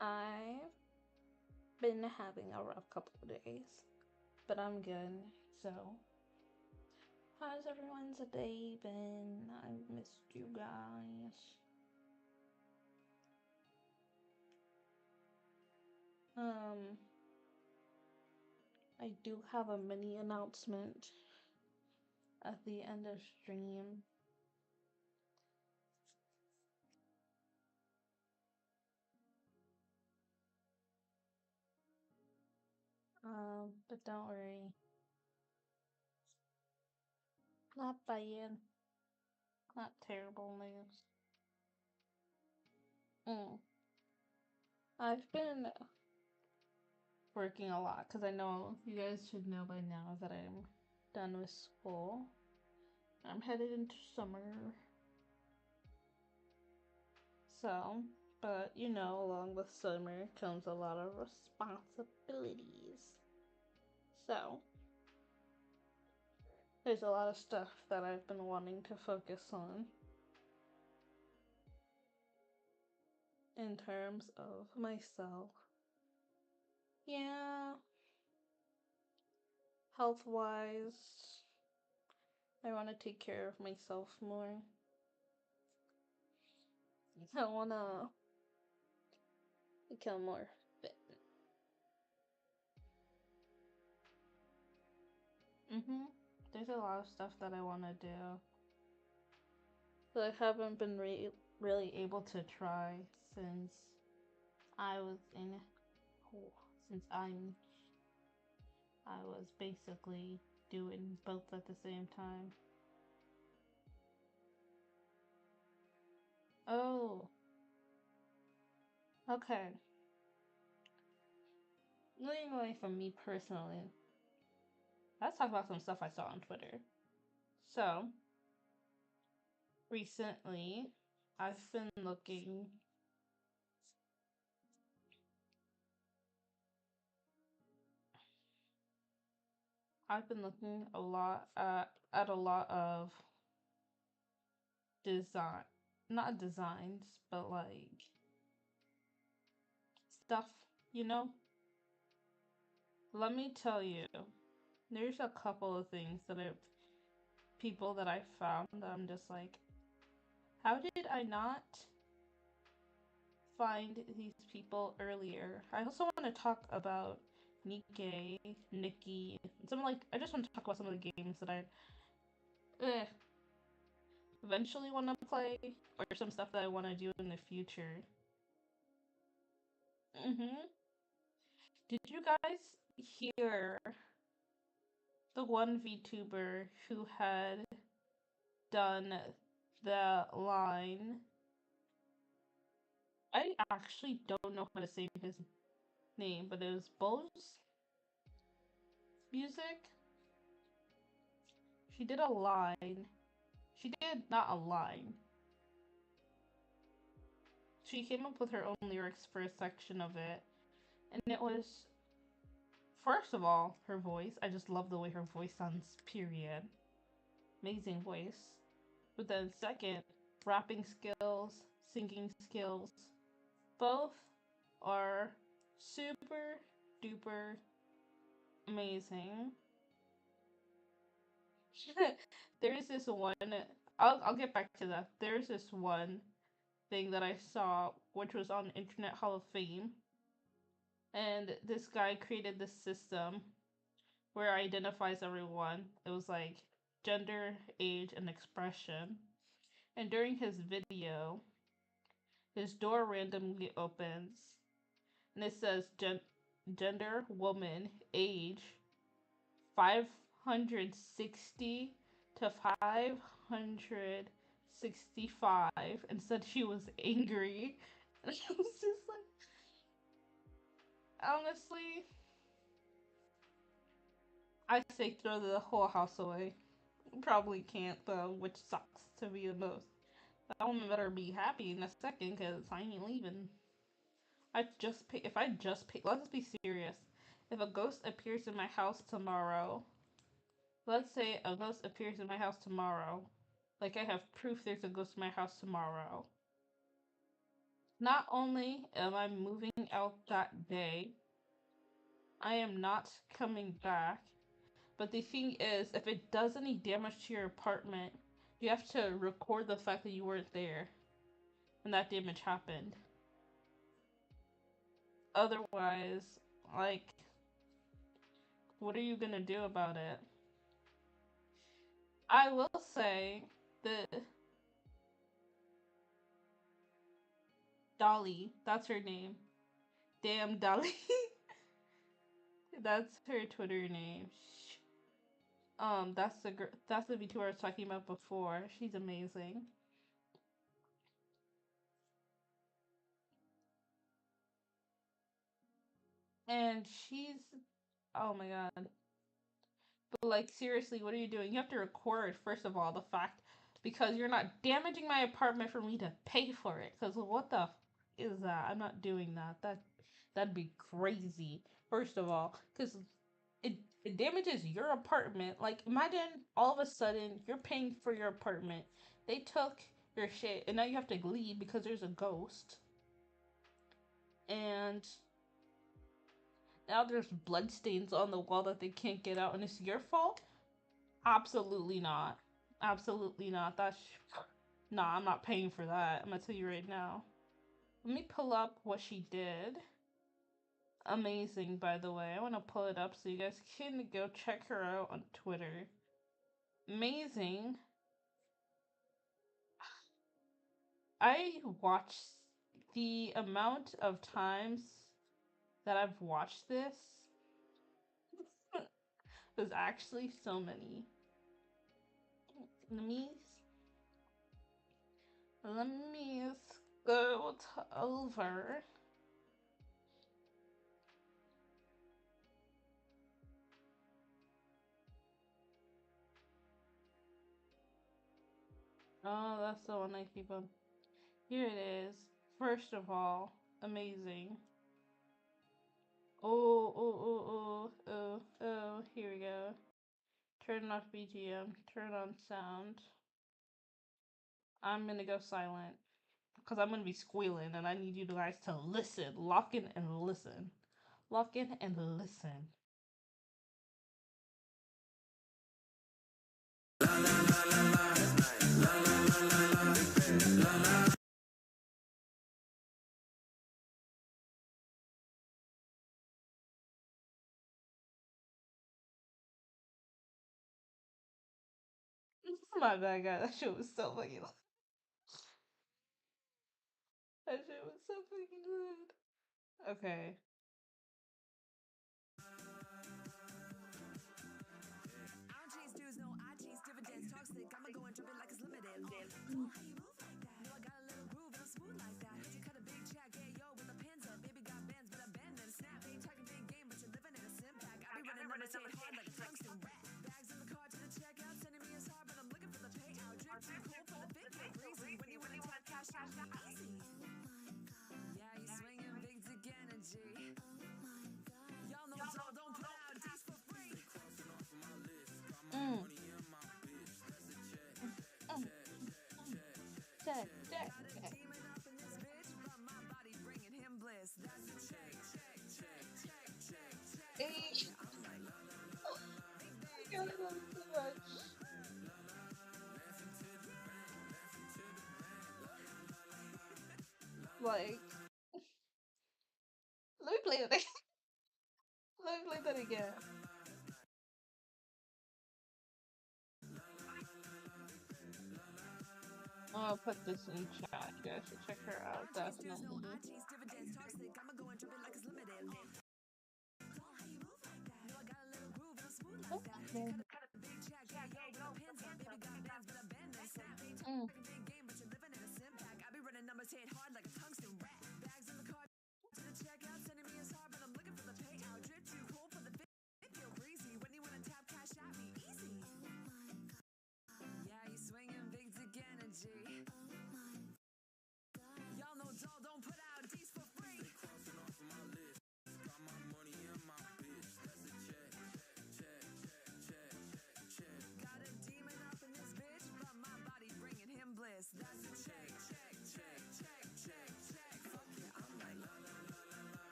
I've been having a rough couple of days, but I'm good. So, how's everyone's day been? I've missed you guys. Um, I do have a mini announcement at the end of stream. But don't worry. Not bad. Not terrible news. Mm. I've been working a lot because I know you guys should know by now that I'm done with school. I'm headed into summer. So, but you know, along with summer comes a lot of responsibilities. So, there's a lot of stuff that I've been wanting to focus on in terms of myself. Yeah, health wise, I want to take care of myself more. I want to become more fit. There's a lot of stuff that I want to do that I haven't been really able to try since I was in since I was basically doing both at the same time. Oh, okay. Moving away from me personally, let's talk about some stuff I saw on Twitter. So, recently, I've been looking. I've been looking a lot at a lot of design, not designs, but like stuff, you know? Let me tell you, there's a couple of things people that I found that I'm just like, how did I not find these people earlier? I also want to talk about Nikki, some like, I just want to talk about some of the games that I eh, eventually want to play, or some stuff that I want to do in the future. Did you guys hear the one VTuber who had done the line? I actually don't know how to say his name, but it was Bose Music. She did a line. She did not a line. She came up with her own lyrics for a section of it, and it was, first of all, her voice. I just love the way her voice sounds, period. Amazing voice. But then, second, rapping skills, singing skills, both are super duper amazing. There's this one, I'll get back to that. There's this one thing that I saw, which was on Internet Hall of Fame, and this guy created this system where it identifies everyone. It was like gender, age, and expression. And during his video, his door randomly opens, and it says gender, woman, age, 560 to 565, and said she was angry. And I was just like, honestly, I say throw the whole house away. Probably can't though, which sucks to be the most. That woman better be happy in a second, cause I ain't leaving. If I just pay, let's be serious. If a ghost appears in my house tomorrow, let's say a ghost appears in my house tomorrow, like I have proof there's a ghost in my house tomorrow. Not only am I moving out that day, I am not coming back. But the thing is, if it does any damage to your apartment, you have to record the fact that you weren't there when that damage happened. Otherwise, like, what are you gonna do about it? I will say that Dolly, that's her name. Damn Dolly. That's her Twitter name. That's the VTuber I was talking about before. She's amazing. And she's, oh my god. But like seriously, what are you doing? You have to record first of all the fact because you're not damaging my apartment for me to pay for it. Cause what the is that? I'm not doing that. That'd be crazy. First of all, cause it it damages your apartment. Like imagine all of a sudden you're paying for your apartment. They took your shit and now you have to leave because there's a ghost. And now there's bloodstains on the wall that they can't get out and it's your fault? Absolutely not. Absolutely not. Nah, I'm not paying for that. I'm gonna tell you right now. Let me pull up what she did. Amazing, by the way. I want to pull it up so you guys can go check her out on Twitter. Amazing. I watched the amount of times that I've watched this was actually so many. Let me go over. Oh, that's the one I keep on. Here it is. First of all, amazing. Oh, oh, oh, oh, oh, oh, here we go. Turn off BGM, turn on sound. I'm gonna go silent because I'm gonna be squealing and I need you guys to listen. Lock in and listen. Lock in and listen. My bad, guy. That shit was so fucking. That shit was so fucking good. Okay. Mm. Mm. Check, check, check. Hey. I love so much. Like, let me play that again. Let me play that again. I'll put this in chat. You guys should check her out, definitely. Okay. Mm.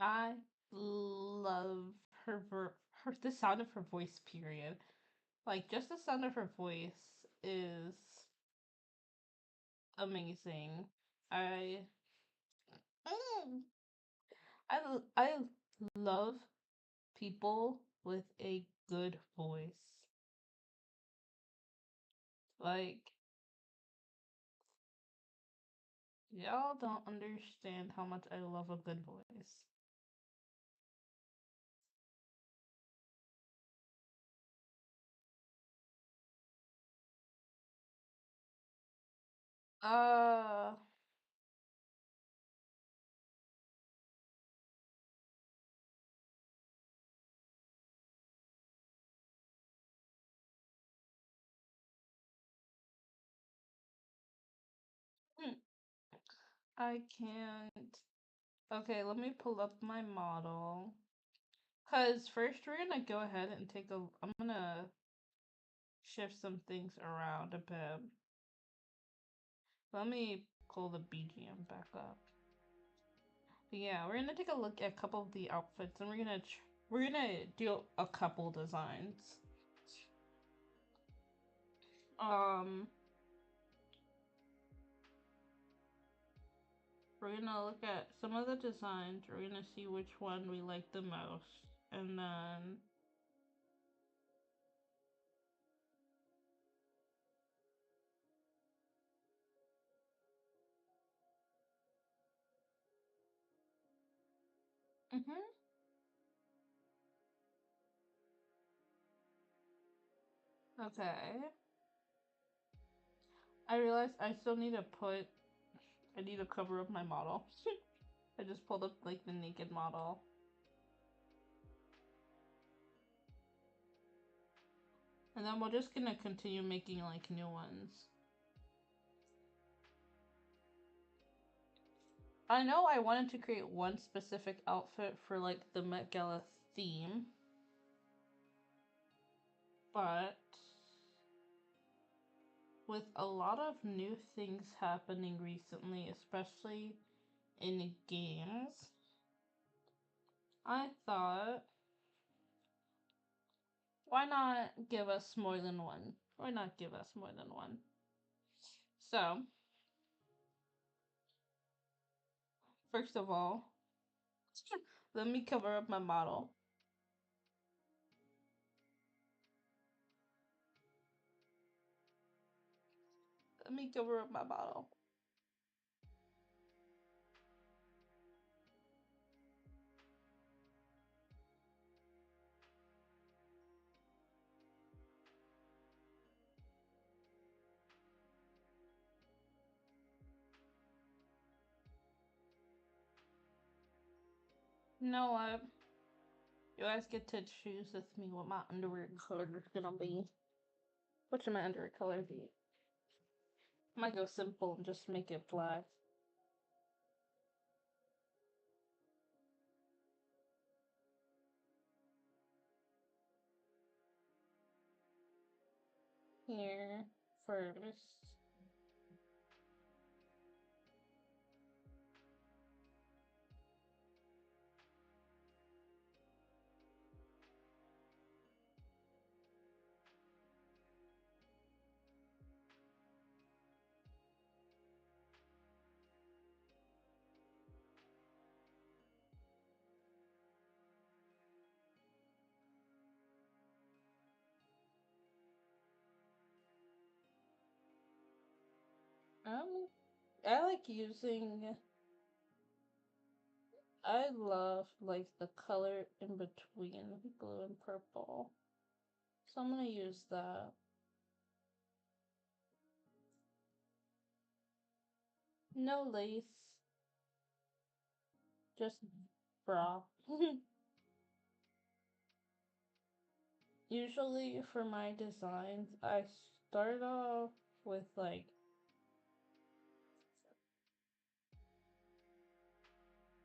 I love her the sound of her voice. Period. Like just the sound of her voice is amazing. I mm, I love people with a good voice. Like y'all don't understand how much I love a good voice. Uh, hmm, I can't. Okay, let me pull up my model. Cause first we're gonna go ahead and take a. I'm gonna shift some things around a bit. Let me pull the BGM back up. But yeah, we're gonna take a look at a couple of the outfits, and we're gonna do a couple designs. Um, we're gonna look at some of the designs. We're gonna see which one we like the most, and then mhm. Okay. I realized I still need to put. I need to cover up my model. I just pulled up like the naked model. And then we're just gonna continue making like new ones. I know I wanted to create one specific outfit for like the Met Gala theme, but with a lot of new things happening recently, especially in games, I thought, why not give us more than one? Why not give us more than one? So, first of all, let me cover up my model. Let me cover up my model. You know what? You guys get to choose with me what my underwear color is gonna be. What should my underwear color be? I might go simple and just make it black. Here first. Um, I like using. I love like the color in between blue and purple, so I'm gonna use that. No lace, just bra. Usually for my designs, I start off with like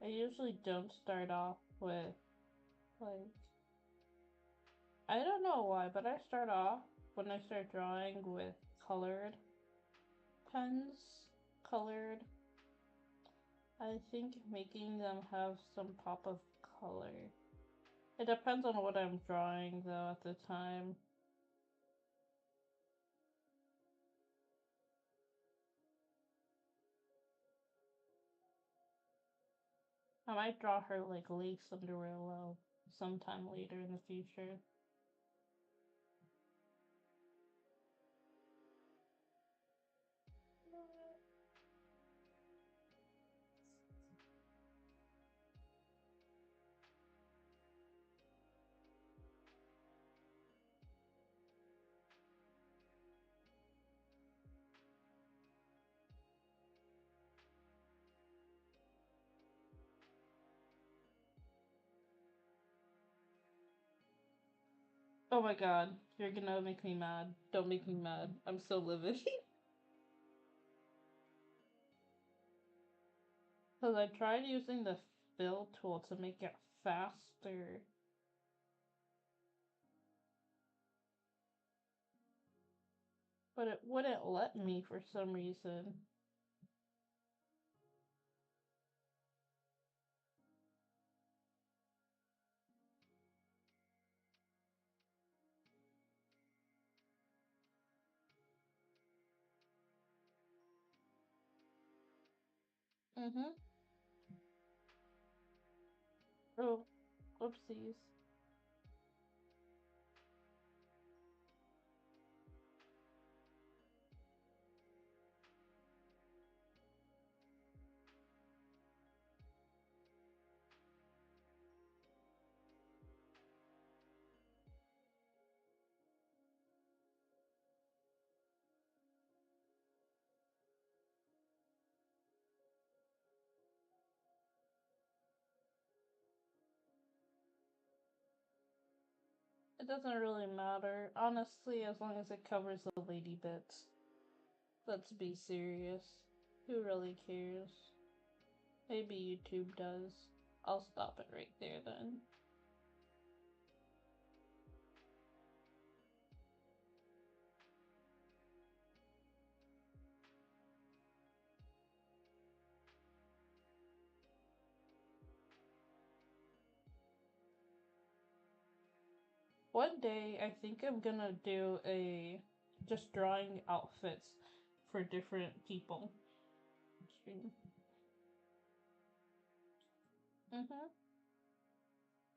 I usually don't start off with like I don't know why, but I start off when I start drawing with colored pens, colored I think making them have some pop of color. It depends on what I'm drawing though at the time. I might draw her like lace under Uriel sometime later in the future. Oh my god, you're gonna make me mad. Don't make me mad. I'm so livid. Because I tried using the fill tool to make it faster. But it wouldn't let me for some reason. Mm-hmm. Oh, whoopsies. It doesn't really matter. Honestly, as long as it covers the lady bits. Let's be serious. Who really cares? Maybe YouTube does. I'll stop it right there then. One day, I think I'm gonna do a just drawing outfits for different people. Mm-hmm.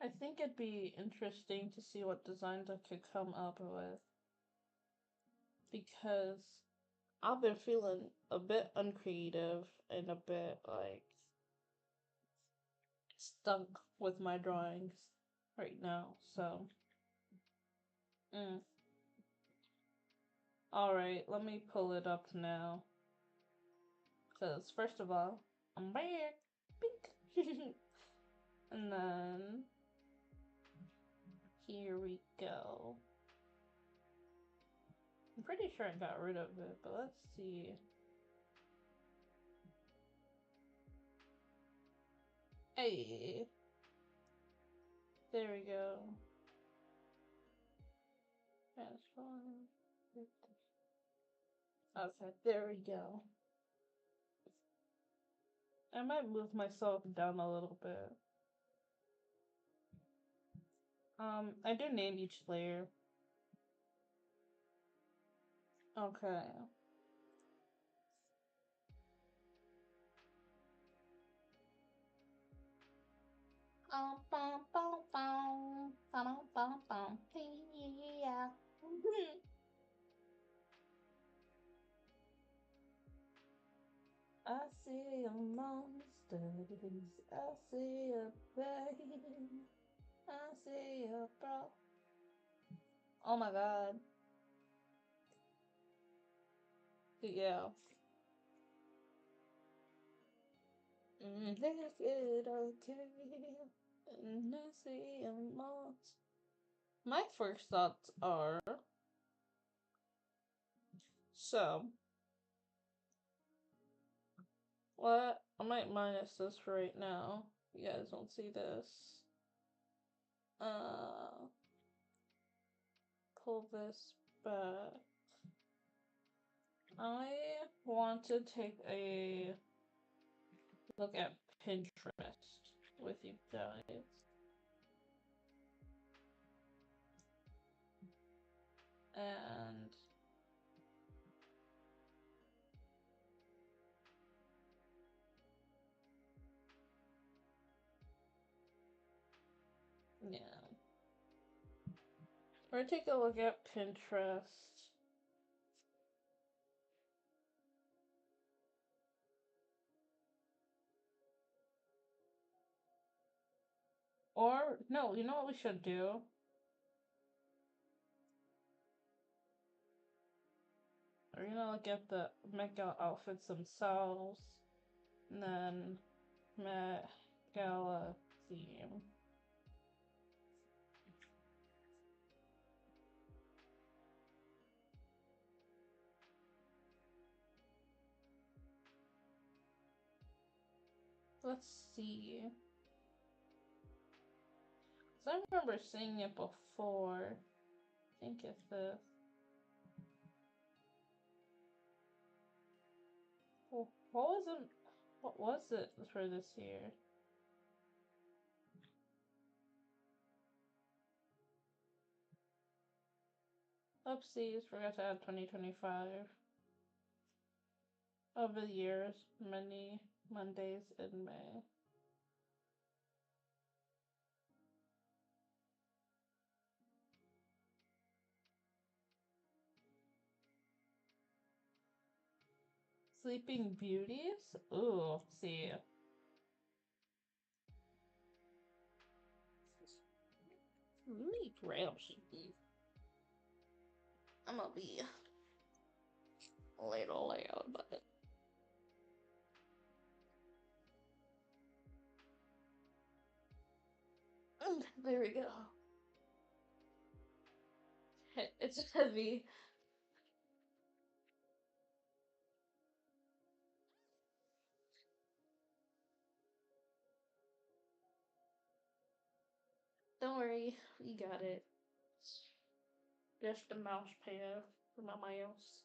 I think it'd be interesting to see what designs I could come up with. Because I've been feeling a bit uncreative and a bit like stuck with my drawings right now. So, alright, let me pull it up now. Because, first of all, I'm back. Pink. And then, here we go. I'm pretty sure I got rid of it, but let's see. Hey, there we go. Transform. Okay, there we go. I might move myself down a little bit. I do name each layer. Okay. Yeah. I see a monster. I see a pain. I see a bro. Oh my god. Yeah. Is it okay? And I see a monster. My first thoughts are so. What? I might minus this for right now. You guys don't see this. Pull this back. I want to take a look at Pinterest with you guys. And yeah. We're gonna take a look at Pinterest. Or, no, you know what we should do? We're gonna look at the Met Gala outfits themselves. And then Met Gala theme. Let's see. So I remember seeing it before. I think it's this. Well, what was it for this year? Oopsies, forgot to add 2025. Over the years, many Mondays in May. Sleeping Beauties? Ooh, see. Let me grab some. I'm gonna be a little loud, but there we go. It's heavy. Don't worry, we got it. Just a mouse pad for my mouse.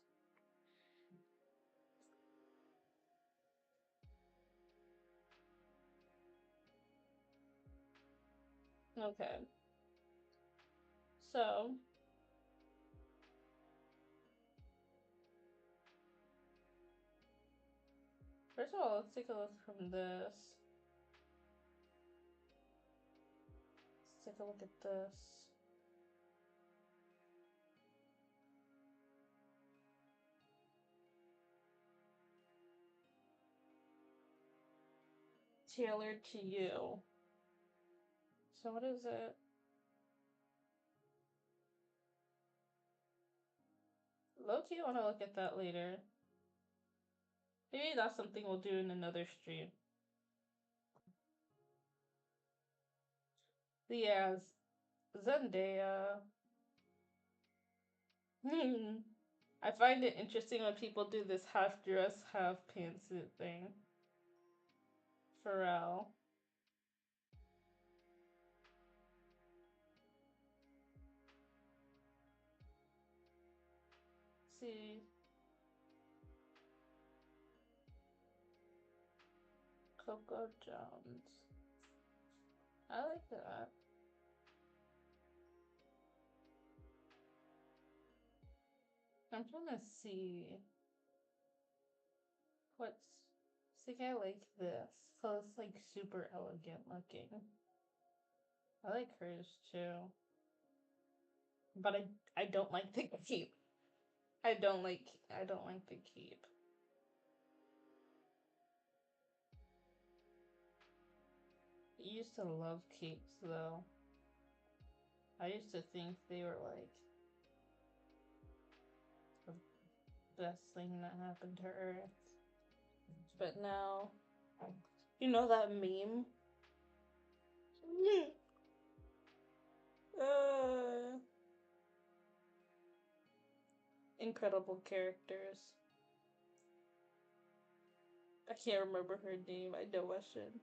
Okay. So, first of all, let's take a look from this. Let's take a look at this. Tailored to you. So what is it? Low-key, I want to look at that later. Maybe that's something we'll do in another stream. Yeah, Zendaya. I find it interesting when people do this half dress, half pantsuit thing. Pharrell. See. Coco Jones. I like that. I'm trying to see what's. See, I like this. So it's like super elegant looking. I like hers too. But I don't like the cape. I don't like the cape. I used to love capes though. I used to think they were like the best thing that happened to Earth. But now, you know that meme? Incredible characters. I can't remember her name. I know I should.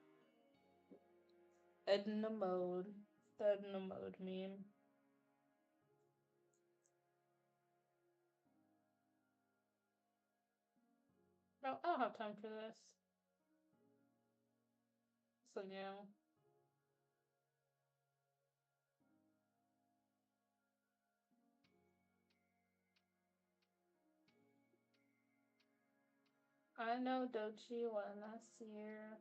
Edna Mode. The Edna Mode meme. No, I don't have time for this. So yeah. I know Dochi one last year.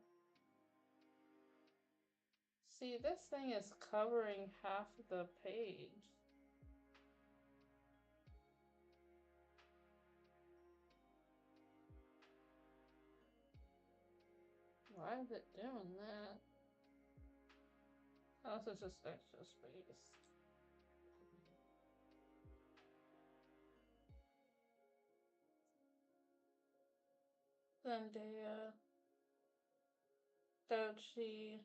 See, this thing is covering half the page. Why is it doing that? Oh, this is just extra space. Zendaya, Dochi.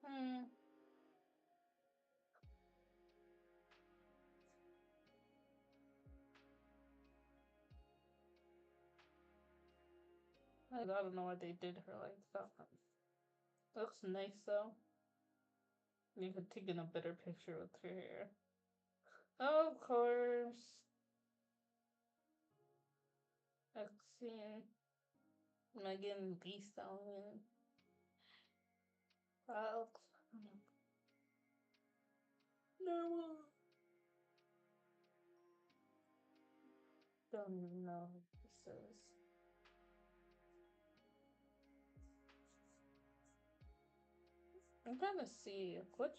Hmm. I don't know why they did her like that. Looks nice though. You could take in a better picture with her hair. Oh, of course. Vaccine. Megan Thee Stallion. Wow. Normal. Don't even know who this is. I'm trying to see what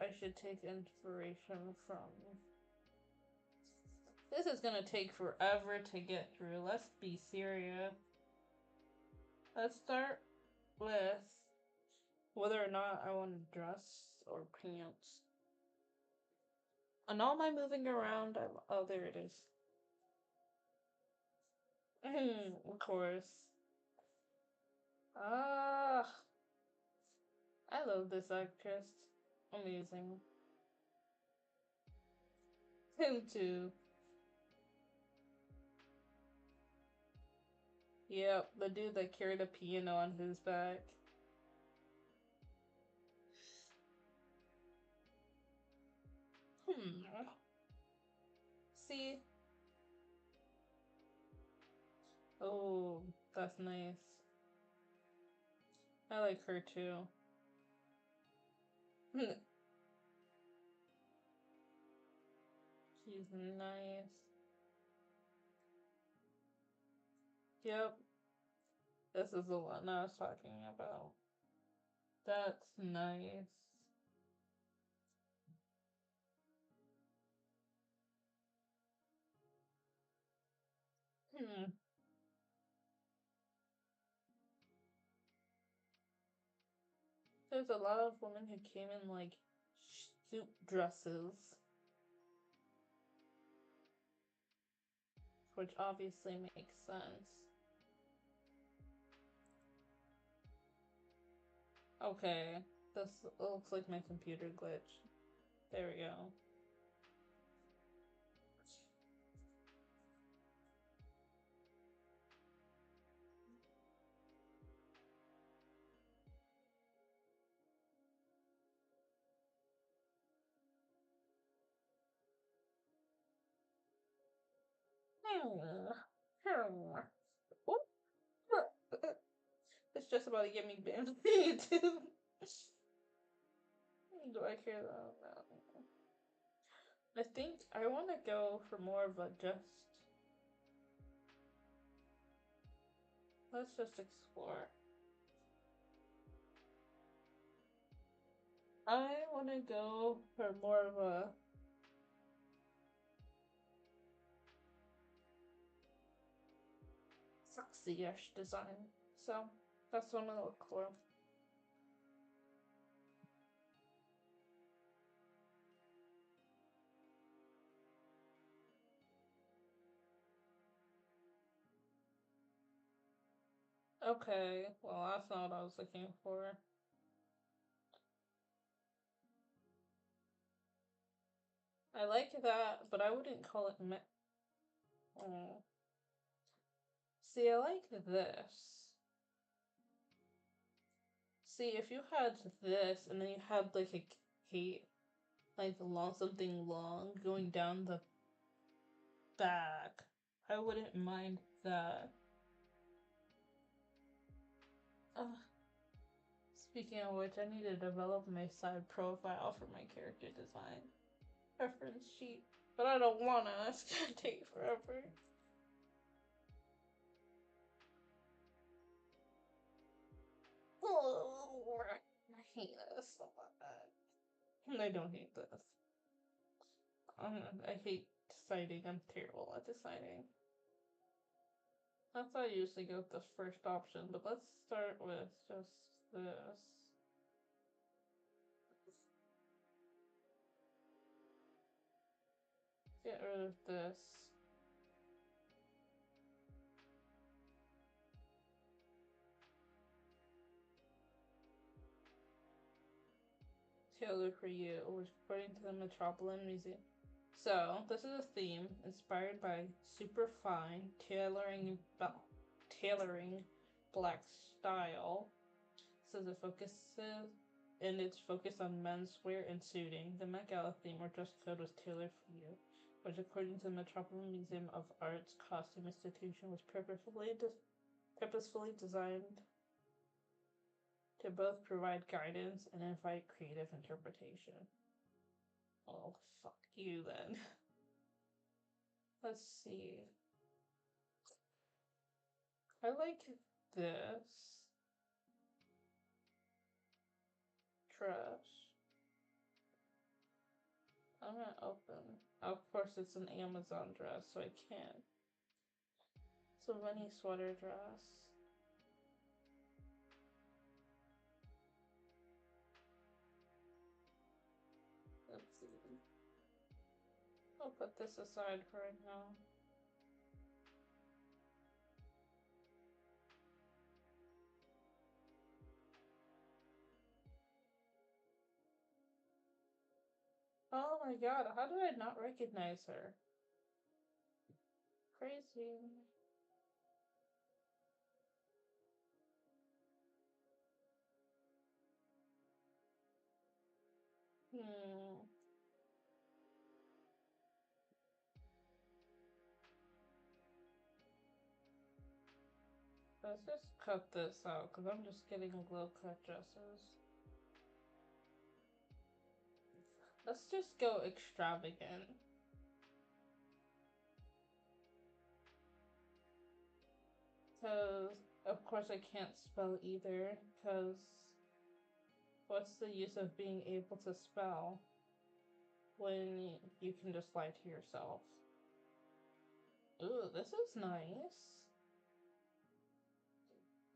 I should take inspiration from. This is gonna take forever to get through. Let's be serious. Let's start with whether or not I want to dress or pants. And all my moving around, oh, there it is. Of course. Ah, I love this actress. Amazing. Him too. Yep, the dude that carried a piano on his back. See? Oh, that's nice. I like her too. She's nice. Yep, this is the one I was talking about. That's nice. Hmm. There's a lot of women who came in like suit dresses, which obviously makes sense. Okay, this looks like my computer glitch. There we go. It's just about to get me banned from YouTube. Do I care though? No. I think I want to go for more of a just. Let's just explore. I want to go for more of a sexy-ish design. So that's what I'm gonna look for. Okay, well that's not what I was looking for. I like that, but I wouldn't call it oh. See, I like this. See, if you had this and then you had like a hate like something long going down the back. I wouldn't mind that. Speaking of which, I need to develop my side profile for my character design reference sheet, but I don't wanna. It's gonna take forever. Oh, I hate this so much. I don't hate this. I hate deciding. I'm terrible at deciding. That's why I usually go with the first option, but let's start with just this. Get rid of this. Taylor for You, which according to the Metropolitan Museum. So, this is a theme inspired by superfine tailoring black style. Says it focuses and it's focused on menswear and suiting. The Met Gala theme or dress code was tailored for you, which according to the Metropolitan Museum of Art's Costume Institution was purposefully designed to both provide guidance and invite creative interpretation. Oh, fuck you then. Let's see. I like this dress. I'm gonna open. Of course, it's an Amazon dress, so I can't. It's a Vinnie sweater dress. Let's see. I'll put this aside for right now. Oh my god, how did I not recognize her? Crazy. Let's just cut this out, because I'm just getting low cut dresses. Let's just go extravagant. Because, of course, I can't spell either, because what's the use of being able to spell when you can just lie to yourself? Ooh, this is nice.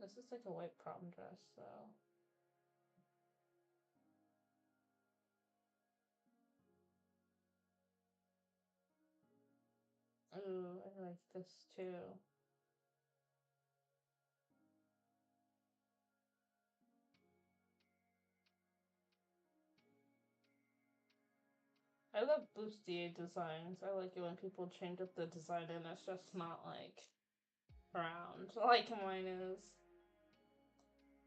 This is like a white prom dress, though. Ooh, I like this too. I love bustier designs. I like it when people change up the design and it's just not like round like mine is.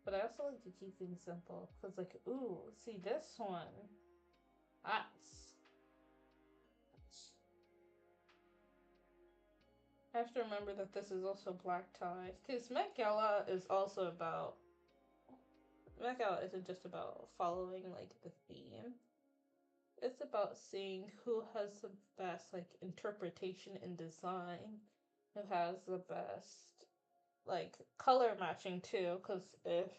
But I also like to keep things simple. Because, like, ooh, see this one. That's. I have to remember that this is also black tie. Because Met Gala is also about. Met Gala isn't just about following, like, the theme. It's about seeing who has the best, like, interpretation and design. Who has the best, like, color matching, too. Because if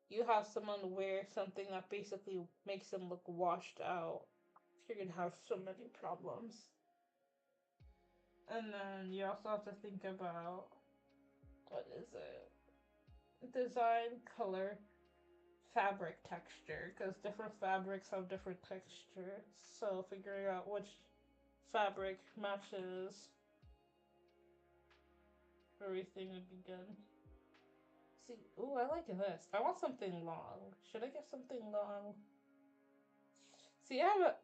you have someone wear something that basically makes them look washed out, you're gonna have so many problems. And then you also have to think about what is it? Design, color, fabric texture, because different fabrics have different texture. So figuring out which fabric matches everything would be good. See, ooh, I like this. I want something long. Should I get something long? See, I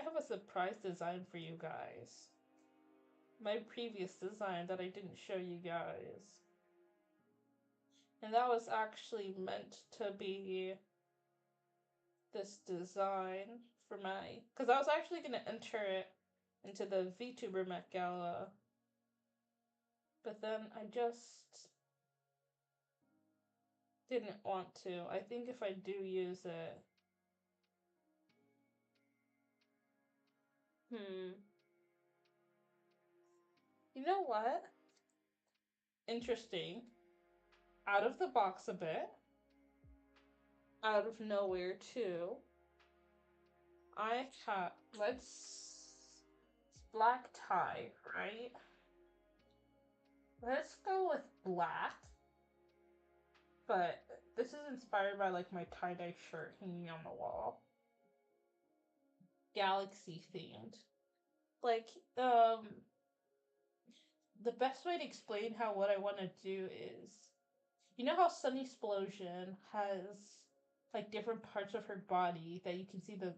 have a surprise design for you guys. My previous design that I didn't show you guys. And that was actually meant to be this design for my, because I was actually going to enter it into the VTuber Met Gala, but then I just didn't want to. I think if I do use it, you know what? Interesting. Out of the box a bit. Out of nowhere too. I have, it's black tie, right? Let's go with black. But this is inspired by like my tie-dye shirt hanging on the wall. Galaxy themed. Like, the best way to explain how what I want to do is, you know how Sunny Explosion has like different parts of her body that you can see the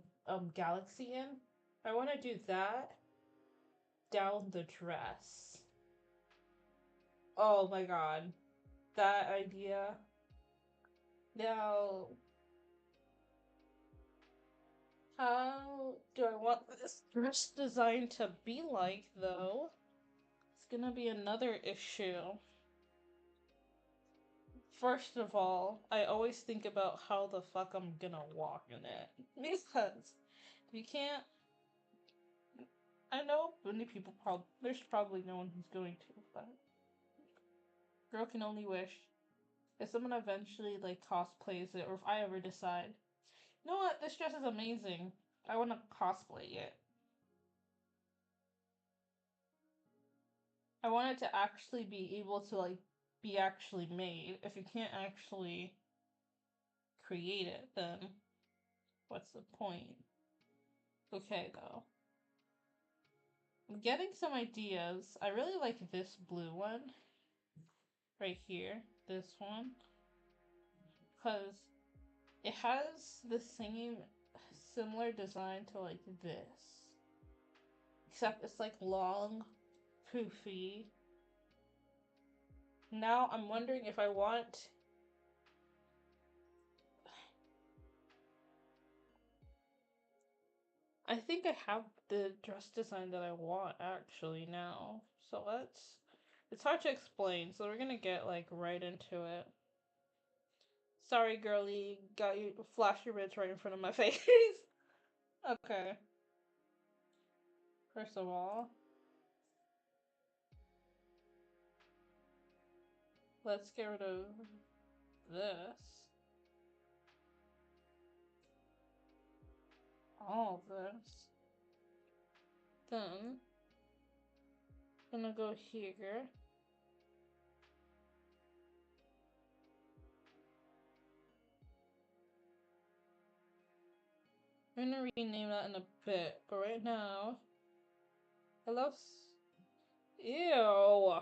galaxy in? I want to do that down the dress. Oh my god. That idea. Now, how do I want this dress design to be like, though? It's gonna be another issue. First of all, I always think about how the fuck I'm gonna walk in it. Because you can't. I know many people there's probably no one who's going to, but girl can only wish. If someone eventually like cosplays it, or if I ever decide, you know what, this dress is amazing, I want to cosplay it. I want it to actually be able to like be actually made. If you can't actually create it, then what's the point? Okay, though. I'm getting some ideas. I really like this blue one. Right here. This one. Because it has the same similar design to like this. Except it's like long, poofy. Now I'm wondering if I want... I think I have the dress design that I want actually now. So let's... It's hard to explain, so we're gonna get like right into it. Sorry, girly, got you flash your bits right in front of my face. Okay. First of all, let's get rid of this. All of this. Then, gonna go here. I'm gonna rename that in a bit, but right now, I love... Ew!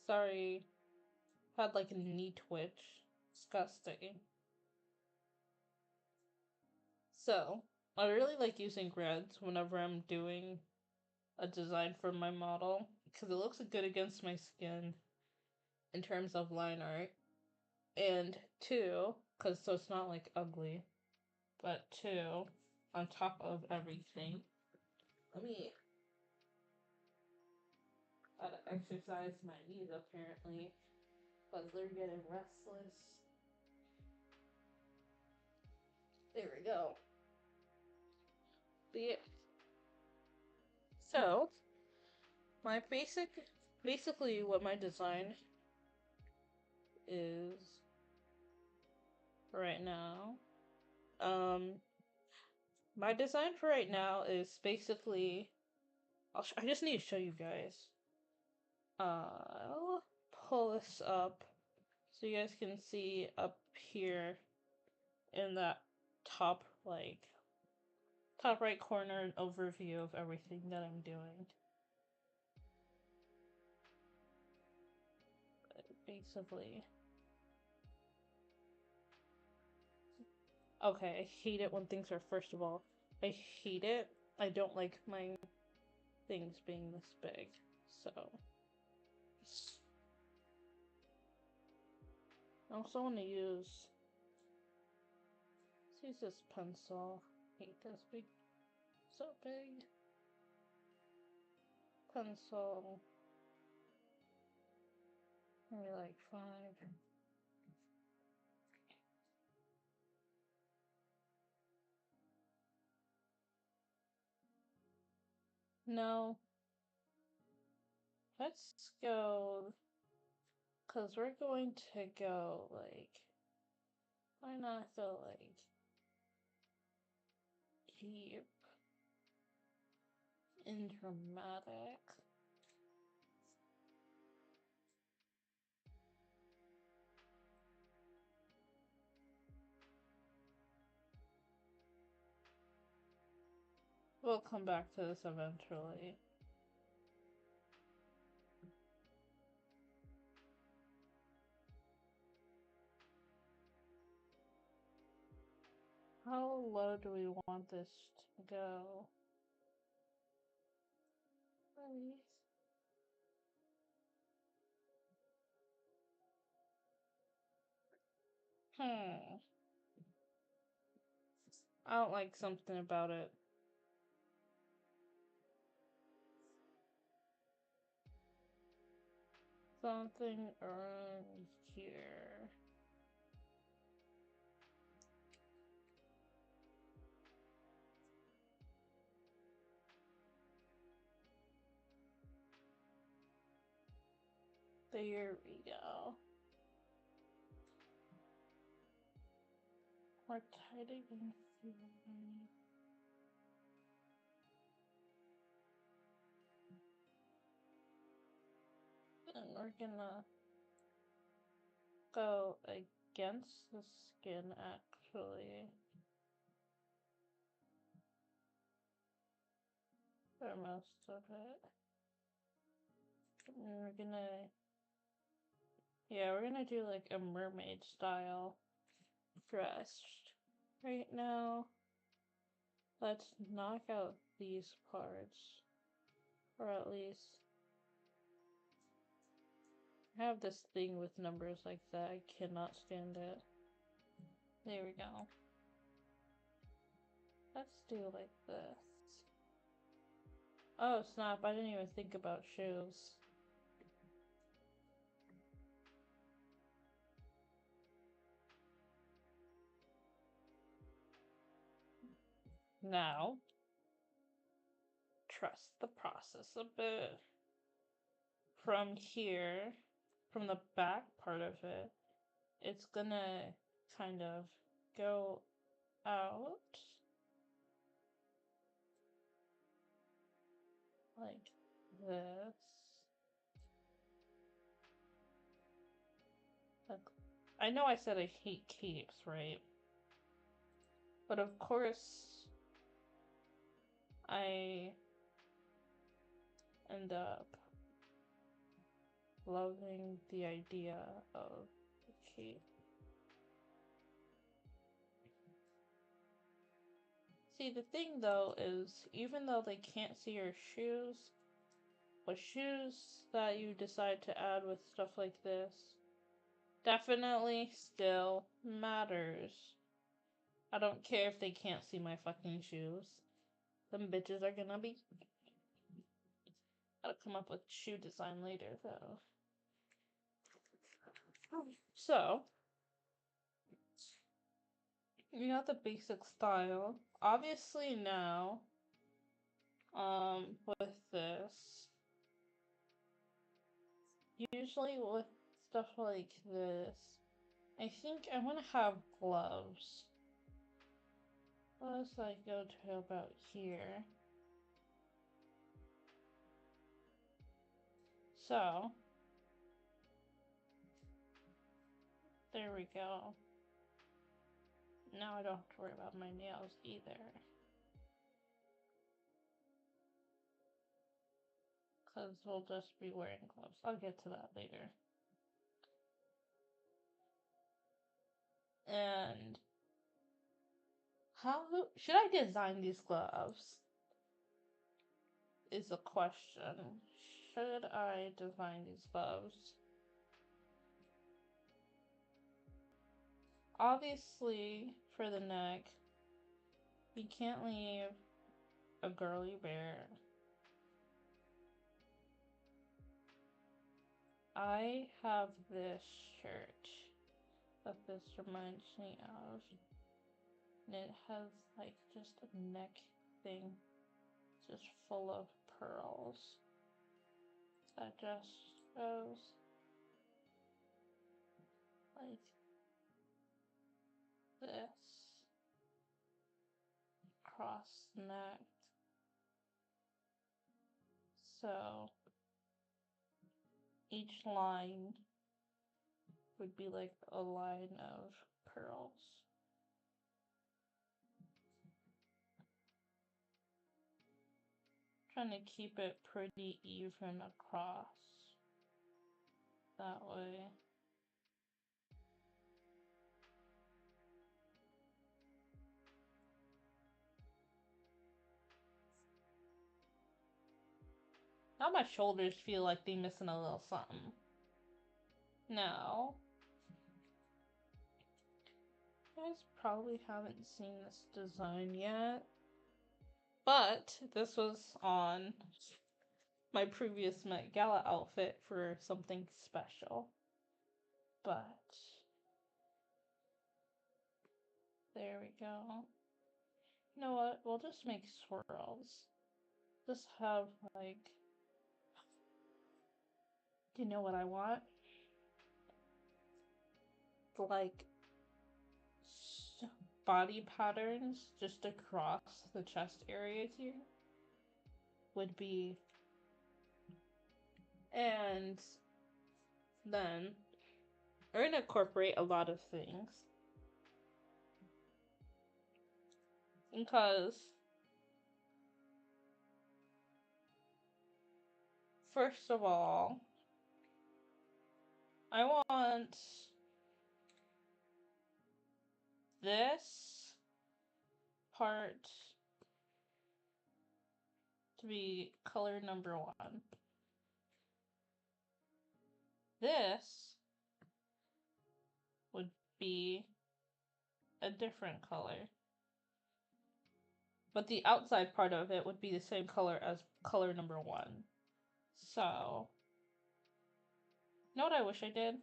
Sorry. Had like a knee twitch. Disgusting. So, I really like using reds whenever I'm doing a design for my model, because it looks good against my skin in terms of line art. And two, because so it's not like ugly, but two, on top of everything, let me... Gotta exercise my knees apparently, because they're getting restless. There we go. But yeah. So, my basically what my design is right now, my design for right now is basically, I just need to show you guys. I'll pull this up so you guys can see up here in that top right corner an overview of everything that I'm doing. But basically, okay, I hate it when things are, first of all, I hate it. I don't like my things being this big, so I also want to use Let's use this pencil. Hate this big, so big. Pencil. Maybe like 5. No. Let's go, because we're going to go, like, why not go, like, deep and dramatic? We'll come back to this eventually. How low do we want this to go? Please. I don't like something about it. Something around here. There we go. We're tidying here. And we're gonna go against the skin actually. For most of it. And we're gonna, yeah, we're gonna do like a mermaid style dress right now. Let's knock out these parts, or at least I have this thing with numbers like that. I cannot stand it. There we go. Let's do like this. Oh snap, I didn't even think about shoes. Now, trust the process a bit. From here, from the back part of it, it's gonna kind of go out like this. Like, I know I said I hate capes, right? But of course, I end up loving the idea of a cape. See, the thing though is, even though they can't see your shoes, what shoes that you decide to add with stuff like this definitely still matters. I don't care if they can't see my fucking shoes. Them bitches are gonna be... I'll come up with shoe design later, though. So, you got the basic style. Obviously now, with this, usually with stuff like this, I think I want to have gloves. Let's like go to about here. So, there we go. Now I don't have to worry about my nails either. Because we'll just be wearing gloves. I'll get to that later. And how should I design these gloves? Is the question. Should I design these gloves? Obviously, for the neck. You can't leave a girly bear. I have this shirt that this reminds me of. And it has like just a neck thing just full of pearls. That just shows like this cross neck. So each line would be like a line of pearls. Trying to keep it pretty even across. That way. Now my shoulders feel like they're missing a little something. Now, you guys probably haven't seen this design yet, but this was on my previous Met Gala outfit for something special. But there we go. You know what? We'll just make swirls. Just have like, do you know what I want? Like body patterns just across the chest areas here would be, and then we're gonna incorporate a lot of things because first of all, I want this part to be color number 1. This would be a different color. But the outside part of it would be the same color as color number 1. So, you know what I wish I did?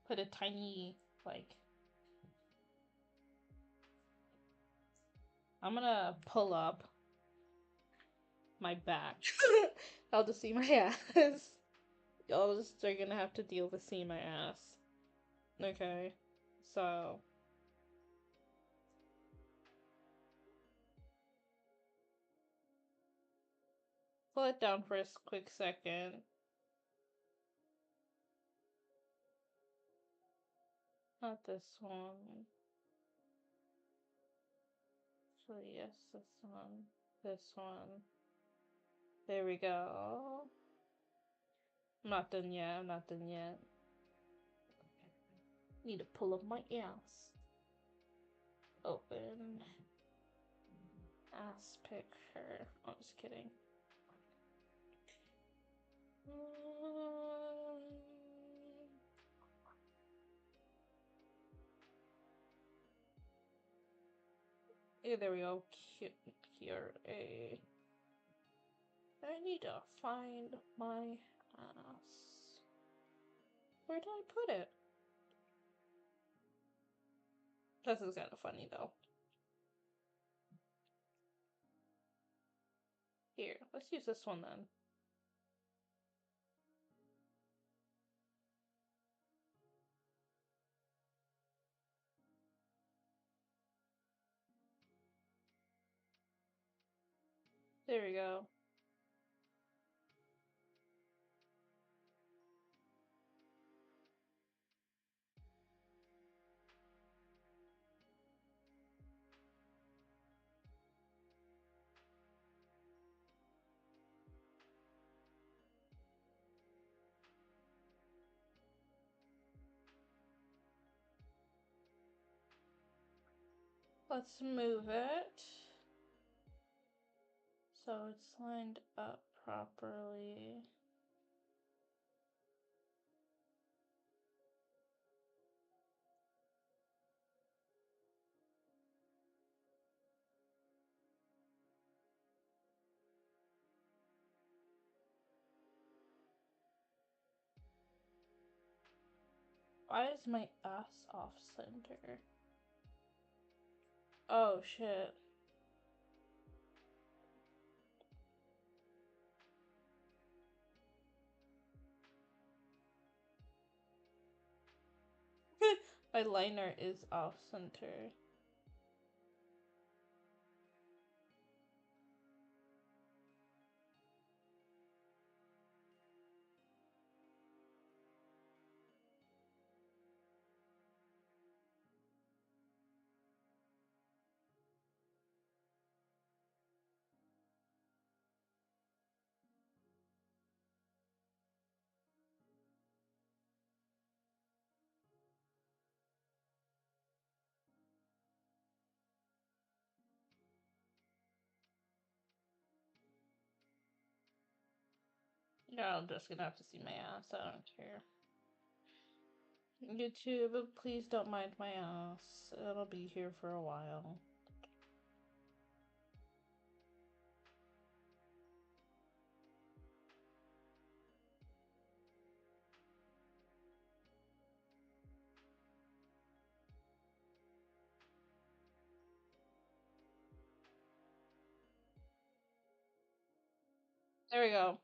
Put a tiny, like, I'm gonna pull up my back. I'll just see my ass. Y'all just are gonna have to deal with seeing my ass. Okay, so pull it down for a quick second. Not this one. Actually, yes, this one. This one. There we go. I'm not done yet. I'm not done yet. Need to pull up my ass. Open. Ass picture. I'm just kidding. Yeah, there we go. Here a. I need to find my ass. Where did I put it? This is kind of funny though. Here, let's use this one then. There we go. Let's move it so it's lined up properly. Why is my ass off center? Oh shit. My liner is off center. Yeah, I'm just gonna have to see my ass. I don't care. YouTube, please don't mind my ass. It'll be here for a while. There we go.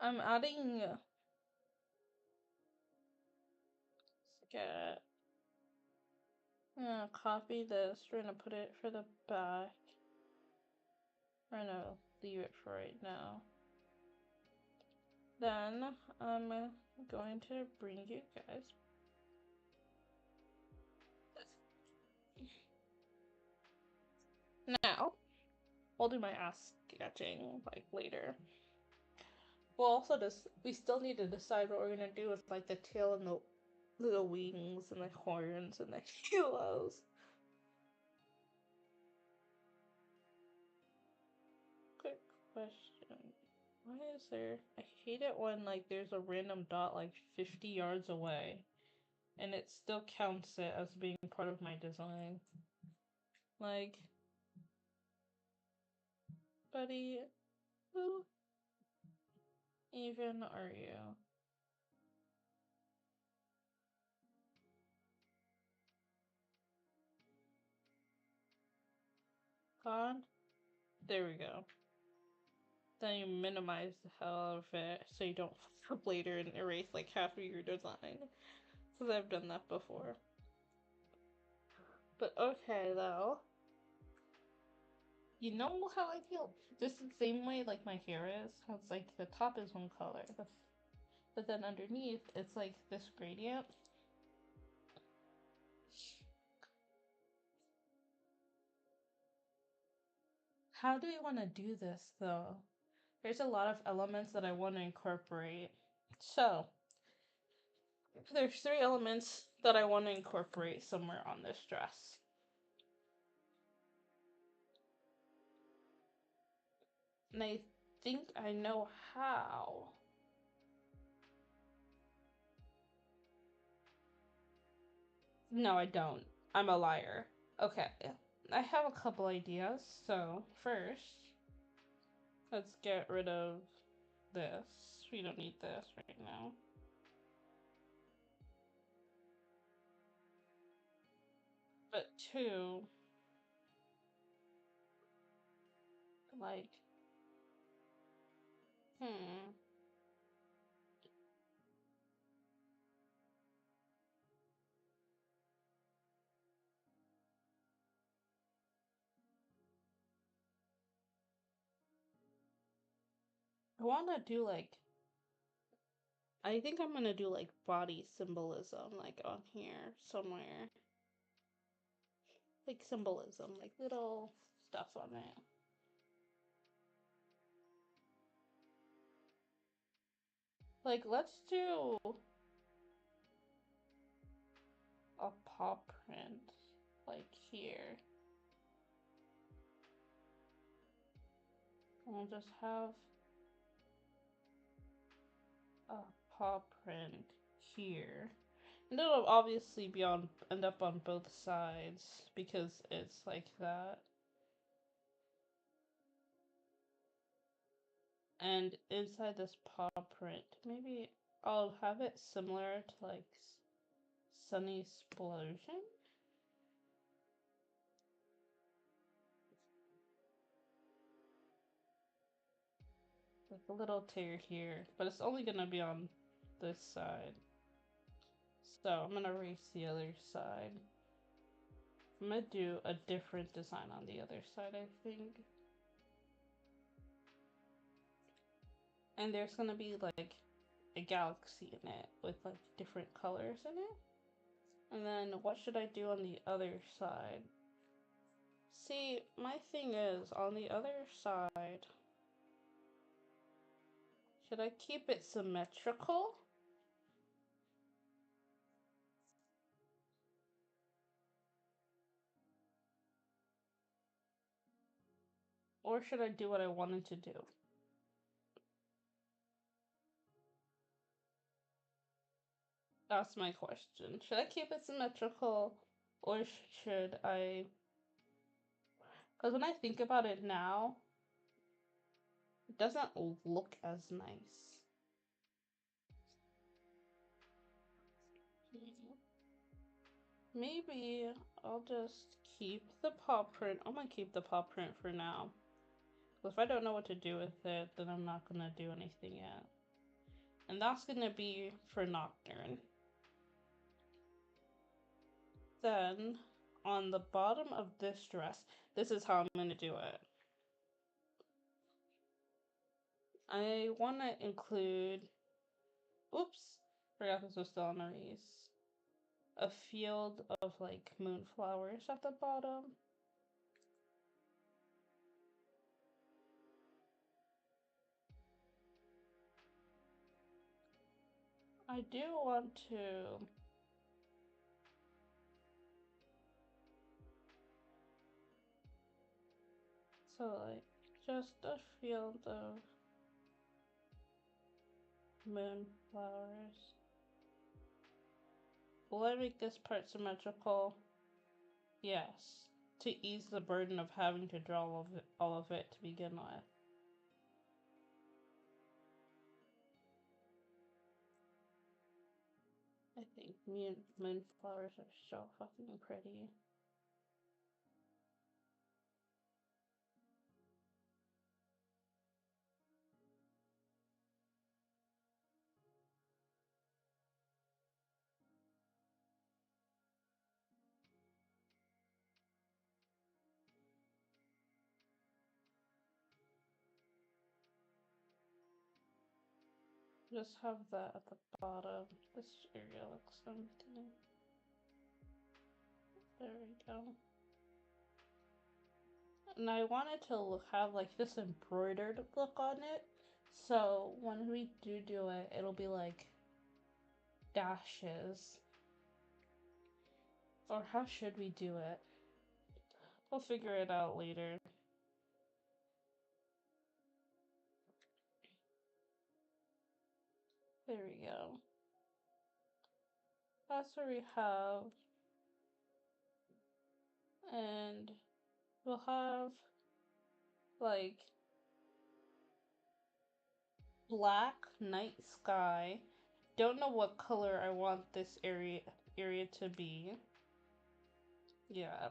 I'm adding. Get. I'm gonna copy this. We're gonna put it for the back. We're gonna leave it for right now. Then I'm going to bring you guys. Now, we'll do my ass sketching like later. We'll also we still need to decide what we're gonna do with like the tail and the little wings and the horns and the halos. Quick question. Why is there... I hate it when like there's a random dot like 50 yards away and it still counts it as being part of my design. Like, buddy, who even are you? God? There we go. Then you minimize the hell of it so you don't fuck up later and erase like half of your design. Because I've done that before. But okay though. You know how I feel? Just the same way like my hair is. How it's like the top is one color. But then underneath it's like this gradient. How do we want to do this though? There's a lot of elements that I want to incorporate. So, there's 3 elements that I want to incorporate somewhere on this dress. And I think I know how. No, I don't. I'm a liar. Okay, I have a couple ideas. So, first, let's get rid of this. We don't need this right now. But 2, like, hmm. I want to do like, I think I'm gonna do like body symbolism, like on here somewhere. Like symbolism, like little stuff on it. Like, let's do a paw print, like here. And we'll just have a paw print here. And it'll obviously be end up on both sides because it's like that. And inside this paw print, maybe I'll have it similar to like Sunny Explosion. Like a little tear here, but it's only gonna be on this side. So I'm gonna erase the other side. I'm gonna do a different design on the other side, I think. And there's gonna be like a galaxy in it with like different colors in it. And then what should I do on the other side? See, my thing is on the other side, should I keep it symmetrical? Or should I do what I wanted to do? That's my question. Should I keep it symmetrical or should I? Because when I think about it now, it doesn't look as nice. Maybe I'll just keep the paw print. I'm gonna keep the paw print for now. If I don't know what to do with it, then I'm not gonna do anything yet. And that's gonna be for Nocturne. Then, on the bottom of this dress, this is how I'm gonna do it. I wanna include, oops, forgot this was still on erase, a field of like moonflowers at the bottom. I do want to like just a field of moonflowers. Will I make this part symmetrical? Yes, to ease the burden of having to draw all of it to begin with. I think moonflowers are so fucking pretty. Just have that at the bottom. This area looks empty. There we go. And I wanted to have like this embroidered look on it. So when we do it, it'll be like dashes. Or how should we do it? We'll figure it out later. There we go. That's what we have. And we'll have like black night sky. Don't know what color I want this area to be. Yeah.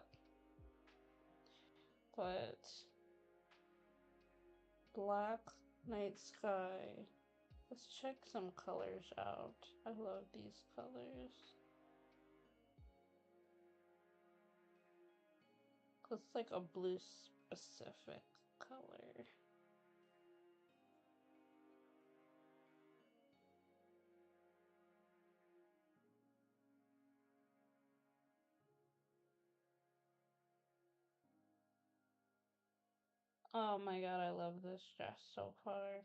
But black night sky. Let's check some colors out. I love these colors. It's like a blue specific color. Oh my god, I love this dress so far.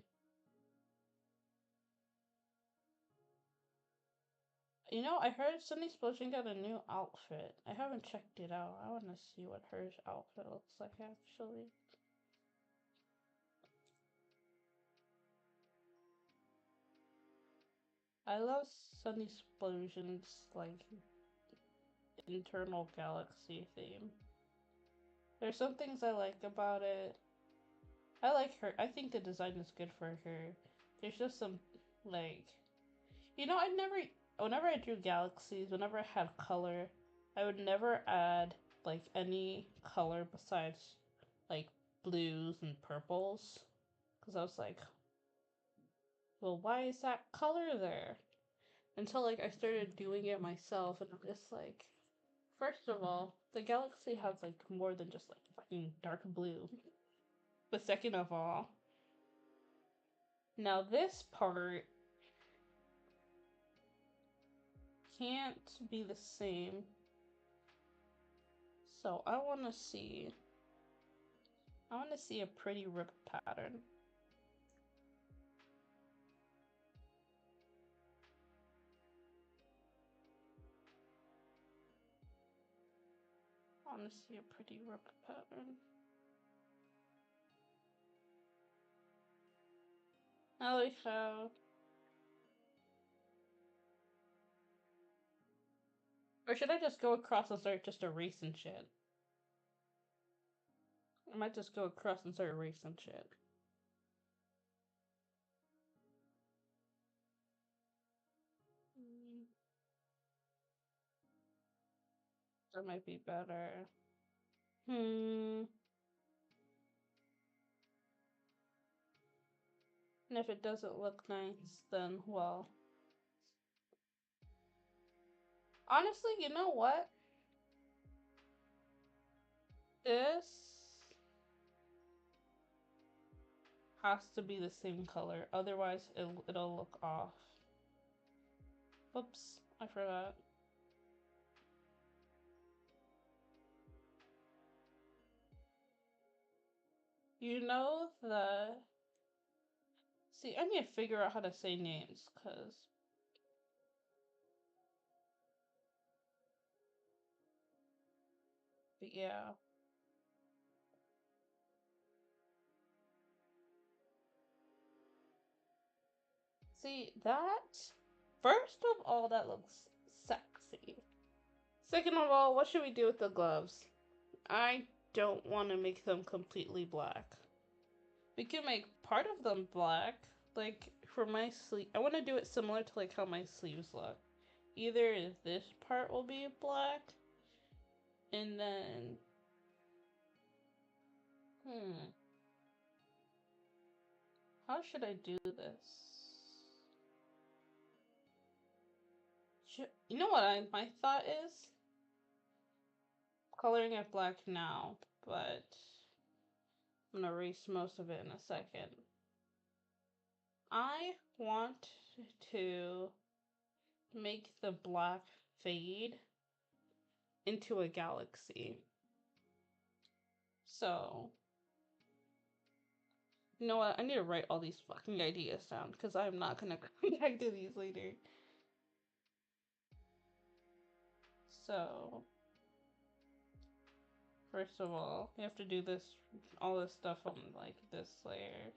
You know, I heard Sunny Explosion got a new outfit. I haven't checked it out. I want to see what her outfit looks like actually. I love Sunny Explosion's like internal galaxy theme. There's some things I like about it. I like her. I think the design is good for her. There's just some, like, whenever I drew galaxies, whenever I had color, I would never add, like, any color besides, like, blues and purples. Because I was like, well, why is that color there? Until, like, I started doing it myself, and I'm just like, first of all, the galaxy has, like, more than just, like, fucking dark blue. But second of all, now this part can't be the same. So I want to see a pretty rip pattern. I want to see a pretty rip pattern. Now we have, or should I just go across and start just erasing shit? I might just go across and start erasing shit. That might be better. And if it doesn't look nice, then, well. Honestly, you know what? This has to be the same color. Otherwise, it'll look off. Oops, I forgot. You know the... See, I need to figure out how to say names, because... But yeah. See, that... First of all, that looks sexy. Second of all, what should we do with the gloves? I don't want to make them completely black. We can make part of them black. Like, for my sleeve, I want to do it similar to, like, how my sleeves look. Either this part will be black, and then... How should I do this? You know what my thought is? Coloring it black now, but I'm gonna erase most of it in a second. I want to make the black fade into a galaxy. So, you know what? I need to write all these fucking ideas down because I'm not gonna come back to these later. So, first of all, you have to do all this stuff on, like, this layer.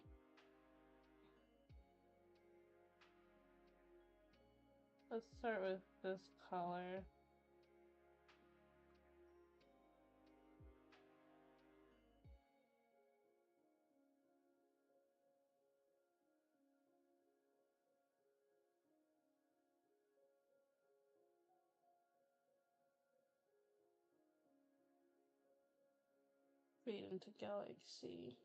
Let's start with this color. Fade into galaxy.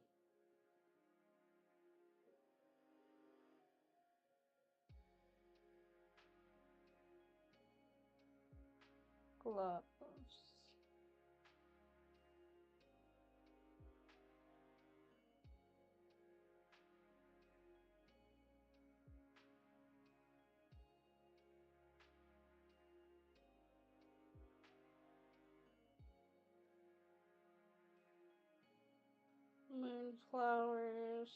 Gloves. Moonflowers.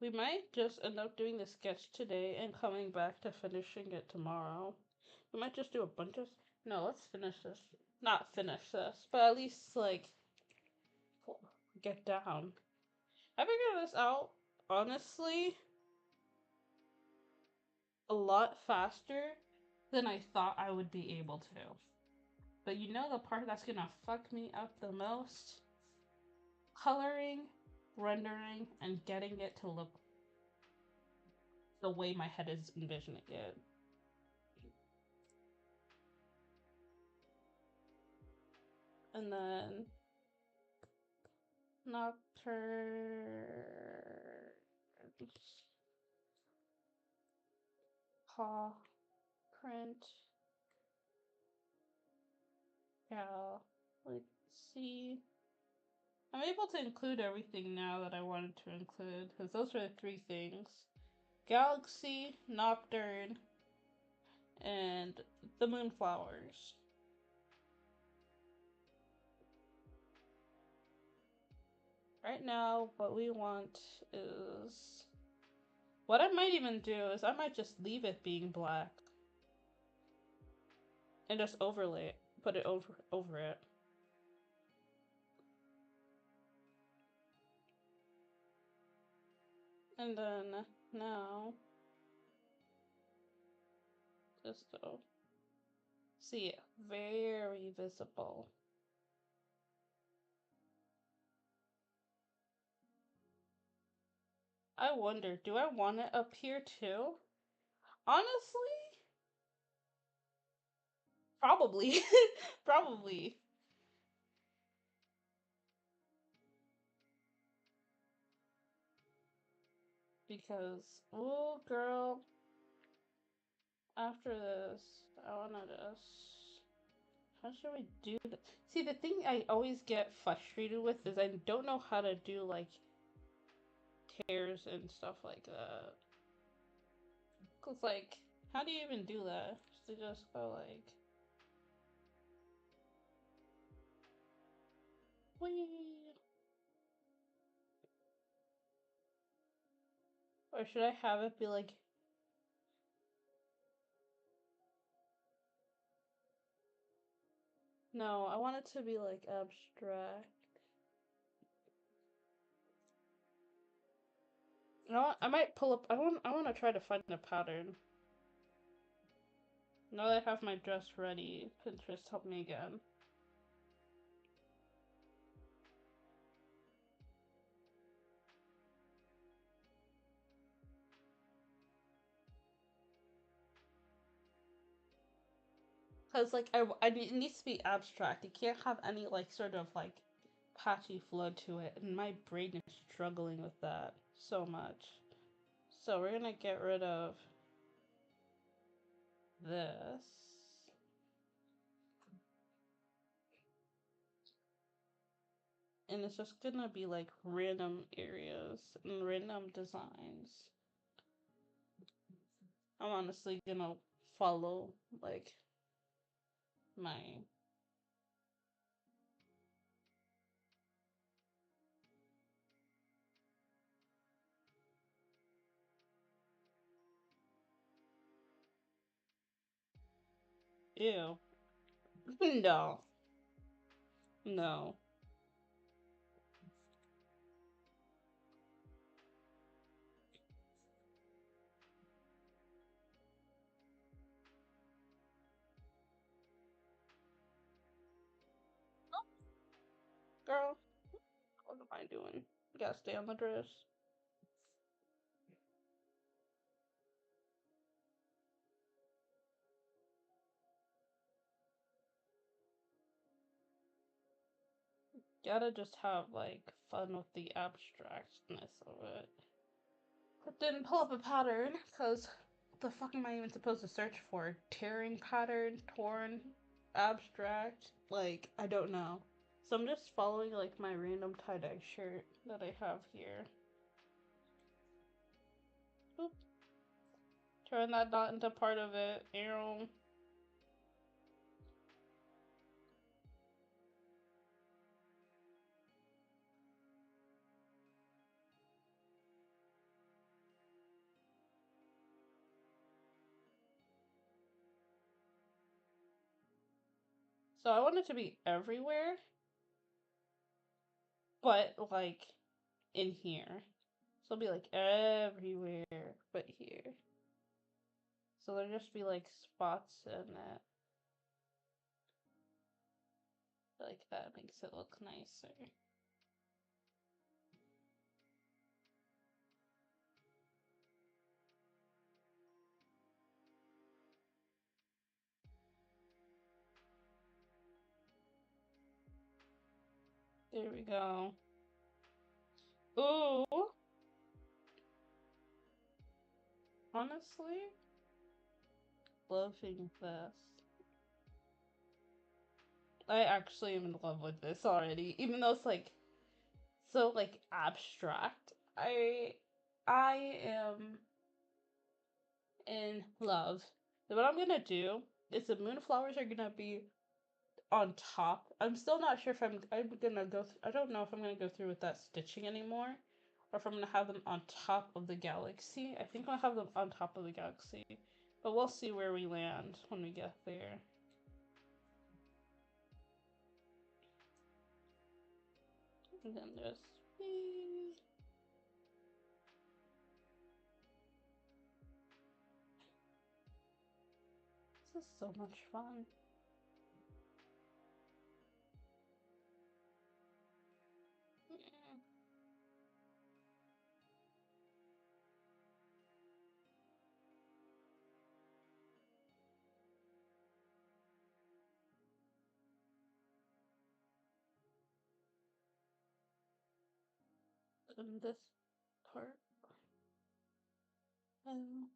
We might just end up doing the sketch today and coming back to finishing it tomorrow. We might just do a bunch of... No, let's finish this. Not finish this, but at least, like... get down. I figured this out, honestly, a lot faster than I thought I would be able to. But you know the part that's gonna fuck me up the most? Coloring, rendering, and getting it to look the way my head is envisioning it. And then Nocturne, paw print, yeah, let's see. I'm able to include everything now that I wanted to include, because those are the three things. Galaxy, Nocturne, and the Moonflowers. Right now, what we want is... What I might even do is I might just leave it being black. And just overlay it. Put it over it. And then now... Just so... See it. Very visible. I wonder, do I want it up here too? Honestly, probably. Probably. Because, oh girl, after this, I wanna just... How should we do that? See, the thing I always get frustrated with is I don't know how to do, like, tears and stuff like that. Cause, like, how do you even do that? To just go, like... Whee! Or should I have it be, like... No, I want it to be, like, abstract. You know what? I might pull up... I want to try to find a pattern. Now that I have my dress ready, Pinterest help me again. Because, like, it needs to be abstract. It can't have any, like, sort of, like, patchy flow to it. And my brain is struggling with that so much. So we're gonna get rid of this. And it's just gonna be, like, random areas and random designs. I'm honestly gonna follow, like, my... Ew. No. No. Girl, what am I doing? You gotta stay on the dress. Gotta just have, like, fun with the abstractness of it. But didn't pull up a pattern, because what the fuck am I even supposed to search for? Tearing pattern, torn, abstract? Like, I don't know. So I'm just following, like, my random tie-dye shirt that I have here. Oop. Turn that dot into part of it. Arrow. So I want it to be everywhere. but like in here. So it'll be like everywhere but here. So there'll just be like spots in it. Like that makes it look nicer. There we go. Ooh. Honestly, loving this. I actually am in love with this already, even though it's like so like abstract. I am in love. So what I'm gonna do is the moonflowers are gonna be on top. I'm still not sure if I'm gonna go. I don't know if I'm gonna go through with that stitching anymore, or if I'm gonna have them on top of the galaxy. I think I'll have them on top of the galaxy, but we'll see where we land when we get there. And then there's me. This is so much fun. In this part. Um,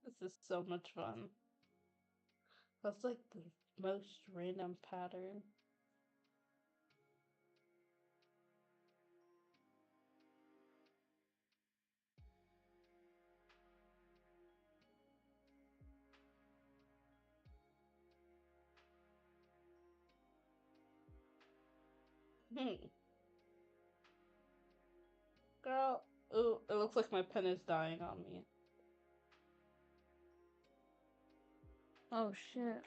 this is so much fun. That's like the most random pattern. Hmm. Girl. Ooh, it looks like my pen is dying on me. Oh shit.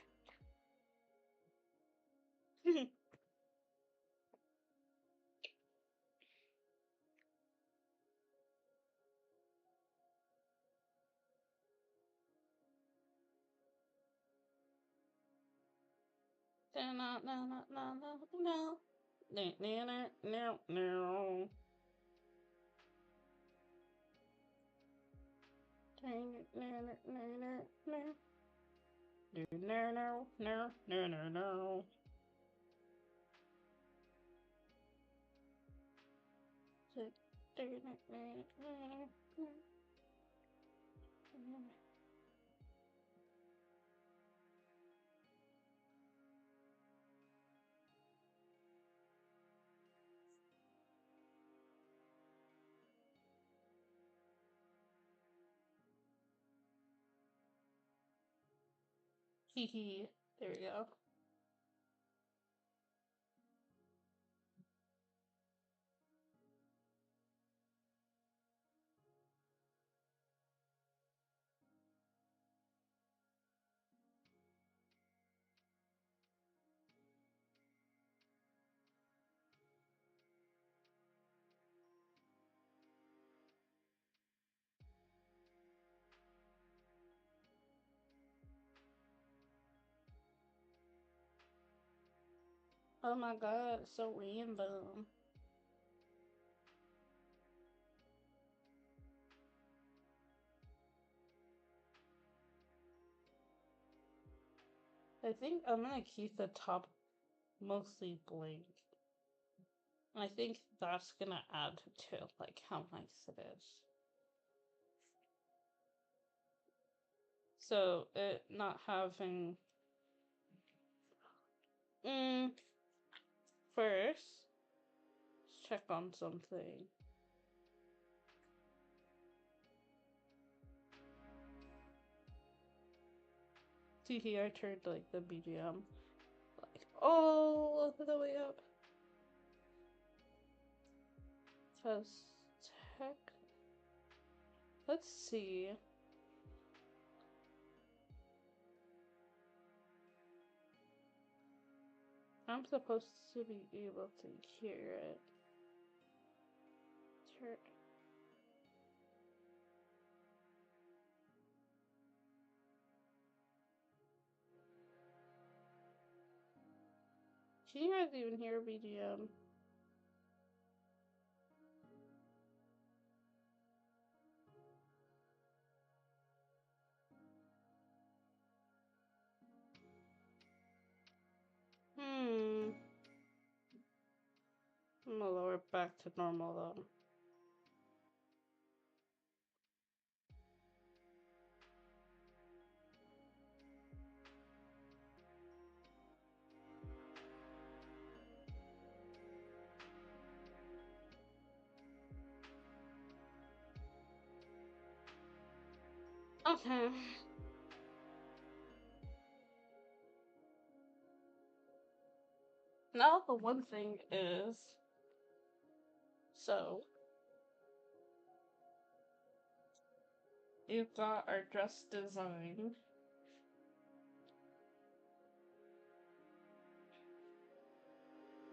No, no, no, no, no, no. No, no, no, no. No, no, no, no. No, no, no, no, no, no. Hee hee. There we go. Oh my god, it's so random. I think I'm gonna keep the top mostly blank. I think that's gonna add to like how nice it is. So it not having first, let's check on something. See here, I turned like the BGM like all the way up. Says tech. Let's see. I'm supposed to be able to hear it. Turn. Can you guys even hear BGM? I'm gonna lower it back to normal though. Okay. Now the one thing is, so you've got our dress design.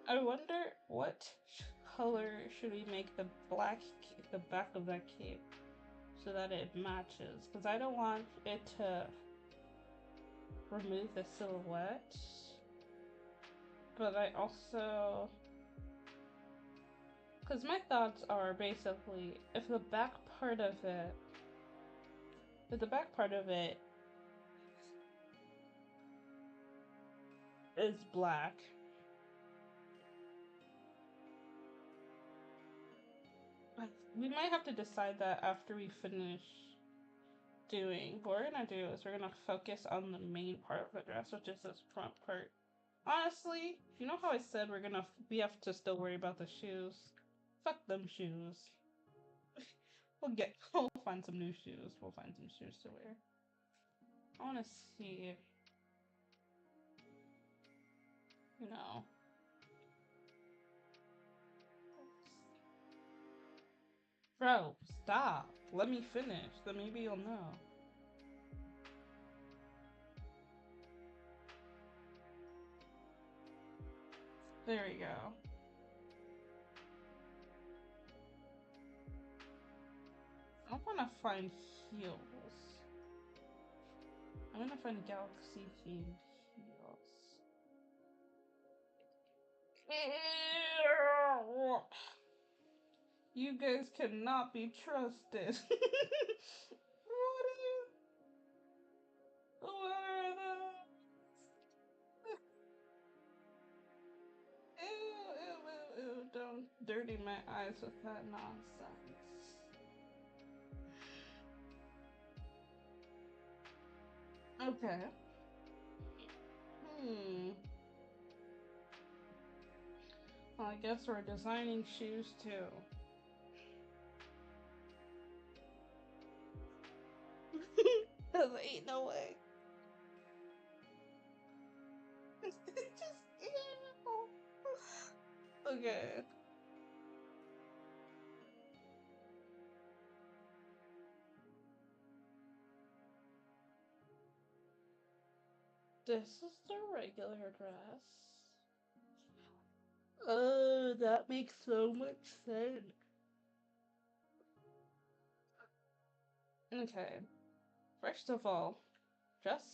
I wonder what color should we make the the back of that cape so that it matches, because I don't want it to remove the silhouette, but I also, because my thoughts are basically if the back part of it is black, we might have to decide that after we finish doing. What we're gonna do is we're gonna focus on the main part of the dress, which is this front part. Honestly, you know how I said we have to still worry about the shoes? Fuck them shoes. We'll find some new shoes. We'll find some shoes to wear. I wanna see, you know. Bro, stop. Let me finish. Then maybe you'll know. There we go. I wanna find heels. I'm gonna find galaxy themed heels. You guys cannot be trusted. What are those? Ew. Don't dirty my eyes with that nonsense. Okay. Well, I guess we're designing shoes too. Cause ain't no way. Just ew. Okay. This is the regular dress. Oh, that makes so much sense. Okay. First of all, dress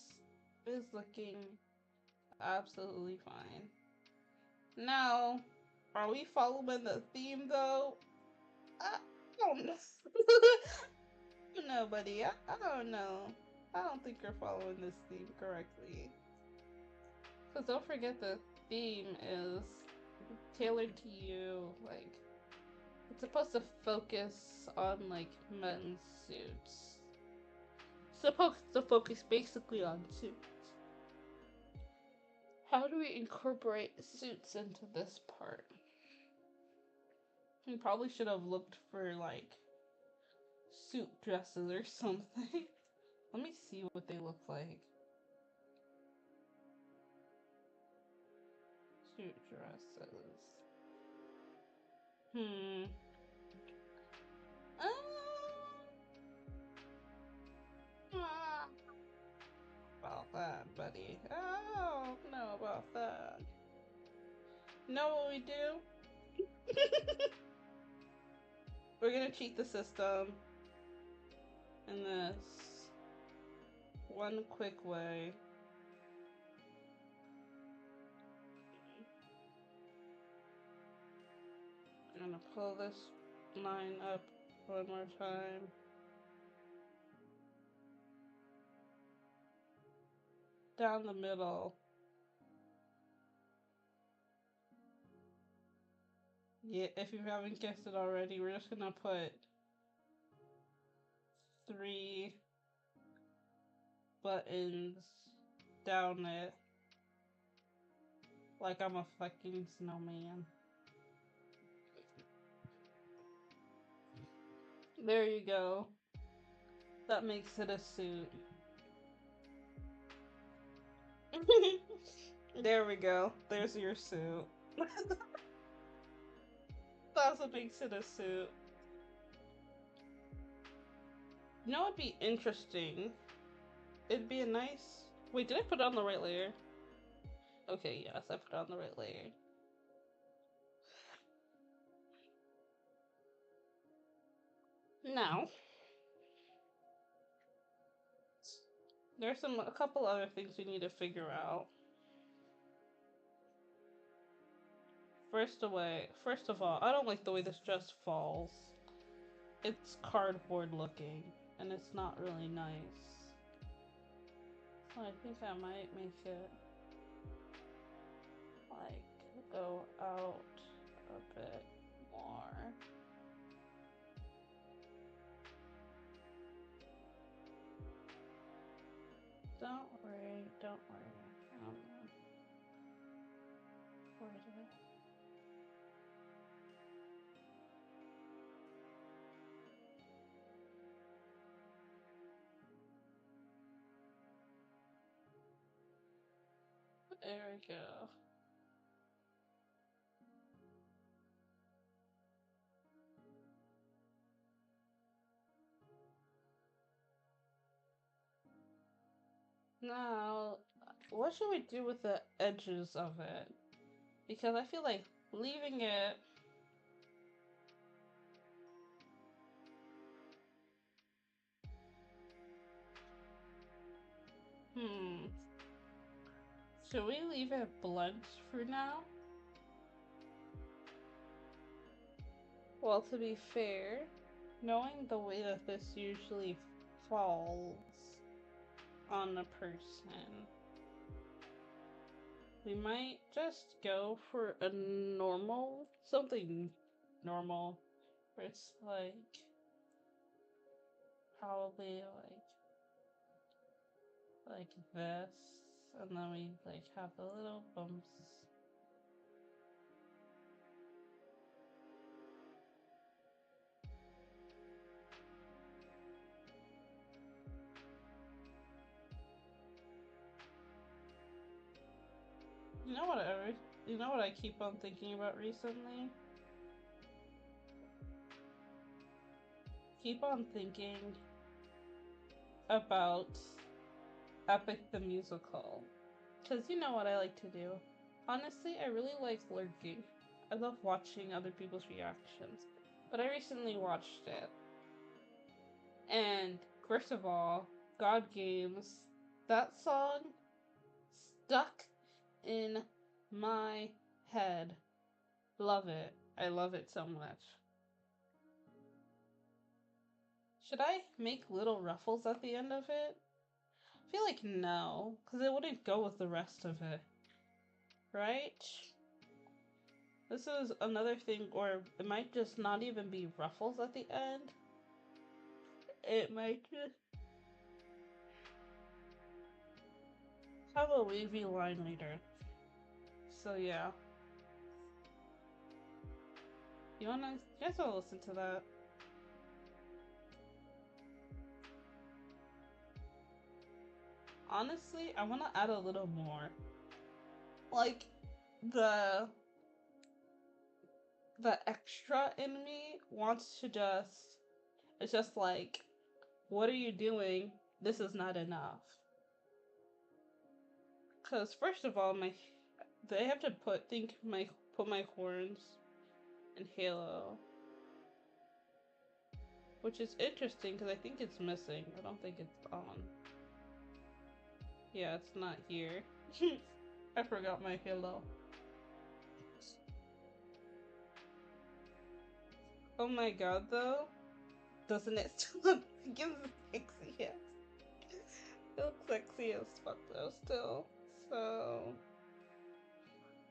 is looking absolutely fine. Now, are we following the theme though? I don't know. Nobody. I don't know. I don't think you're following this theme correctly. Because don't forget the theme is tailored to you. Like, it's supposed to focus on, like, men's suits. It's supposed to focus basically on suits. How do we incorporate suits into this part? We probably should have looked for, like, suit dresses or something. Let me see what they look like. Suit dresses. About that, buddy. I don't know about that. Know what we do? We're gonna cheat the system in this one quick way. I'm gonna pull this line up one more time. Down the middle. Yeah, if you haven't guessed it already, we're just gonna put 3 buttons down it like I'm a fucking snowman. There you go. That makes it a suit. There we go. There's your suit. That's what makes it a suit. You know what'd be interesting? It'd be a nice... Wait, did I put it on the right layer? Okay, yes, I put it on the right layer. Now, there's a couple other things we need to figure out. First of all, I don't like the way this dress falls. It's cardboard looking, and it's not really nice. So I think I might make it, like, go out a bit more. Don't worry, don't worry. Where is it? There we go. Now, what should we do with the edges of it? Because I feel like leaving it... Should we leave it blunt for now? Well, to be fair, knowing the way that this usually falls on a person, we might just go for a normal, something normal, where it's like, probably like this, and then we like have the little bumps. You know what I keep on thinking about recently? Keep on thinking about Epic the Musical. Because you know what I like to do. Honestly, I really like lurking. I love watching other people's reactions. But I recently watched it. And first of all, God Games, that song stuck in my head. Love it. I love it so much. Should I make little ruffles at the end of it? I feel like no, because it wouldn't go with the rest of it. Right? This is another thing, or it might just not even be ruffles at the end. It might just have a wavy line later. So yeah. You guys wanna listen to that? Honestly, I wanna add a little more. Like, the extra in me wants to it's just like, what are you doing? This is not enough. Because first of all, they have to put put my horns in Halo. Which is interesting because I think it's missing. I don't think it's on. Yeah, it's not here. I forgot my Halo. Oh my god, though. Doesn't it still look sexy? Yes. It looks sexy as fuck, though, still. So,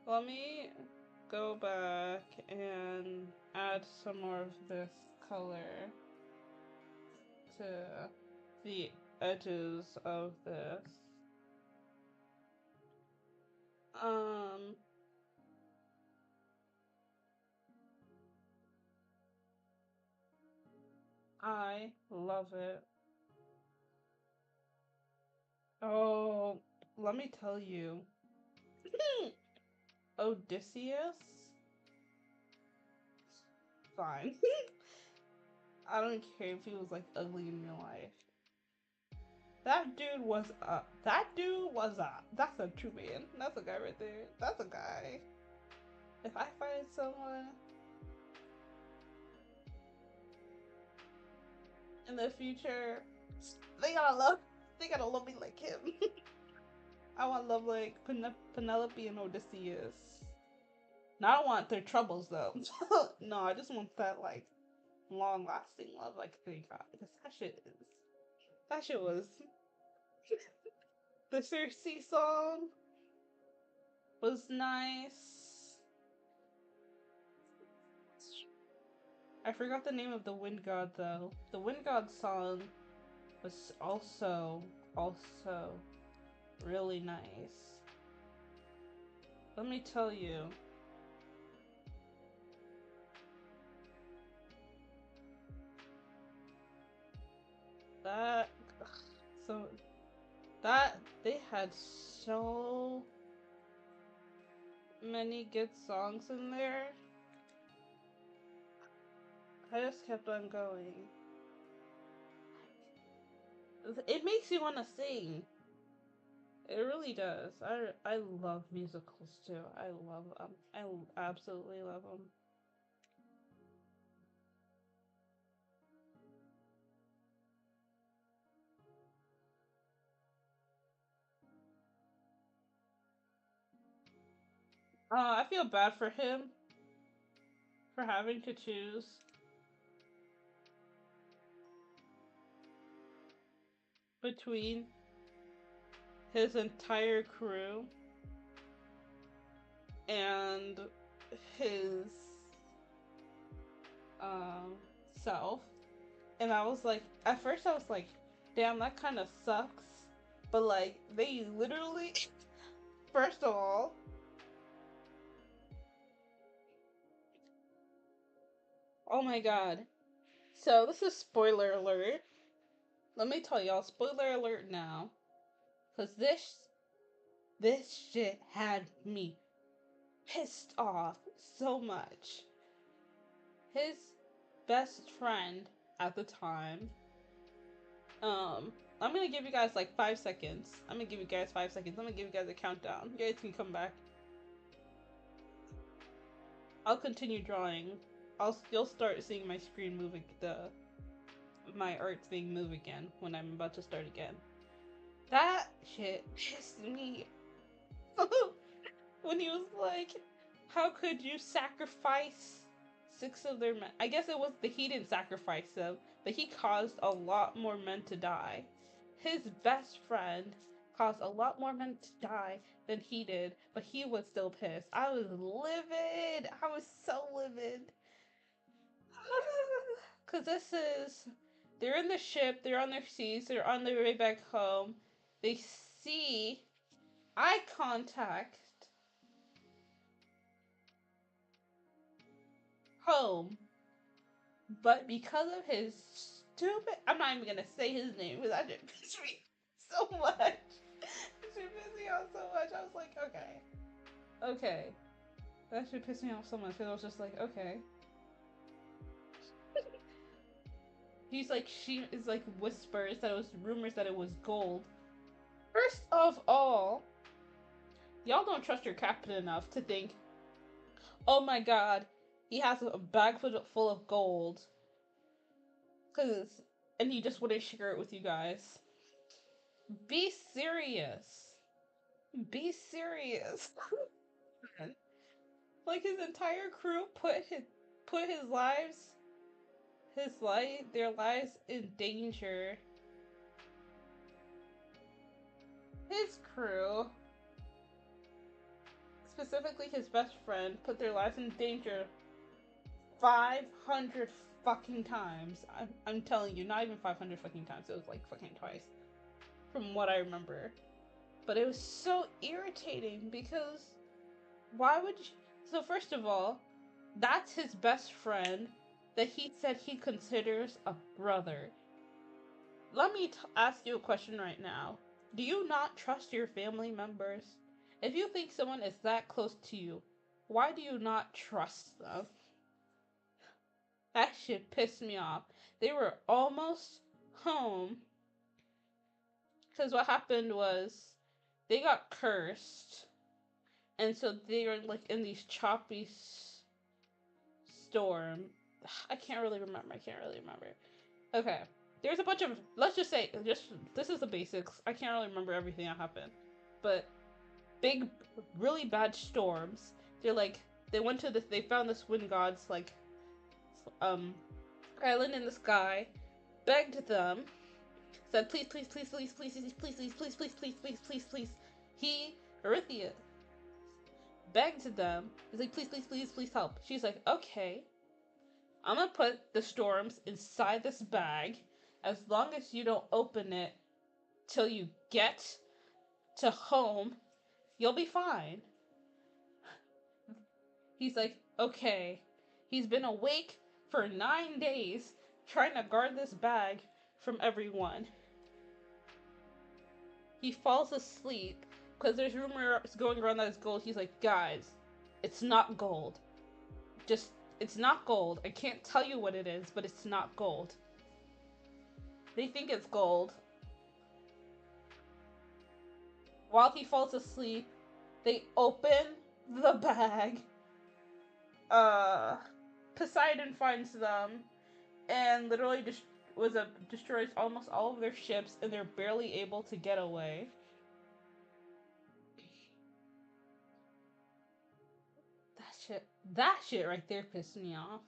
let me go back and add some more of this color to the edges of this. I love it. Oh, let me tell you. Odysseus? Fine. I don't care if he was like ugly in real life. That dude was that's a true man. That's a guy right there. That's a guy. If I find someone in the future, they gotta love me like him. I want love like Penelope and Odysseus. Now I don't want their troubles though. No, I just want that like long lasting love like they got. Because that shit was the Cersei song was nice. I forgot the name of the Wind God though. The Wind God song was also really nice. Let me tell you. That so that they had so many good songs in there. I just kept on going. It makes you want to sing. It really does. I love musicals too. I love them. I absolutely love them. I feel bad for him for having to choose between his entire crew and his um self. And I was like, at first I was like, damn, that kind of sucks. But like, they literally, first of all, oh my god. So this is spoiler alert. Let me tell y'all, spoiler alert now. Cause this shit had me pissed off so much. His best friend at the time, I'm gonna give you guys like 5 seconds. I'm gonna give you guys 5 seconds. I'm gonna give you guys a countdown. You guys can come back. I'll continue drawing. You'll start seeing my screen moving, my art thing move again when I'm about to start again. That shit pissed me. When he was like, how could you sacrifice 6 of their men? I guess it was he didn't sacrifice them, but he caused a lot more men to die. His best friend caused a lot more men to die than he did, but he was still pissed. I was livid. I was so livid. Because they're in the ship, they're on their seas, they're on their way back home. They see eye contact home, but because of his stupid, I'm not even gonna say his name because that just pissed me so much. It should piss me off so much. I was like, okay. That should piss me off so much because I was just like, okay. She is like whispers that it was rumors that it was gold. First of all, y'all don't trust your captain enough to think, Oh my god, he has a bag full of gold. Cause, and he just wouldn't share it with you guys. Be serious. Be serious. Like his entire crew put their lives in danger. His crew, specifically his best friend, put their lives in danger 500 fucking times. I'm telling you, not even 500 fucking times. It was like fucking twice, from what I remember. But it was so irritating because why would you? So first of all, that's his best friend that he said he considers a brother. Let me ask you a question right now. Do you not trust your family members? If you think someone is that close to you, why do you not trust them? That shit pissed me off. They were almost home. Because what happened was they got cursed. And so they were like in these choppy storm. I can't really remember. Okay. There's a bunch of, let's just say, this is the basics. I can't really remember everything that happened. But big, really bad storms. They found this wind god's like island in the sky, begged them, said please, please, please, please, please, please, please, please, please, please, please, please, please, please. Uriel begged them. He's like, please, please, please, please help. She's like, okay, I'm gonna put the storms inside this bag as long as you don't open it till you get to home, you'll be fine. He's like, okay. He's been awake for 9 days trying to guard this bag from everyone. He falls asleep because there's rumors going around that it's gold. He's like, guys, it's not gold. It's not gold. I can't tell you what it is, but it's not gold. They think it's gold. While he falls asleep, they open the bag. Poseidon finds them and literally destroys almost all of their ships, and they're barely able to get away. That shit right there pissed me off.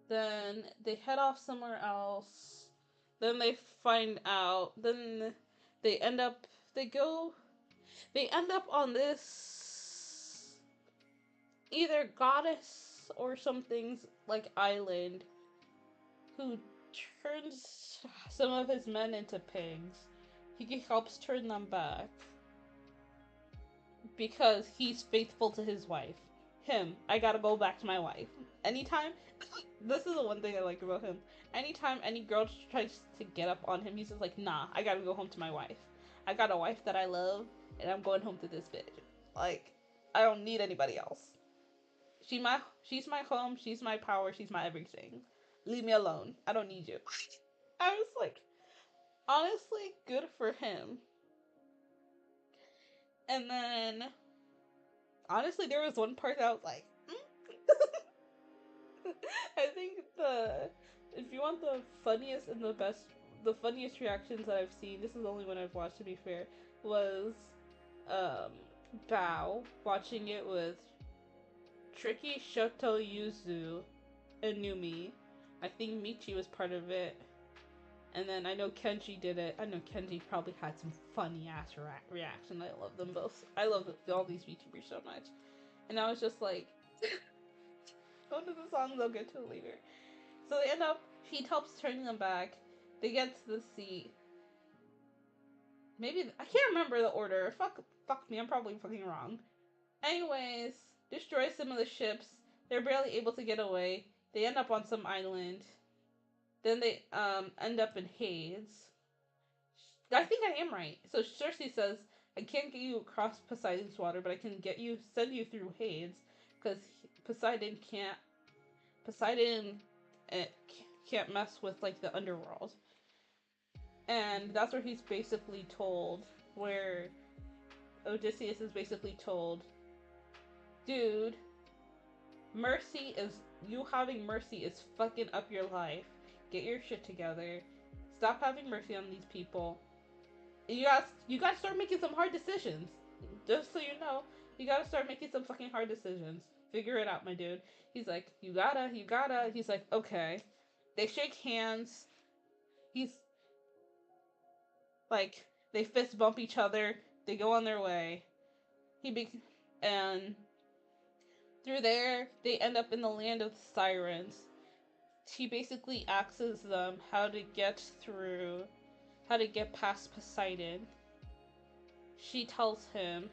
Then they head off somewhere else. Then they find out. Then they end up. They end up on this either goddess or something's like island, who turns some of his men into pigs. He helps turn them back because he's faithful to his wife. I gotta go back to my wife. Anytime, this is the one thing I like about him. Anytime any girl tries to get up on him, he's just like, nah, I gotta go home to my wife. I got a wife that I love, and I'm going home to this bitch. Like, I don't need anybody else. She's my home, she's my power, she's my everything. Leave me alone. I don't need you. I was like, honestly, good for him. And then, honestly, there was one part that I was like, I think if you want the funniest and the funniest reactions that I've seen, this is the only one I've watched to be fair, was Bao watching it with Tricky, Shoto, Yuzu, and Numi. I think Michi was part of it. And then I know Kenji did it. I know Kenji probably had some funny ass reaction. I love them both. I love all these VTubers so much. And I was just like, one of the songs I'll get to later. So they end up, he helps turning them back. They get to the sea. Maybe, I can't remember the order. Fuck me, I'm probably fucking wrong. Anyways, destroy some of the ships. They're barely able to get away. They end up on some island. Then they end up in Hades. I think I am right. So Cersei says, I can't get you across Poseidon's water, but I can send you through Hades, because Poseidon can't mess with like the underworld. And that's where he's basically told where Odysseus is basically told, dude, mercy is you having mercy is fucking up your life. Get your shit together. Stop having mercy on these people. You gotta start making some hard decisions. Just so you know, you gotta start making some fucking hard decisions. Figure it out, my dude. He's like, you gotta. He's like, okay. They shake hands. He's like, they fist bump each other. They go on their way. And through there, they end up in the land of the sirens. He basically asks them how to get past Poseidon. She tells him,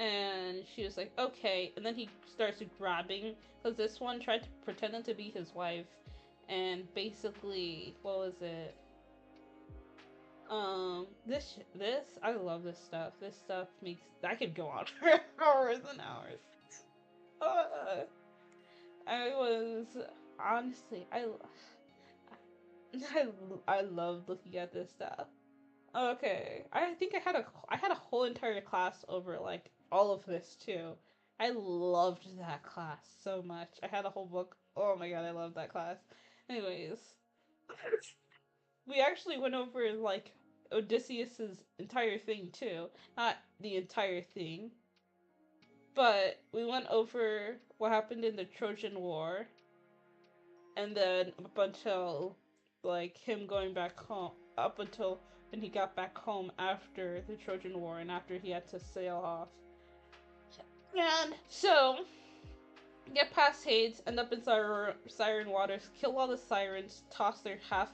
and she was like, okay. And then he starts grabbing, because this one tried to pretend to be his wife, and basically, what was it? This I love this stuff. This stuff makes I could go on for hours and hours. Uh, I was honestly I I love looking at this stuff. Okay, I think I had a whole entire class over like all of this too. I loved that class so much. I had a whole book. Oh my god, I love that class. Anyways, we actually went over like Odysseus's entire thing too. Not the entire thing, but we went over what happened in the Trojan War, and then up until like him going back home, up until when he got back home after the Trojan War and after he had to sail off. And so, get past Hades, end up in siren waters, kill all the sirens, toss their half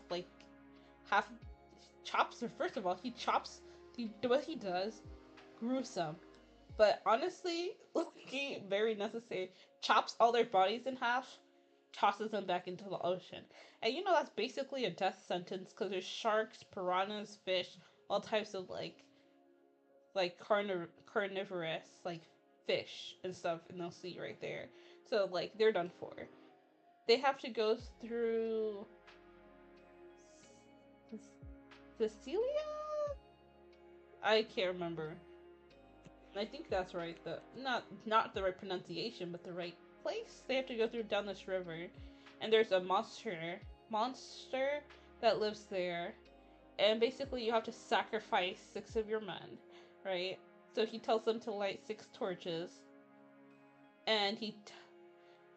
chops. Or first of all, what he does, gruesome. But honestly, very necessary. Chops all their bodies in half, tosses them back into the ocean. And you know that's basically a death sentence because there's sharks, piranhas, fish, all types of carnivorous like fish and stuff in the sea right there. So like they're done for. They have to go through Sicilia? I can't remember. I think that's right. The not the right pronunciation, but the right place. They have to go through down this river, and there's a monster that lives there, and basically you have to sacrifice 6 of your men, right? So he tells them to light 6 torches, and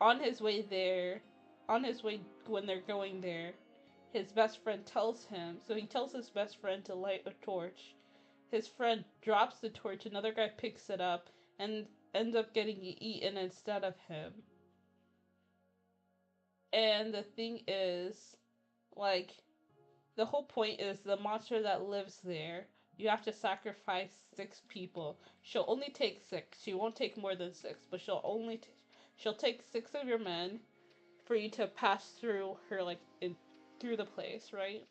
on his way there, on his way when they're going there, his best friend tells him. So he tells his best friend to light a torch. His friend drops the torch, another guy picks it up, and ends up getting eaten instead of him. And the thing is, like, the whole point is the monster that lives there, you have to sacrifice 6 people. She'll only take 6. She won't take more than 6, but she'll take 6 of your men for you to pass through her, through the place, right?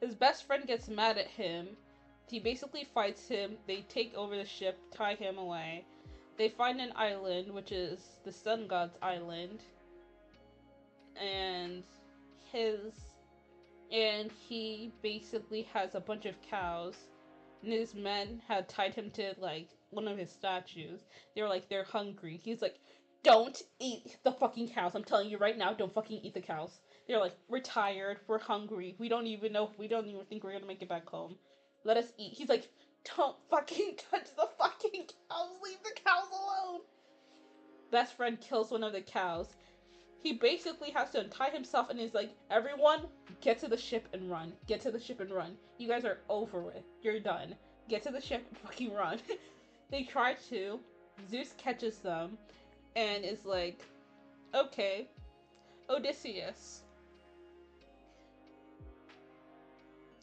His best friend gets mad at him. He basically fights him. They take over the ship, tie him away. They find an island, which is the Sun God's Island. And he basically has a bunch of cows. And his men had tied him to, like, one of his statues. They were like, they're hungry. He's like, don't eat the fucking cows. I'm telling you right now, don't fucking eat the cows. They're like, we're tired, we're hungry, we don't even think we're gonna make it back home. Let us eat. He's like, don't fucking touch the fucking cows, leave the cows alone. Best friend kills one of the cows. He basically has to untie himself and is like, everyone, get to the ship and run. Get to the ship and run. You guys are over with. You're done. Get to the ship and fucking run. They try to. Zeus catches them and is like, okay, Odysseus,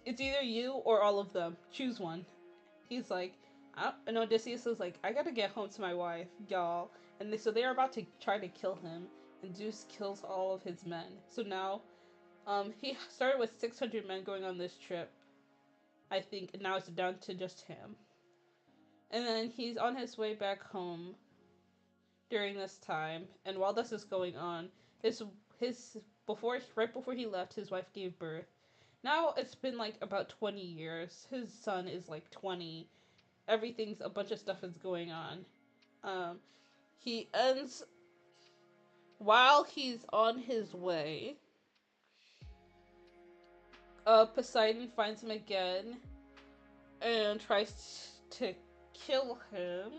it's either you or all of them. Choose one. He's like, and Odysseus is like, I gotta get home to my wife, y'all. And so they're about to try to kill him, and Zeus kills all of his men. So now, he started with 600 men going on this trip, I think, and now it's down to just him. And then he's on his way back home during this time, and while this is going on, right before he left, his wife gave birth, Now it's been like about 20 years. His son is like 20. Everything's a bunch of stuff is going on. Um, he ends while he's on his way. Poseidon finds him again and tries to kill him,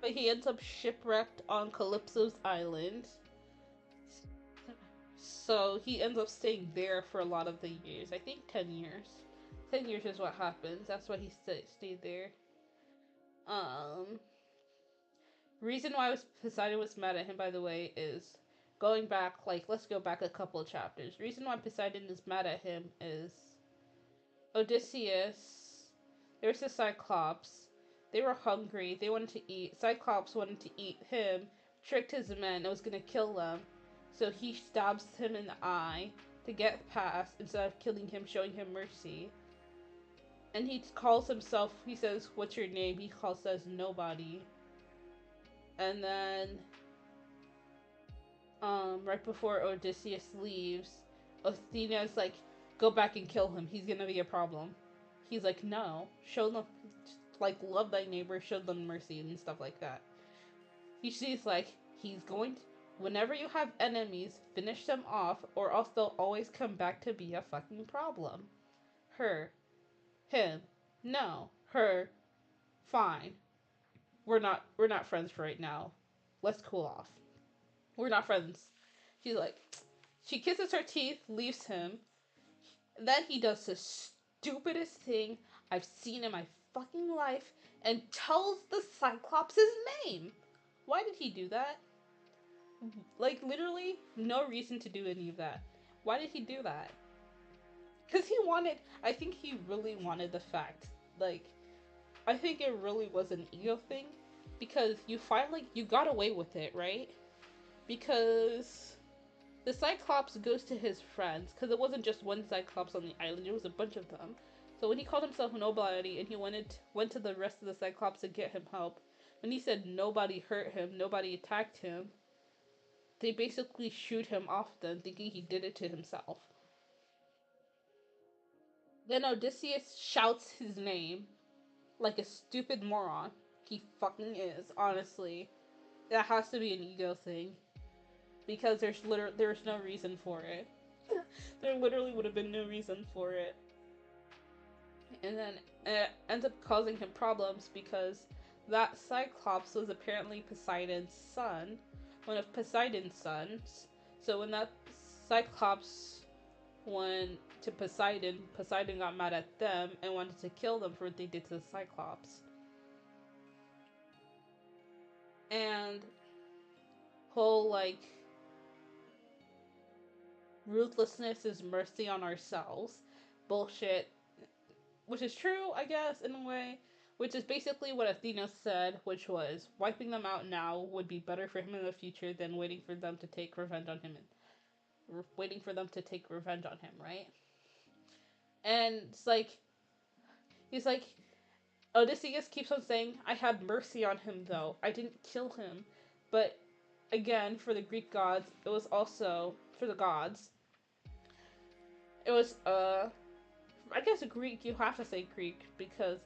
but he ends up shipwrecked on Calypso's island. So he ends up staying there for a lot of the years. I think 10 years. 10 years is what happens. That's why he stayed there. Um, Reason why Poseidon was mad at him, by the way, is going back, like, let's go back a couple of chapters. Reason why Poseidon is mad at him is Odysseus, there's the Cyclops. They were hungry. They wanted to eat. Cyclops wanted to eat him, tricked his men, and was going to kill them. So he stabs him in the eye to get past instead of killing him, showing him mercy. And he calls himself, he says, "What's your name?" He says, "Nobody." And then, right before Odysseus leaves, Athena's like, "Go back and kill him. He's gonna be a problem." He's like, "No, show them, like, love thy neighbor, show them mercy and stuff like that." She's like, he's going to, whenever you have enemies, finish them off, or else they'll always come back to be a fucking problem. Her, him, no, her, fine. We're not friends right now. Let's cool off. We're not friends. She's like, she kisses her teeth, leaves him. Then he does the stupidest thing I've seen in my fucking life and tells the Cyclops his name. Why did he do that? Like, literally, no reason to do any of that. Why did he do that? Because he wanted, I think he really wanted the fact. Like, I think it really was an ego thing. Because you got away with it, right? Because the Cyclops goes to his friends, because it wasn't just one Cyclops on the island, it was a bunch of them. So when he called himself nobody and he went to the rest of the Cyclops to get him help, when he said nobody hurt him, nobody attacked him, they basically shoot him off then, thinking he did it to himself. Then Odysseus shouts his name like a stupid moron. He fucking is, honestly. That has to be an ego thing. Because there's no reason for it. There literally would have been no reason for it. And then it ends up causing him problems because that Cyclops was apparently Poseidon's son, one of Poseidon's sons. So when that Cyclops went to Poseidon, Poseidon got mad at them and wanted to kill them for what they did to the Cyclops. And whole, like, ruthlessness is mercy on ourselves bullshit, which is true, I guess, in a way, which is basically what Athena said, which was wiping them out now would be better for him in the future than waiting for them to take revenge on him right? And it's like, he's like, Odysseus keeps on saying, "I had mercy on him though. I didn't kill him." But again, for the Greek gods, it was also, for the gods, it was, I guess Greek, you have to say Greek, because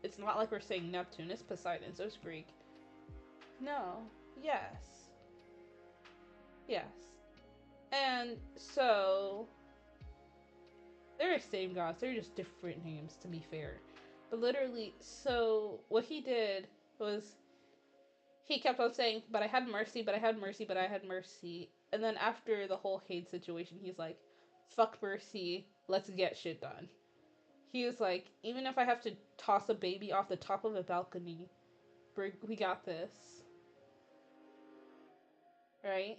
it's not like we're saying Neptune, it's Poseidon, so it's Greek. No. Yes. Yes. And so, they're the same gods, they're just different names, to be fair. But literally, so what he did was, he kept on saying, "But I had mercy, but I had mercy, but I had mercy." And then after the whole Hade situation, he's like, "Fuck mercy, let's get shit done." He was like, "Even if I have to toss a baby off the top of a balcony, we got this." Right?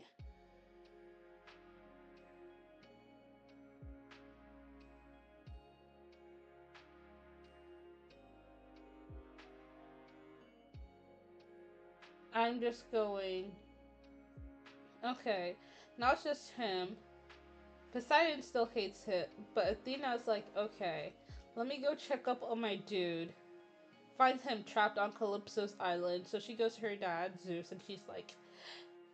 I'm just going, okay, not just him. Poseidon still hates him, but Athena's like, okay, let me go check up on my dude. Finds him trapped on Calypso's island, so she goes to her dad, Zeus, and she's like,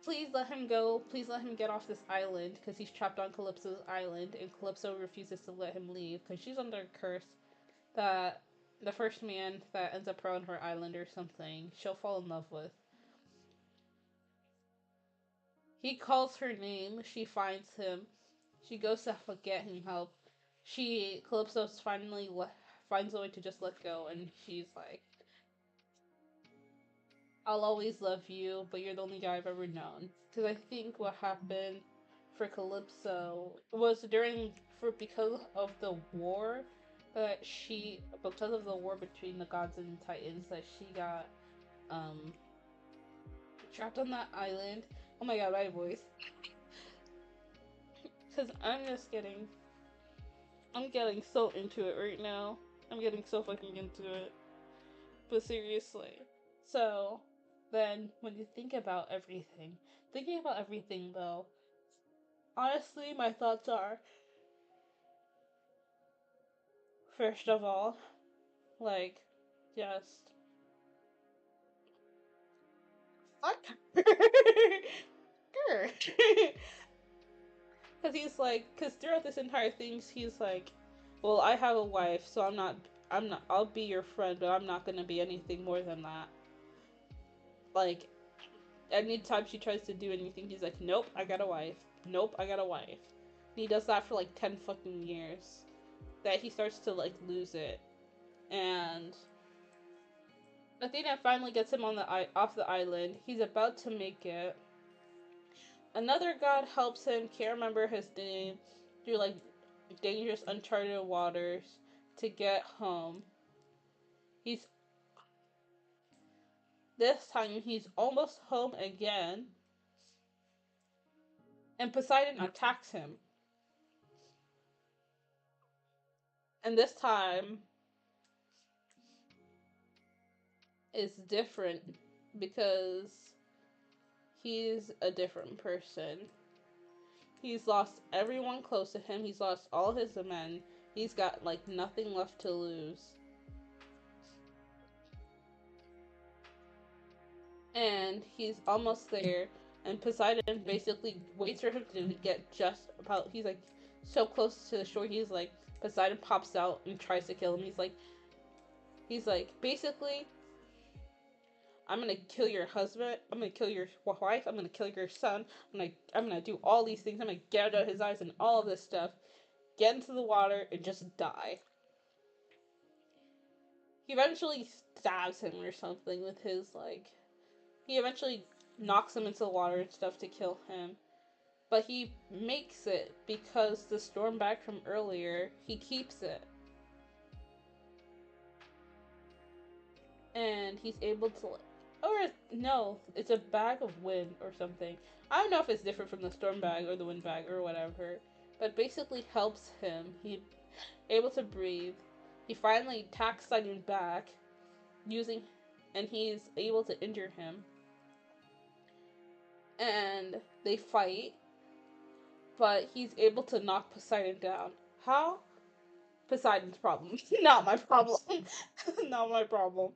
please let him go. Please let him get off this island because he's trapped on Calypso's island, and Calypso refuses to let him leave because she's under a curse that the first man that ends up on her island or something, she'll fall in love with. He calls her name. She finds him. She goes to get him help. Calypso finally finds a way to just let go, and she's like, I'll always love you, but you're the only guy I've ever known. Because I think what happened for Calypso was because of the war because of the war between the gods and titans, that she got um trapped on that island. Oh my god, my voice. Because I'm getting so into it right now. I'm getting so fucking into it. But seriously. So, then, when you thinking about everything though, honestly, my thoughts are, first of all, like, just fuck her. Because throughout this entire thing, he's like, well, I have a wife, so I'll be your friend, but I'm not gonna be anything more than that. Like, anytime she tries to do anything, he's like, nope, I got a wife. Nope, I got a wife. And he does that for like 10 fucking years. That he starts to like lose it. And Athena finally gets him off the island. He's about to make it. Another god helps him, can't remember his name, through like dangerous uncharted waters to get home. This time he's almost home again, and Poseidon attacks him. And this time is different because he's a different person. He's lost everyone close to him. He's lost all his men. He's got like nothing left to lose. And he's almost there. And Poseidon basically waits for him to get just about. He's like so close to the shore. He's like, Poseidon pops out and tries to kill him. He's like, basically, I'm gonna kill your husband. I'm gonna kill your wife. I'm gonna kill your son. I'm gonna do all these things. I'm gonna get out his eyes and all of this stuff. Get into the water and just die. He eventually stabs him or something with his like. He eventually knocks him into the water and stuff to kill him. But he makes it because the storm bag from earlier, he keeps it. And he's able to, or no, it's a bag of wind or something. I don't know if it's different from the storm bag or the wind bag or whatever, but basically helps him. He's able to breathe. He finally attacks Simon back, and he's able to injure him. And they fight, but he's able to knock Poseidon down. How? Poseidon's problem. Not my problem. Not my problem.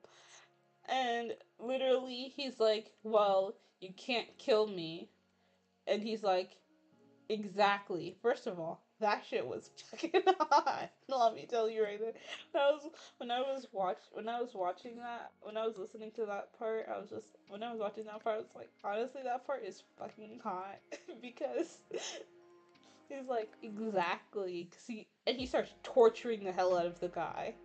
And literally, he's like, well, you can't kill me. And he's like, exactly. First of all, that shit was fucking hot. Let me tell you right there. When I was watching that, when I was listening to that part, when I was watching that part, I was like, honestly, that part is fucking hot. Because he's like, exactly. And he starts torturing the hell out of the guy.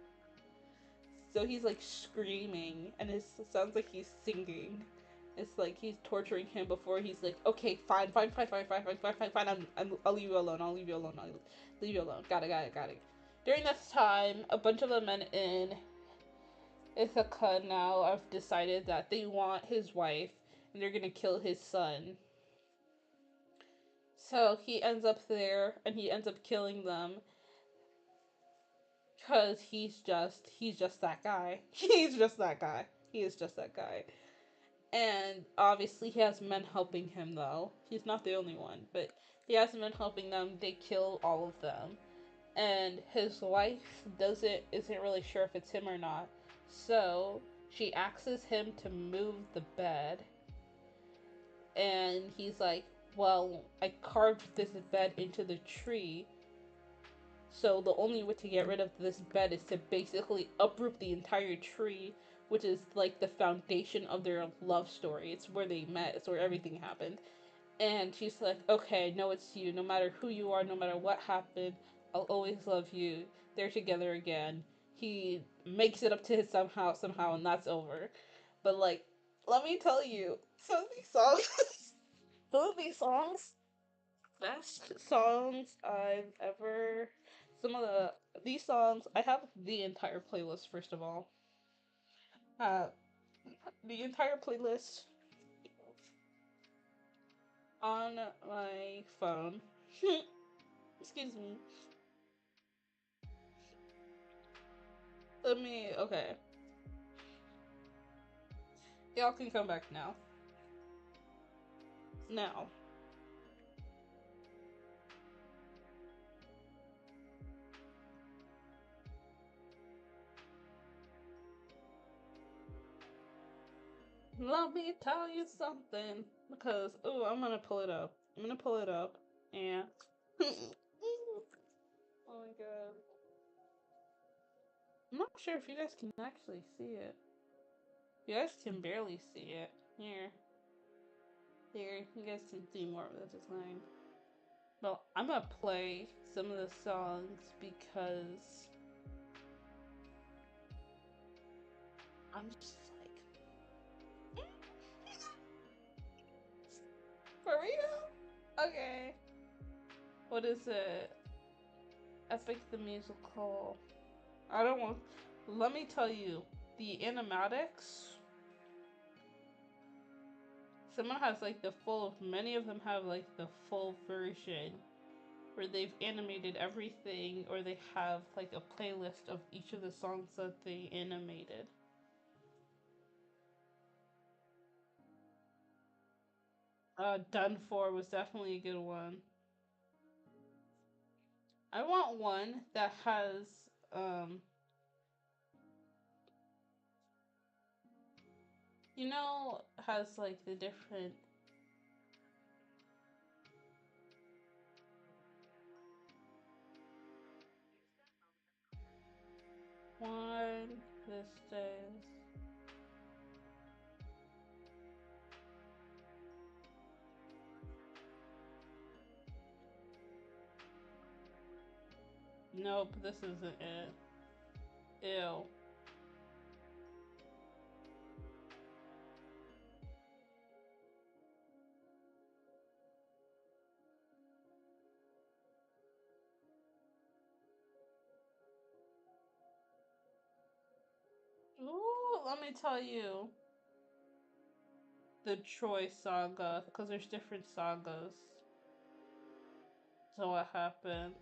So he's like screaming, and it sounds like he's singing. It's like he's torturing him before he's like, okay, fine, I'll leave you alone, I'll leave you alone. Got it. During this time, a bunch of the men in Ithaca now have decided that they want his wife, and they're gonna kill his son. So he ends up there, and he ends up killing them. Because he's just that guy. He is just that guy. And obviously he has men helping him though. He's not the only one, but he has men helping them. They kill all of them. And his wife isn't really sure if it's him or not. So she asks him to move the bed. and he's like, well, I carved this bed into the tree, so the only way to get rid of this bed is to basically uproot the entire tree, which is like the foundation of their love story. It's where they met, it's where everything happened. And she's like, okay, no, it's you. No matter who you are, no matter what happened, I'll always love you. They're together again. He makes it up to his somehow, and that's over. But like, let me tell you, some of these songs, some of these songs, best songs I've ever. Some of these songs, I have the entire playlist. First of all, uh, the entire playlist on my phone. Excuse me. Let me. Okay. Y'all can come back now. Now. Let me tell you something. Because, oh, I'm gonna pull it up. I'm gonna pull it up. And. Oh my god. I'm not sure if you guys can actually see it. You guys can barely see it. Here. Here. You guys can see more of the design. Well, I'm gonna play some of the songs because I'm just like, for real? Okay. What is it? Epic the Musical. I don't want. Let me tell you, the animatics. Someone has like the full. Many of them have like the full version where they've animated everything, or they have like a playlist of each of the songs that they animated. Done For was definitely a good one. I want one that has um has like the different one this days. Nope, this isn't it. Ew. Ooh, let me tell you. The Troy saga, because there's different sagas. So what happened?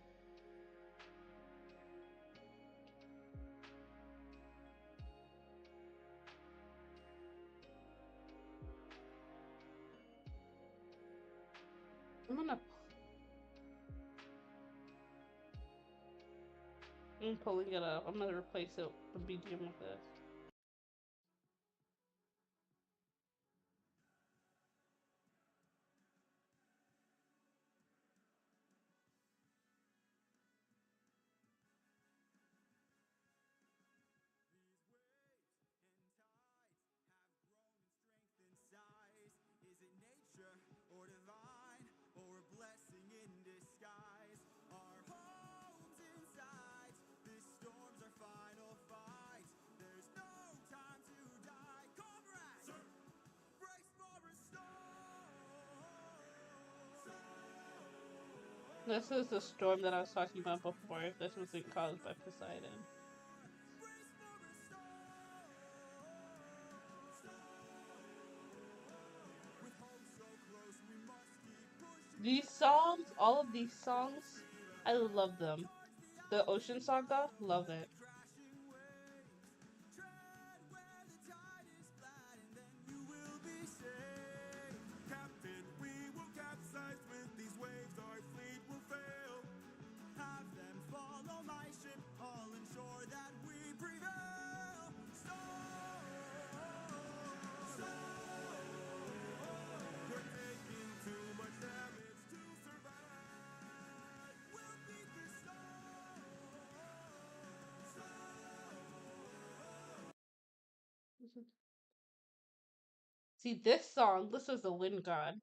I'm pulling it up. I'm gonna replace it the BGM with this. This is the storm that I was talking about before. This wasn't caused by Poseidon. These songs, all of these songs, I love them. The Ocean Saga, love it. See, this song, this is the wind god.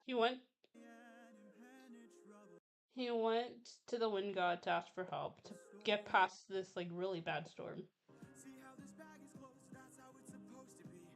He went he went to the wind god to ask for help to get past this like really bad storm. See how this bag is closed, that's how it's supposed to be.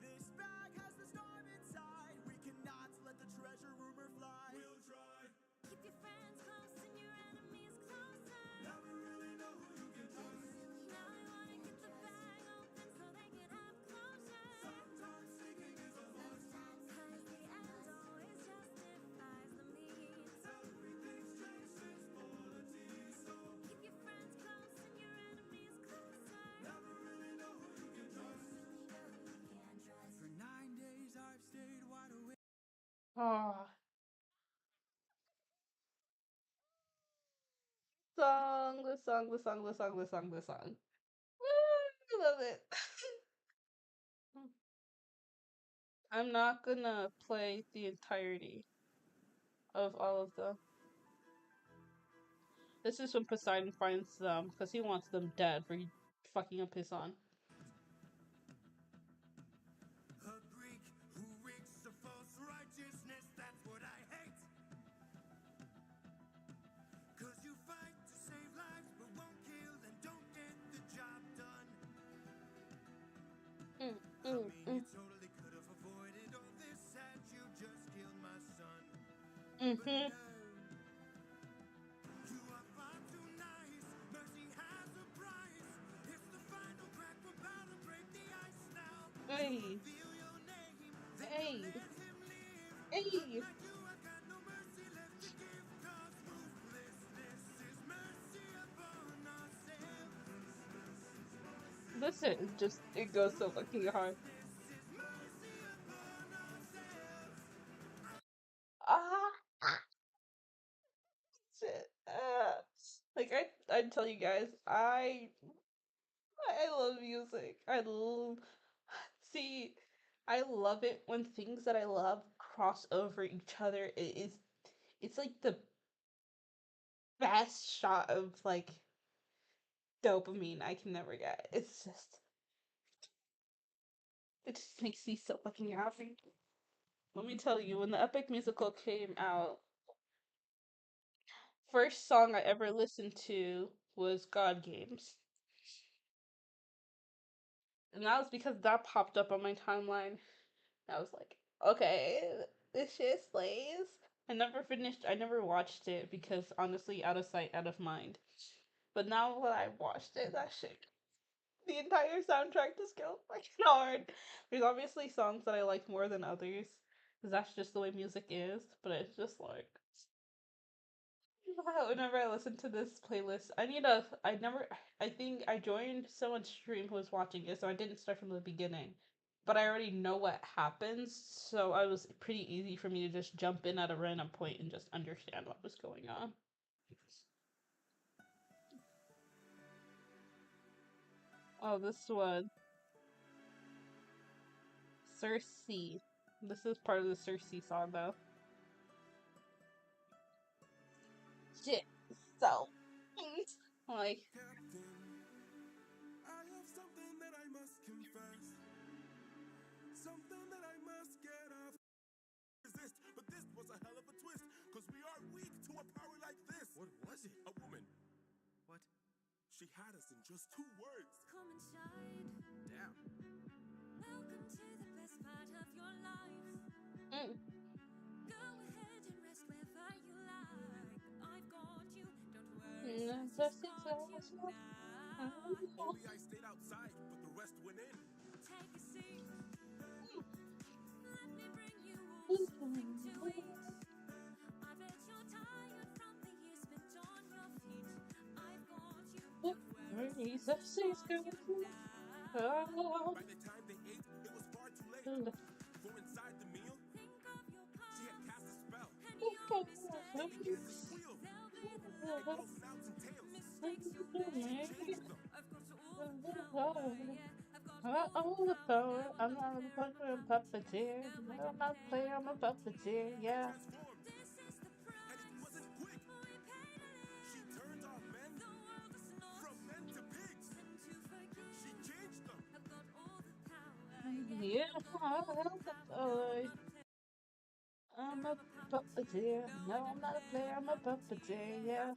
This bag has the storm inside. We cannot let the treasure rumor fly. We'll try. Keep your friends close and your enemies closer. Never really know who you can trust. Now I wanna get the bag open so they can have closure. Sometimes sneaking is a must. Cause the end always justifies the means. Everything's changed since politics. So keep your friends close and your enemies closer. Never really know who you can trust. For 9 days I've stayed wide awake. Oh, the song. I love it. I'm not gonna play the entirety of all of them. This is when Poseidon finds them because he wants them dead for fucking up his son. A Greek who reeks of false righteousness, that's what I hate. Cause you fight to save lives but won't kill and don't get the job done. You totally could have avoided all this had you just killed my son. But Mm-hmm. no, you are far too nice. Mercy has a price. It's the final crack, we're about to break the ice now. Hey, Reveal your name, then hey, let him live. Look hey. like you have got no mercy left to give. Cause ruthlessness is mercy upon ourselves. Listen, just it goes so fucking hard. Is mercy upon ourselves. Ah, shit. Like I tell you guys, I love music. See, I love it when things that I love cross over each other. It's like the best shot of like dopamine I can never get. It just makes me so fucking happy. Let me tell you, when the Epic Musical came out, first song I ever listened to was God Games. And that was because that popped up on my timeline. I was like, okay, this shit slays. I never watched it because honestly, out of sight, out of mind. But now that I watched it, that shit, the entire soundtrack just goes fucking hard. There's obviously songs that I like more than others, because that's just the way music is, but it's just like, whenever I listen to this playlist, I think I joined someone's stream who was watching it, so I didn't start from the beginning. But I already know what happens, so it was pretty easy for me to just jump in at a random point and just understand what was going on. Oh, this one, Circe. This is part of the Circe song, though. Shit, so like, Captain, I have something that I must confess. Something that I must get off. Resist, but this was a hell of a twist. Cause we are weak to a power like this. What was it? A woman. What? She had us in just 2 words. Come inside. Damn. Welcome to the best part of your life. mm, Go ahead and rest wherever you like. I've got you. Don't worry, just Circe's got you now. Only I stayed outside, but the rest went in. Take a seat. Let me bring you something to eat. I bet you're tired from the years spent on your feet. I've got you. Don't worry, Circe's got you now. By the time they ate, it was far too late. For inside the meal, think of your past. She had cast a spell. And your mistakes. This wheel. It grows snouts and tails. Mistakes you made. Change them. I've got all the power. Yeah, I've got all the power. I'm not a fucking puppeteer. No, I'm not playing. I'm a puppeteer. Yeah. This is the price. And it wasn't quick. We paid a little. She turned our men. The world is not. From men to pigs. And I'm a puppeteer. No, I'm not a player. I'm a puppeteer. Yeah.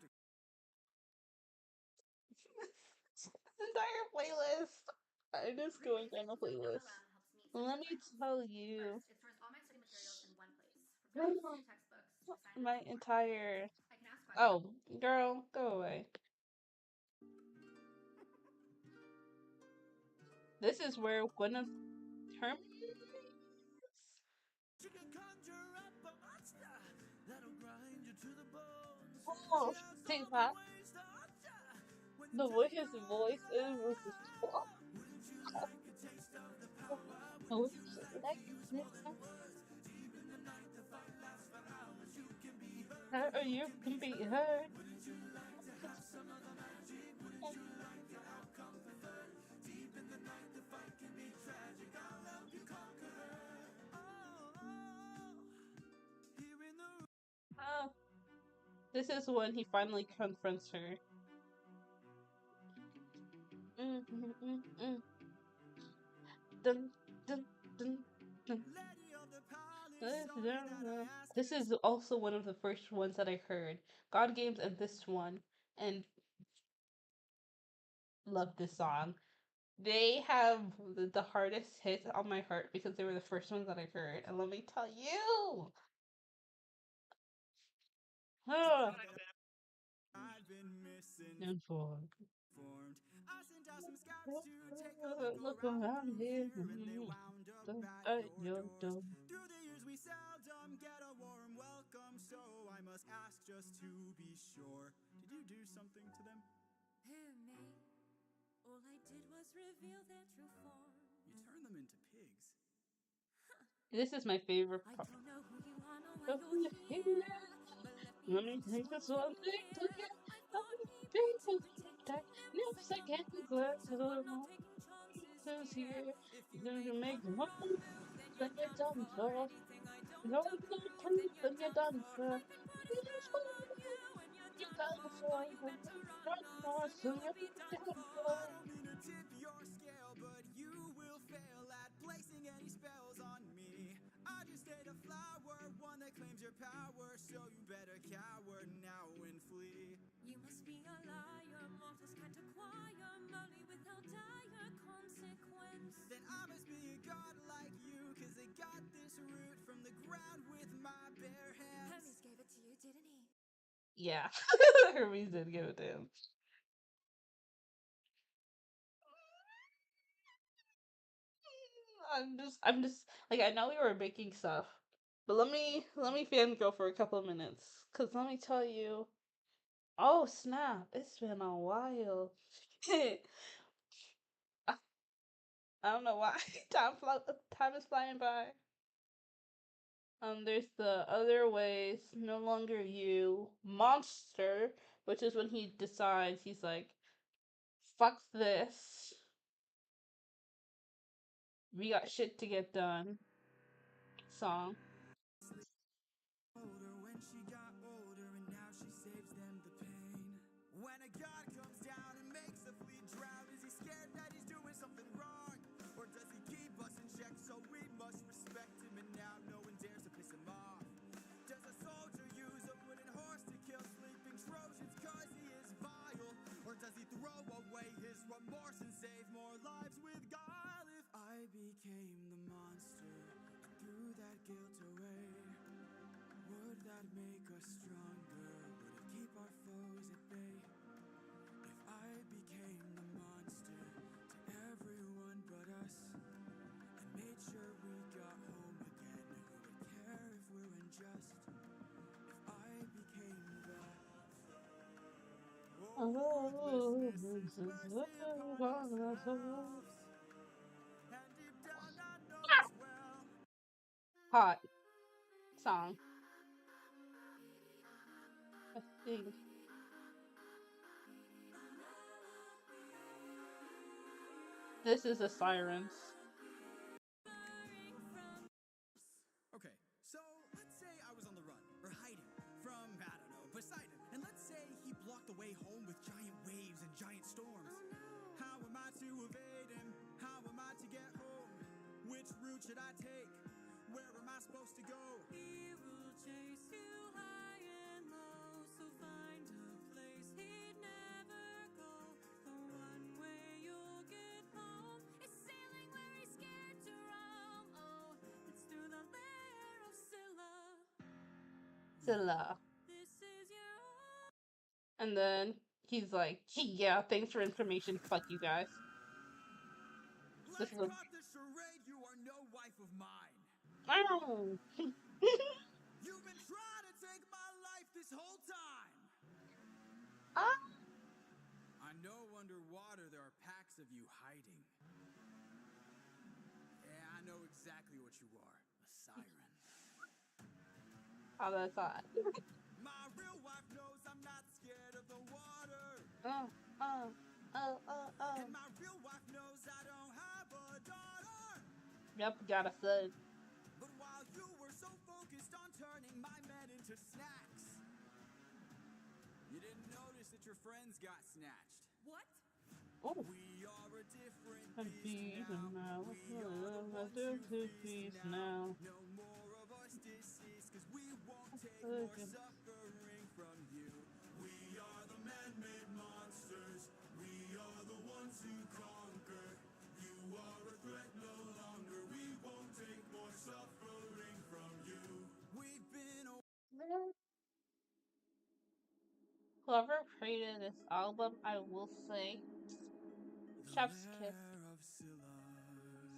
Entire playlist. I'm just going down the playlist. Let me tell you, my entire. Oh, girl, go away. This is where one of Hermione's. She can conjure up a monster that'll grind you to the bones. She Oh, has see all the that? ways to haunt ya when you The way take his off voice your is versus clothes. Wouldn't you like a taste of the power? Wouldn't you like to use more than words? Deep in the night, the fight lasts for hours. You can be hurt, her, or you you can can be be hurt. hurt. Wouldn't you like to have some of the magic? Wouldn't you like the outcome preferred? Deep in the night, the fight can be tragic. I'll help you conquer her. Here in the Uh, this is when he finally confronts her. Mm, mm, mm, mm. Dun, dun, dun, dun. lady of the palace, sorry that I ask This you. is also one of the first ones that I heard. God Games and this one, and love this song. They have the hardest hit on my heart because they were the first ones that I heard. And let me tell you, ah, I've been misinformed. informed. I sent out some scouts to take a look Look around around through here. here, and they wound up at At your your doors. door. Through the years, we seldom get a warm welcome, so I must ask just to be sure. Did you do something to them? Who, me? All I did was reveal their true form. You turned them into pigs. This is my favorite I part. don't know who you are nor why Let you're here, but me let me make take this this one one thing thing to clear. get I fought people to protect you, never second guess, so I'm not taking chances here. here. If you You're make gonna make one one wrong move, then then you're you're done done for. for. Anything I don't No, approve, then you're then you're done done for. for. I can put a spell on you, and you're You're done done for. for. Oh, you better run, Run or for, soon so you'll you'll be be done done for. for. I don't mean to tip your scale, but you will fail at placing any spells on me. I just ate a flower, one that claims your power, so you better cower now and flee. You must be a liar, mortals can't acquire money without dire consequence. Then I must be a god like you, cause I got this root from the ground with my bare hands. Hermes gave it to you, didn't he? Yeah, Hermes did give it to him. I'm just like I know we were making stuff, but let me fangirl for a couple of minutes, cause let me tell you. Oh snap! It's been a while. I I don't know why time is flying by. There's the other ways, no longer you, monster, which is when he decides he's like, fuck this. We got shit to get done. Song. Older when she got older, and now she saves them the pain. When a god comes down and makes a fleet drown, is he scared that he's doing something wrong? Or does he keep us in check so we must respect him, and now no one dares to piss him off? Does a soldier use a wooden horse to kill sleeping Trojans cause he is vile? Or does he throw away his remorse and save more lives with guile? If I became the monster and threw that guilt away, would that make us stronger? Would it keep our foes at bay? If I became the monster to everyone but us, and made sure we got home again, who would care if we're unjust? If I became the Oh, righteousness this is is mercy upon ourselves, and deep down I know this well. hot song. I think this is the sirens. Okay, so let's say I was on the run, or hiding, from, I don't know, Poseidon. And let's say he blocked the way home with giant waves and giant storms. How am I to evade him? How am I to get home? Which Which route should I take? Where am I supposed to go? He will chase you high and low, so find a place he'd never go. The one way you'll get home is sailing where he's scared to roam. Oh, it's through the lair of Scylla. Scylla. This is your And then he's like, yeah, thanks for information. Fuck you guys. This Let's is a. cut the charade. You are no wife of mine. Oh. You've been trying to take my life this whole time. Ah. I know underwater there are packs of you hiding. Yeah, I know exactly what you are. A siren. How that's odd. My real wife knows I'm not scared of the water. Oh. And my real wife knows I don't have a daughter. Yep, got a son. But while you were so focused on turning my men into snacks, you didn't notice that your friends got snatched. what? Oh. We are a different A beast beast now. now. We are the A ones who different feast beast now. now. No more of us deceased, cause we won't take Okay. more suffering from you. We are the man-made monsters. We are the ones who conquer. You are a threat no longer. We won't take more suffering from you. We've been Whoever created this album, I will say, the chef's kiss. lair of Scylla.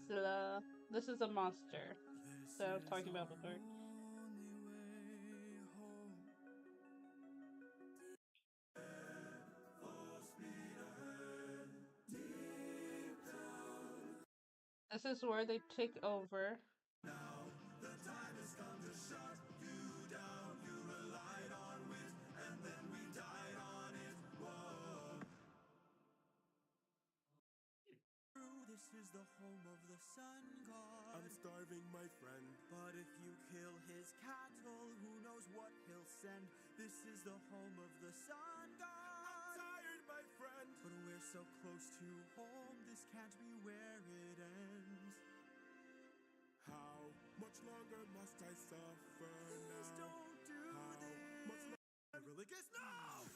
Scylla. This is a monster This that I was is talking about our before. only way home. This is where they take over. This is the home of the sun god. I'm starving, my friend. But if you kill his cattle, who knows what he'll send? This is the home of the sun god. Tired, my friend. But we're so close to home, this can't be where it ends. How much longer must I suffer Please now? don't do How much this. longer? I really guess no.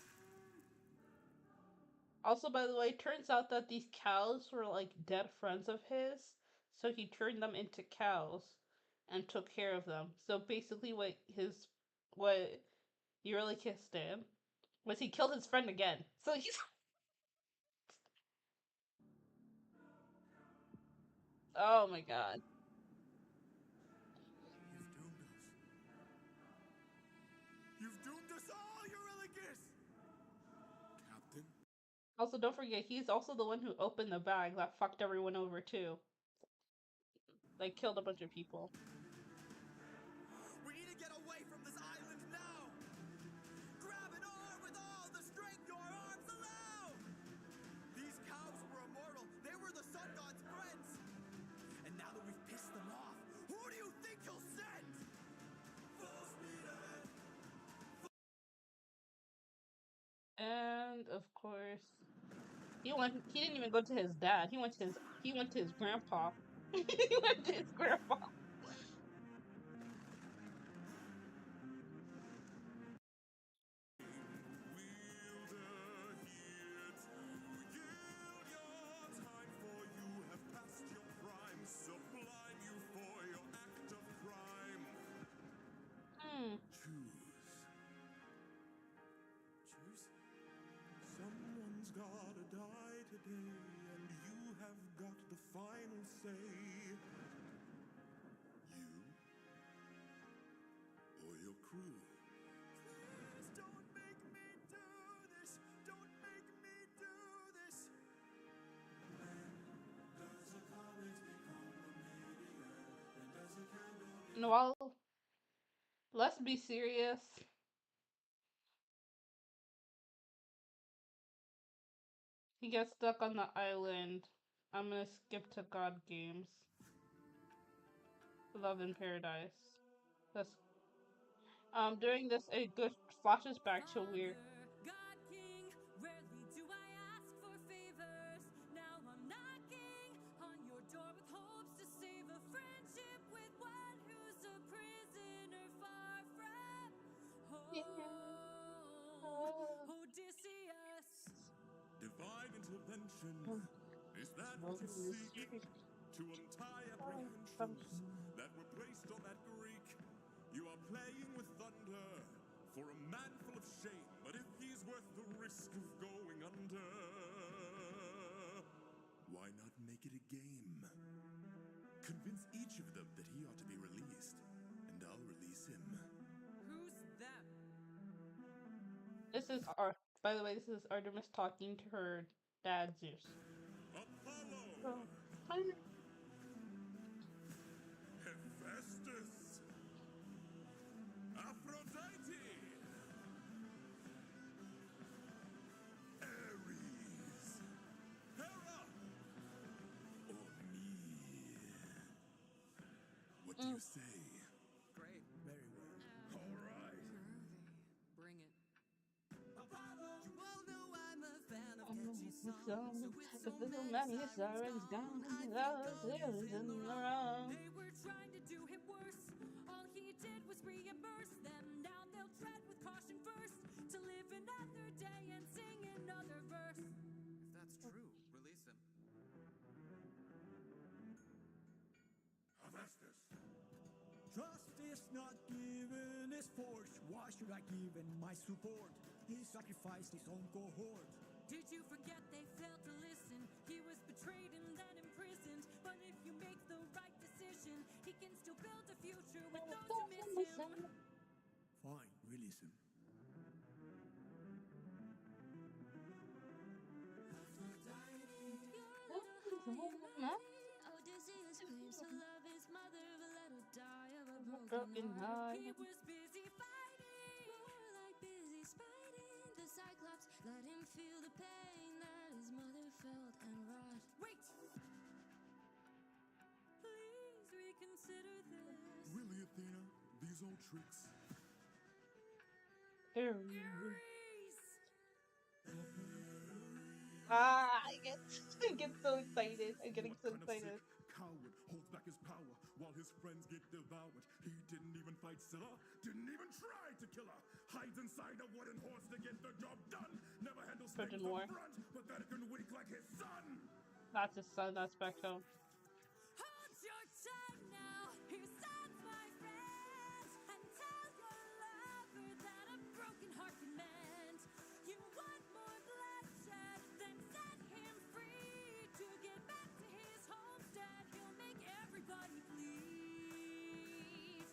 Also, by the way, turns out that these cows were like dead friends of his, so he turned them into cows and took care of them. So basically, what Uriel kissed him was he killed his friend again. So he's oh my god. You've doomed us all, Eurylochus! Captain, Also, don't forget he's also the one who opened the bag that fucked everyone over too. Like killed a bunch of people. We need to get away from this island now! Grab an arm with all the strength your arms allow! These cows were immortal. They were the sun god's friends. And now that we've pissed them off, who do you think you'll send? Full speed ahead! And of course, he didn't even go to his dad. He went to his grandpa. He went to his grandpa. sublime you for your act of crime. Hmm. Choose. Someone's gotta die today, and you have got the final say. You or your crew. Please don't make me do this. Don't make me do this. When does a comet become a meteor? When does a candle No, let's be serious. He gets stuck on the island. I'm gonna skip to God Games. Love in Paradise. That's during this it goes flashes back to weird. God King, rarely do I ask for favors. Now I'm knocking on your door with hopes to save a friend. Odysseus. Divine intervention, is that what you seek? To untie apprehensions that were placed on that Greek. You are playing with thunder for a man full of shame, but if he's worth the risk of going under, why not make it a game? Convince each of them that he ought to be released, and I'll release him. Who's them? This is by the way, this is Artemis talking to her dad Zeus. Apollo! Oh, Hephaestus! Aphrodite! Ares! Hera! Or me? What do you say? Great. Very well. All right. Groovy. Bring it. Apollo! You all know I'm a fan of oh, catchy it's songs. so So with so many many sirens sirens gone, gone, those I think hills those in in the the wrong. wrong. They were trying to do him worse. All he did was reimburse them. Now they'll tread with caution first to live another day and sing another verse. If that's true, release him. Hephaestus! Justice not given is forced. Why should I give in my support? He sacrificed his own cohort. Did you forget they failed to listen? He was betrayed and then imprisoned. But if you make the right decision, he can still build a future with those who miss him. Fine, release him. Odysseus claims to love his mother, but let her die of a Broken broken heart. heart. He was busy fighting, more like busy spiting. The Cyclops let him feel the pain that his mother felt and wrought. Wait! Please reconsider this. Really, Athena? These old tricks? Ares! I get so excited. I'm getting so What kind excited. of sick coward holds back his power while his friends get devoured? He didn't even fight Scylla, didn't even try to kill her. Hides inside a wooden horse to get the job done. Never handles things Trojan War. up front, pathetic and weak like his son. That's his son. That's Spectrum. Hold your tongue now, hear sounds, my friend, and tell your lover that a broken heart can mend. You want more bloodshed, then set him free to get back to his homestead. He'll make everybody bleed.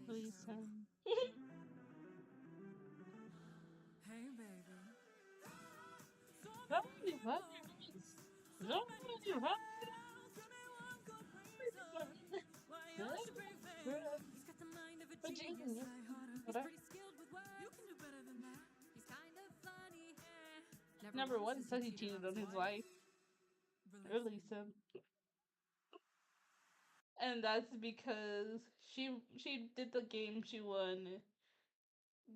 Please, son. Hey, baby. He's got the mind of a genius. He's pretty skilled with words. You can do better than that. He's kind of funny. Number one says he cheated on his wife. Release him. And that's because she did the game, she won.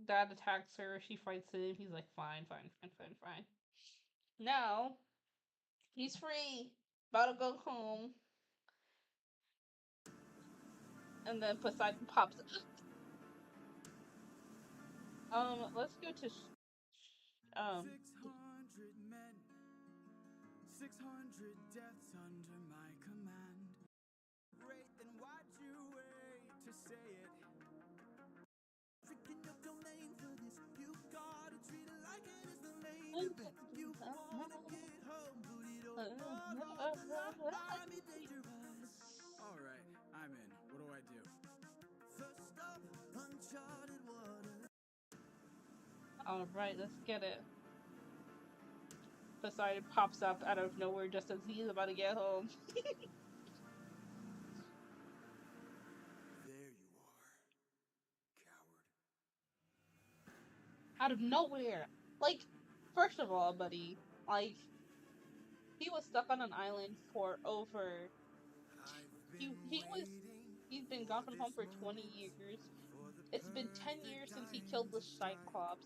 Dad attacks her, she fights him, he's like, fine. Now, he's free, about to go home. And then Poseidon pops up. Let's go to 600 men, 600 deaths under my command. Great, then why'd you wait to say it? Tricking your domain for this. You gotta treat it like it is the main event. You wanna get humble, you don't wanna I'm dangerous. Alright, I'm in. What do I do? First up, uncharted water. Alright, let's get it. Poseidon pops up out of nowhere just as he's about to get home. There you are, coward. Out of nowhere! Like, first of all, buddy, like, he was stuck on an island for over... He's been gone from home for 20 years. It's been 10 years since he killed the Cyclops.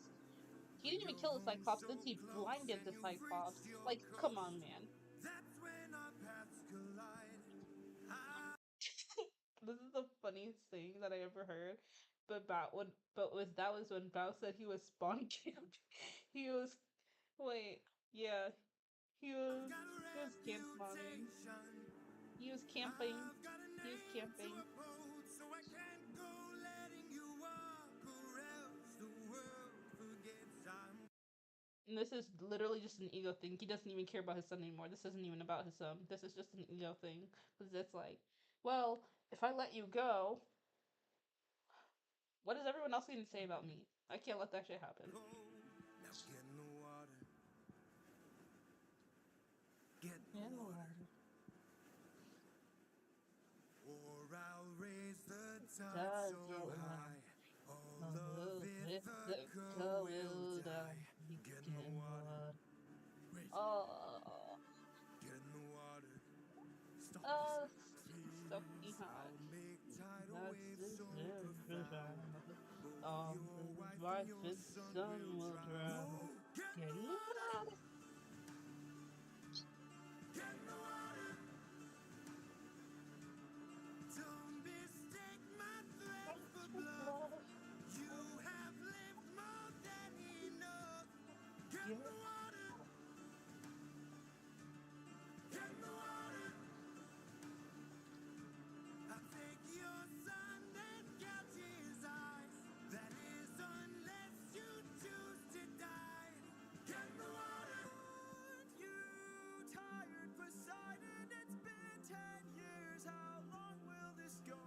He didn't even kill the Cyclops since he blinded the Cyclops. Like, come on, man. That's when our paths collide. This is the funniest thing that I ever heard. But that was when Bao said he was spawn camping. He was wait, yeah, he was Got a he was camp spawning. reputation. He was camping. I've got a He was name to camping. uphold, so I can't go letting you walk, or else the world forgets I'm. And this is literally just an ego thing. He doesn't even care about his son anymore. This isn't even about his son. This is just an ego thing. Because it's like, well, if I let you go, what is everyone else going to say about me? I can't let that shit happen. Now get in the water. Get in Yeah. the water. Or I'll raise the tide so high. All of it, the co will die. Get in the water. Raise it. Oh, Get in the water. Stop oh, this. so Please, hot. I'll make tidal That's waves the so profound. Both all your wife my and your son sun will will drown. drown. Get in Get the in water. the Get in the water. Don't mistake my threat for bluff. water. You have lived more than enough. Get in the water. Get in the water. I'll take your son and gouge his eyes. That is unless you choose to die. Get in the water. Aren't you tired, Poseidon? It's been 10 years. How long will this go?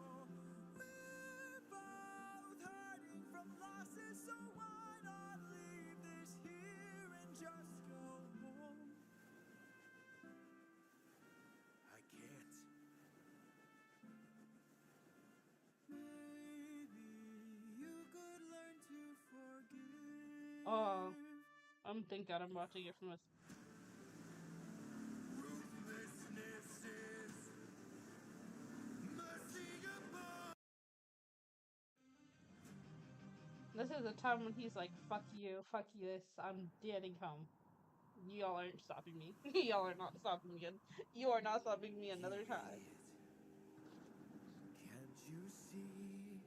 We're both hurting from losses, so why not leave this here and just go home? I can't. Maybe you could learn to forgive. Oh, thank God I'm watching it from a. Ruthlessness is mercy above. This is the time when he's like, fuck you, this, I'm getting home. Y'all aren't stopping me. Y'all are not stopping me. You are not stopping me another time. Can't you see?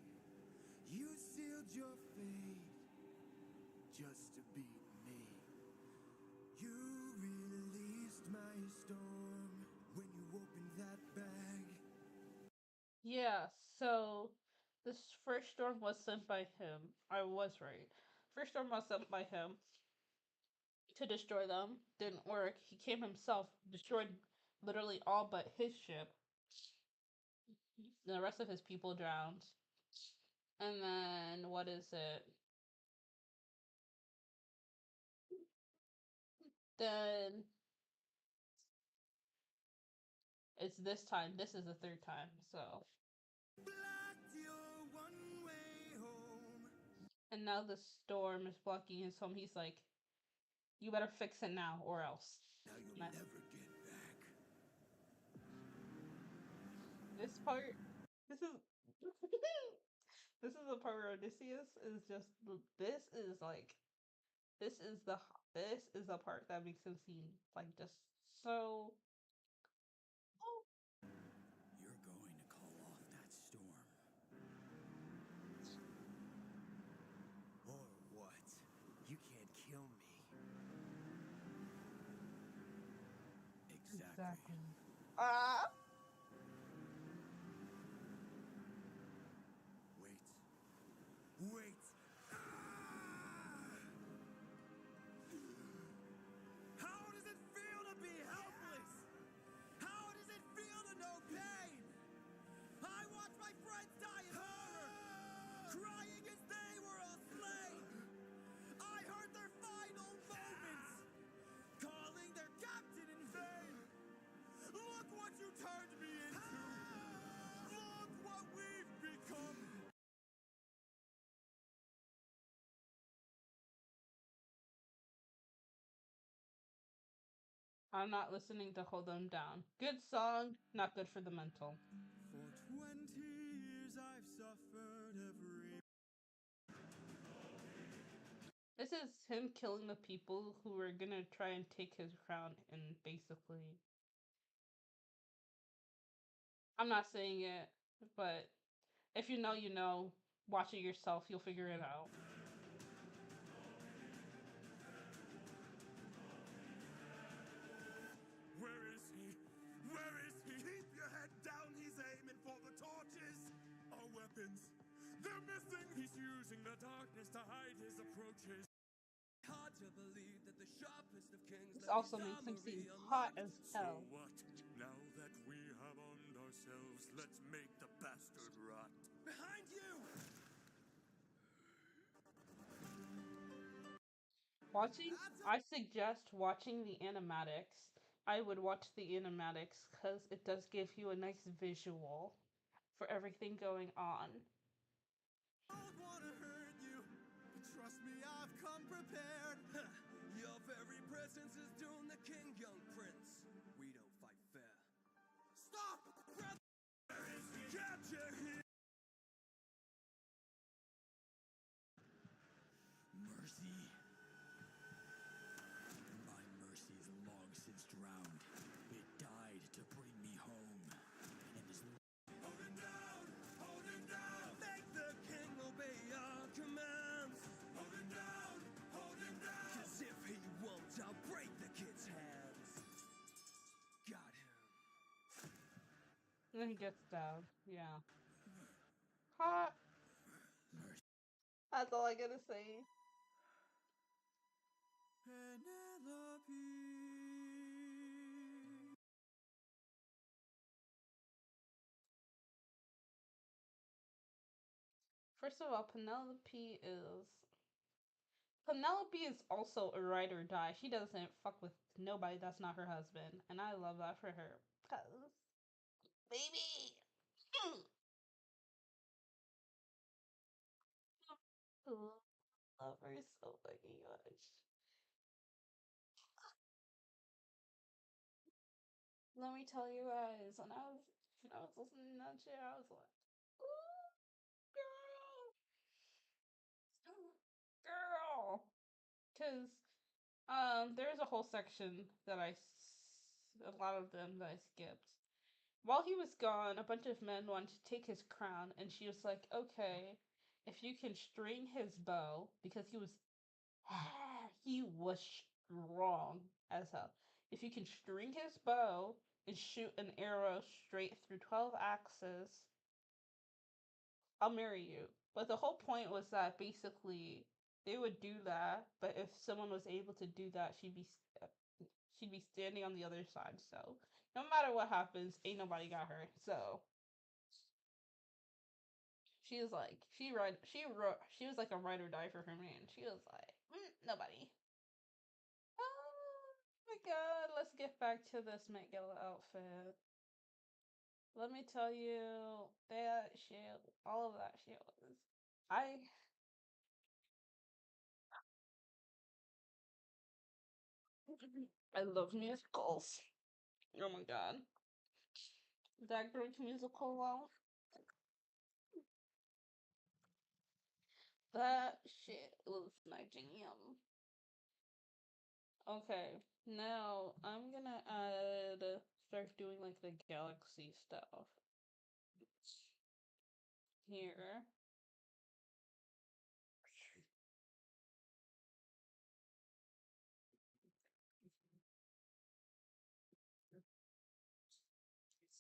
You sealed your fate just to beat me. You released my storm when you opened that bag. Yeah, so this first storm was sent by him. I was right. First storm was sent by him to destroy them. Didn't work. He came himself, destroyed literally all but his ship. The rest of his people drowned. And then, what is it? Then it's this time. This is the third time. So, Blocked your one-way home. and now the storm is blocking his home. He's like, you better fix it now or else. Now you'll Nah. never get back. This part, this is this is the part where Odysseus is just this is like this is the this is the part that makes him seem like just so. You're going to call off that storm. Or what? You can't kill me. Exactly. Ah. Wait. Wait. Ah! How does it feel to be helpless? How does it feel to know pain? I watched my friends die in horror, crying as they were all slain. I heard their final moments, calling their captain in vain. Look what you turned me into. Look what we've become. I'm not listening to Hold Them Down. Good song, not good for the mental. For 20 years I've suffered every. This is him killing the people who were gonna try and take his crown and basically. I'm not saying it, but If you know, you know. Watch it yourself, you'll figure it out. Where is he? Where is he? Keep your head down, he's aiming for the torches. Our weapons, they're missing. He's using the darkness to hide his approaches. Hard to believe that the sharpest of kings This left also his makes him seem armory hot unlocked. as So hell. what? Now that we have armed ourselves, let's make the bastard rot. Behind you! I suggest watching the animatics. I would watch the animatics because it does give you a nice visual for everything going on. I don't wanna hurt you, but trust me, I've come prepared. Your very presence is doom the king, young prince. We don't fight fair. Stop! Catch you here! Mercy. My mercy is long since drowned. It died to bring me home. And is Hold him down! Hold him down! make the king obey our commands. Hold him down! Hold him down! Cause if he won't, I'll break the kid's hands. Got him. And then he gets stabbed. Yeah. Hot. That's all I gotta say. Penelope. First of all, Penelope is also a ride or die. She doesn't fuck with nobody that's not her husband. And I love that for her. Cause baby. Love her so fucking much. Let me tell you guys, when I was listening to that shit, I was like, ooh, girl. Cause there's a whole section that a lot of them that I skipped. While he was gone, a bunch of men wanted to take his crown, and she was like, okay, if you can string his bow, because he was strong as hell. If you can string his bow and shoot an arrow straight through 12 axes, I'll marry you. But the whole point was that basically they would do that, but if someone was able to do that, she'd be standing on the other side. So no matter what happens, ain't nobody got her. So she was like, she was like a ride or die for her man. She was like, nobody. Oh my god, let's get back to this Met Gala outfit. Let me tell you, that shit, all of that shit was. I love musicals. Oh my god. That Greek musical out. That shit was my jam. Okay, now I'm gonna start doing like the galaxy stuff. Here.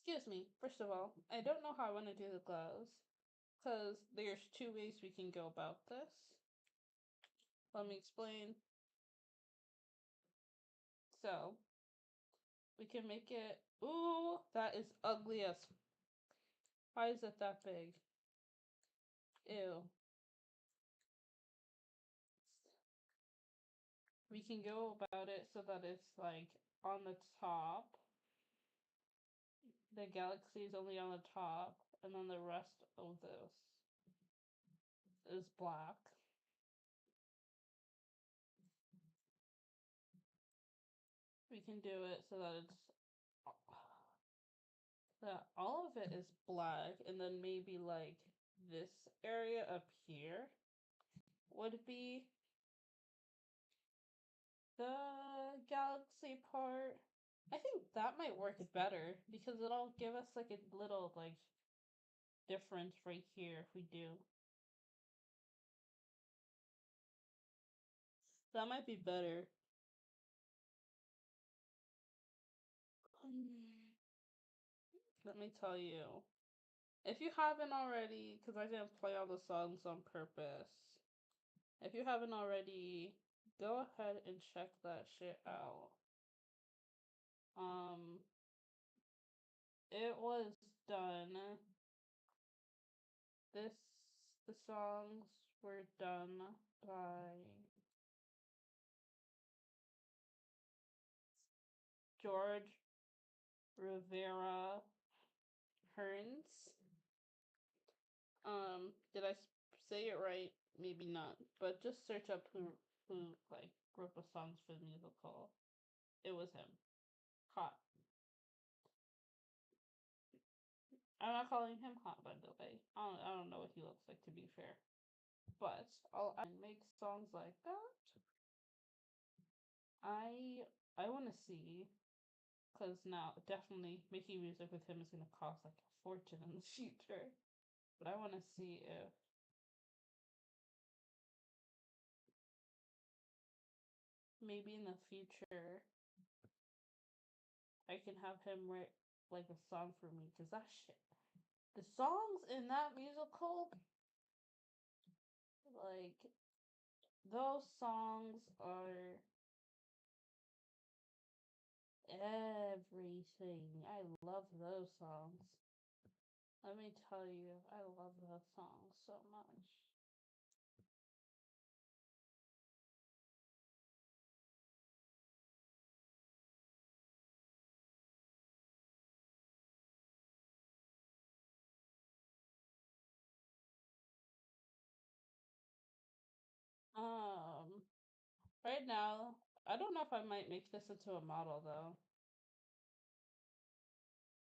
Excuse me, first of all, I don't know how I want to do the glows. Because there's two ways we can go about this. Let me explain. So, we can make it. Ooh, that is ugly as. Why is it that big? Ew. We can go about it so that it's like on the top. The galaxy is only on the top, and then the rest of this is black. We can do it so that it's that all of it is black, and then maybe like this area up here would be the galaxy part. I think that might work better because it'll give us like a little like difference right here if we do. That might be better. Let me tell you. If you haven't already, because I didn't play all the songs on purpose, if you haven't already, go ahead and check that shit out. It was done. The songs were done by George Rivera Hearns. Did I say it right? Maybe not, but just search up who like wrote the songs for the musical. It was him. Hot. I'm not calling him hot, by the way. I don't know what he looks like, to be fair. But I make songs like that. I want to see, because now definitely making music with him is gonna cost like a fortune in the future. But I want to see if maybe in the future I can have him write like a song for me, because that shit, the songs in that musical, like those songs are everything. I love those songs. Let me tell you, I love those songs so much. Right now, I don't know if I might make this into a model though.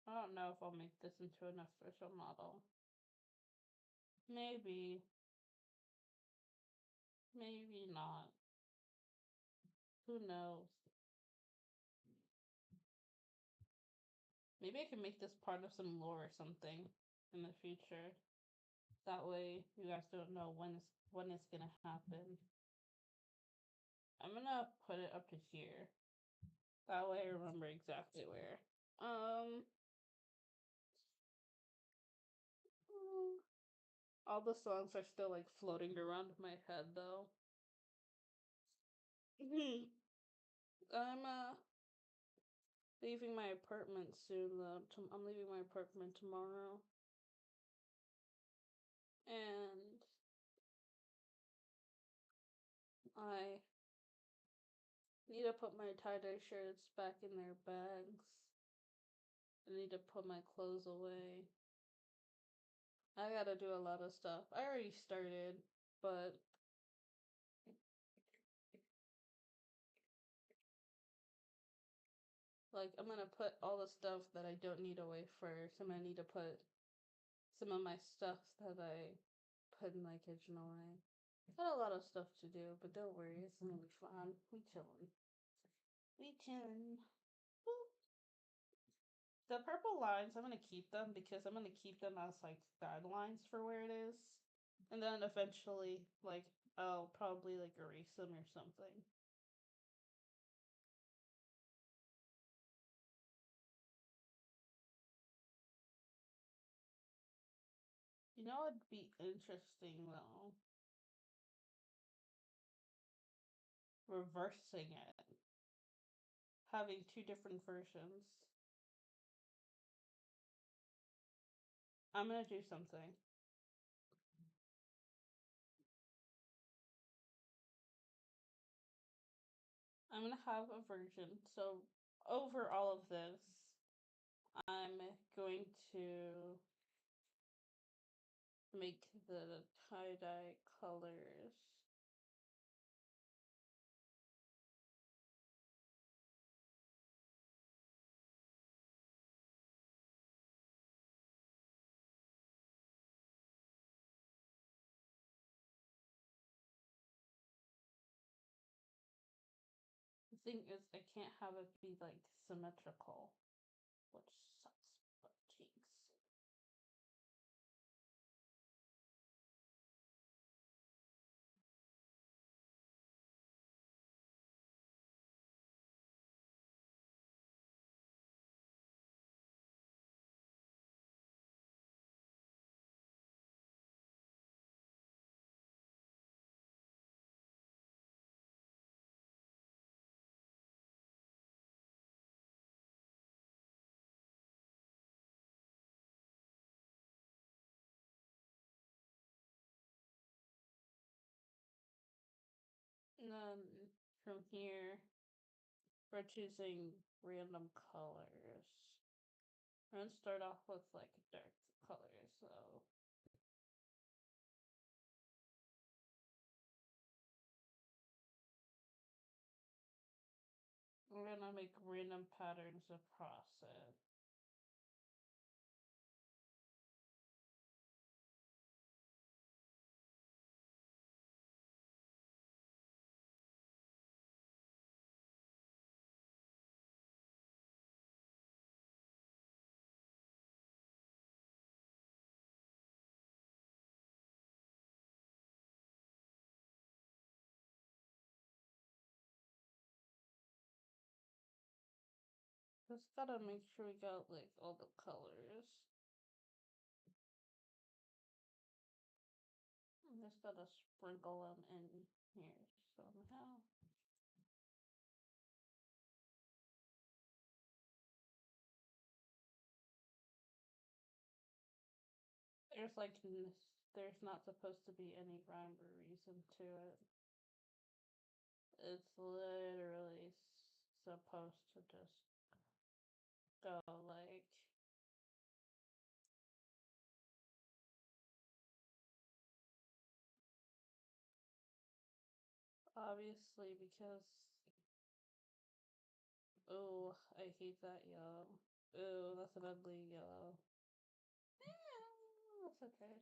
I don't know if I'll make this into an official model. Maybe. Maybe not. Who knows? Maybe I can make this part of some lore or something in the future. That way you guys don't know when it's gonna happen. I'm gonna put it up to here. That way I remember exactly where. All the songs are still like floating around my head though. I'm leaving my apartment soon though. I'm leaving my apartment tomorrow. And I need to put my tie-dye shirts back in their bags. I need to put my clothes away. I gotta do a lot of stuff. I already started, but like I'm gonna put all the stuff that I don't need away first. I'm gonna need to put some of my stuff that I put in my kitchen away. Got a lot of stuff to do, but don't worry, it's gonna be fun. We chillin'. We chillin'. Woo. The purple lines, I'm gonna keep them because I'm gonna keep them as like guidelines for where it is. And then eventually, like, I'll probably like erase them or something. You know, it'd be interesting though. Reversing it. Having two different versions. I'm gonna do something. I'm gonna have a version. So, over all of this, I'm going to make the tie-dye colors. The thing is, I can't have it be like symmetrical, which sucks, but jinx. from here, we're choosing random colors. We're gonna start off with like dark colors, so we're gonna make random patterns across it. Just gotta make sure we got like all the colors. Just gotta sprinkle them in here somehow. There's like there's not supposed to be any rhyme or reason to it. It's literally supposed to just go like obviously because oh, I hate that yellow. Oh, that's an ugly yellow. That's okay.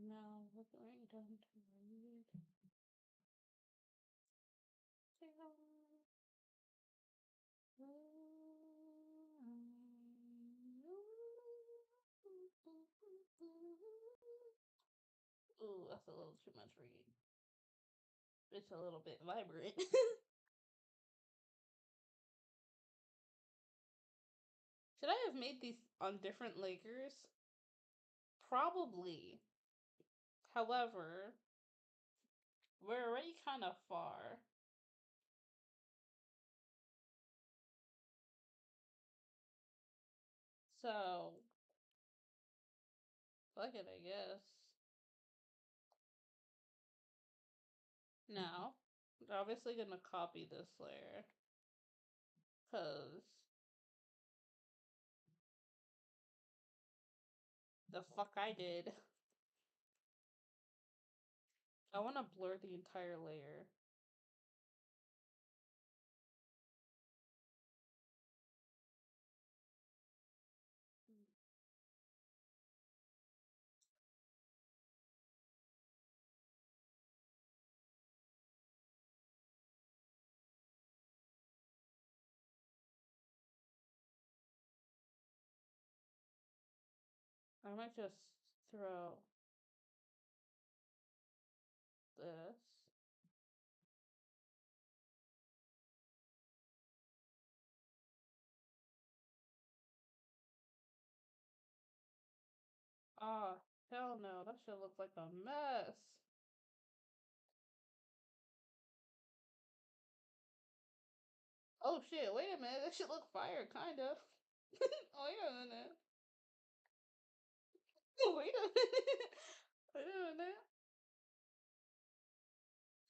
Now we're going down to read. Ooh, that's a little too much read. It's a little bit vibrant. Should I have made these on different Lakers? Probably. However, we're already kind of far. So, fuck it, I guess. Now, we're obviously gonna copy this layer. Because the fuck I did. I want to blur the entire layer. I might just throw this. Ah, hell no, that shit looks like a mess. Oh shit, wait a minute, that shit look fire, kind of. Wait a minute. Wait a minute. Wait a minute.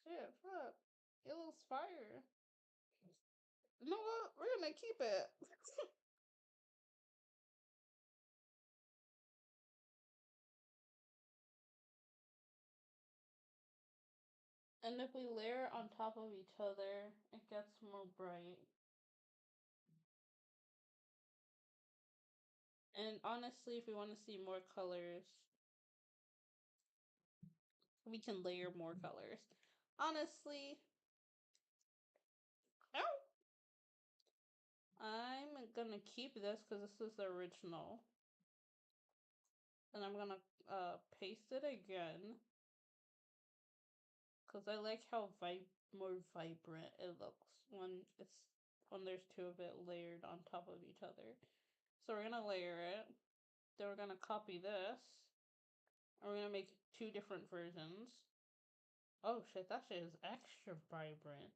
Shit, fuck. It looks fire. You know what? We're gonna keep it. And if we layer on top of each other, it gets more bright. And honestly, if we want to see more colors, we can layer more colors. Honestly, I'm gonna keep this because this is the original. And I'm gonna paste it again because I like how more vibrant it looks when there's two of it layered on top of each other. So we're gonna layer it. Then we're gonna copy this. And we're gonna make two different versions. Oh shit, that shit is extra vibrant.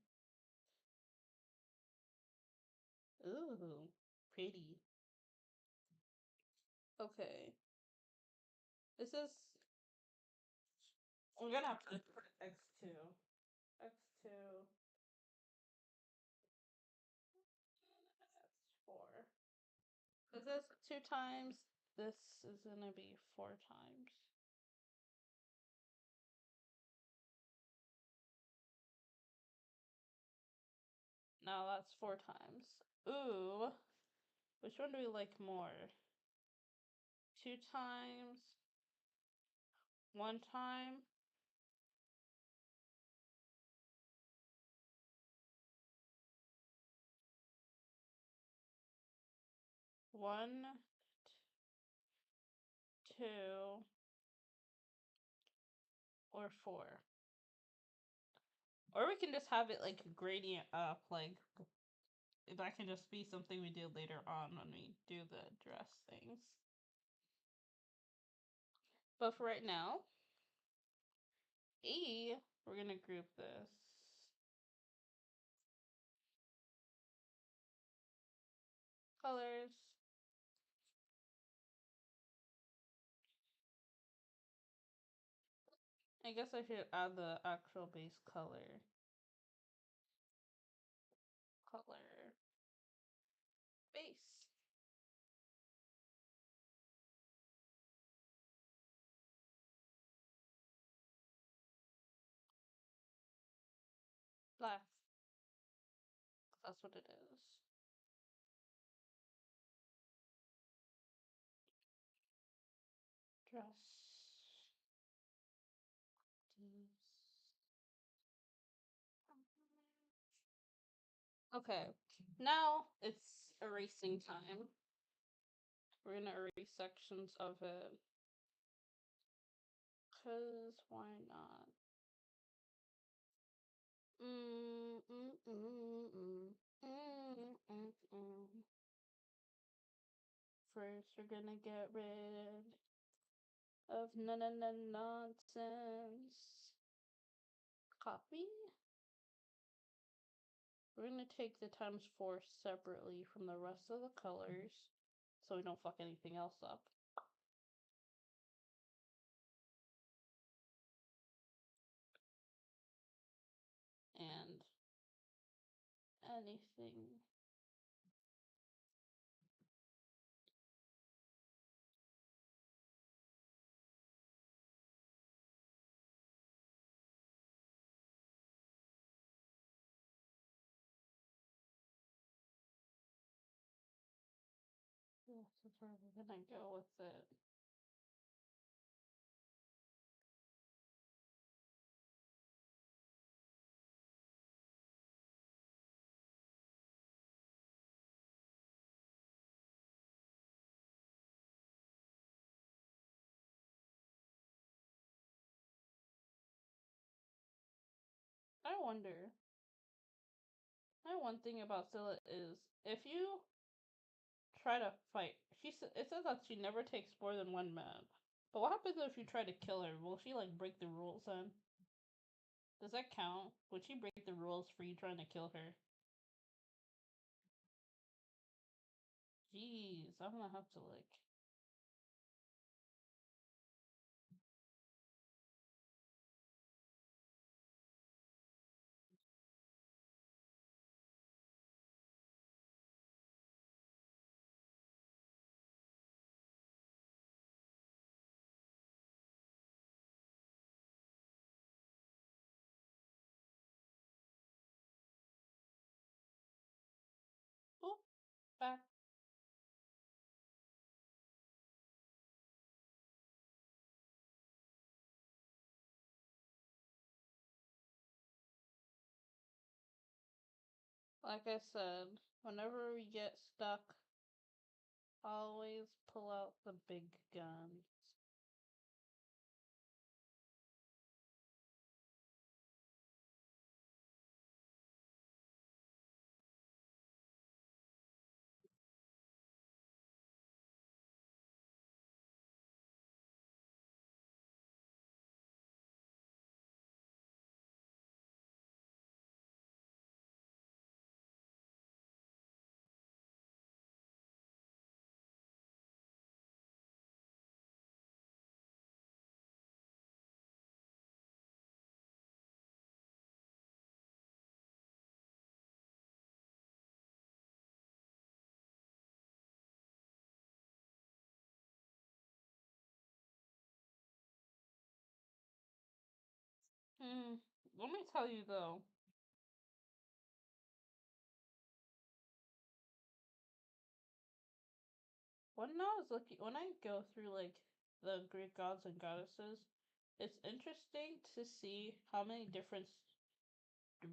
Ooh, pretty. Okay. This is. We're gonna have to put X2. X2. X4. Is this 2 times? This is gonna be 4 times. No, that's 4 times. Ooh. Which one do we like more? 2 times? 1 time? One, two, or 4. Or we can just have it like gradient up, like that can just be something we do later on when we do the dress things. But for right now, we're gonna group this. Colors. I guess I should add the actual base color. Base. Black. That's what it is. Dress. Okay, now it's erasing time. We're gonna erase sections of it. Cause why not? First, we're gonna get rid of nonsense. Copy. We're gonna take the ×4 separately from the rest of the colors so we don't fuck anything else up. And anything. This is where we're gonna go with it. I wonder. One thing about Scylla is if you try to fight, it says that she never takes more than 1 man. But what happens if you try to kill her? Will she like break the rules then? Does that count? Would she break the rules for you trying to kill her? Jeez, I'm gonna have to like. Oh, back. Like I said, whenever we get stuck, always pull out the big guns. Let me tell you though. When I go through like the Greek gods and goddesses, it's interesting to see how many different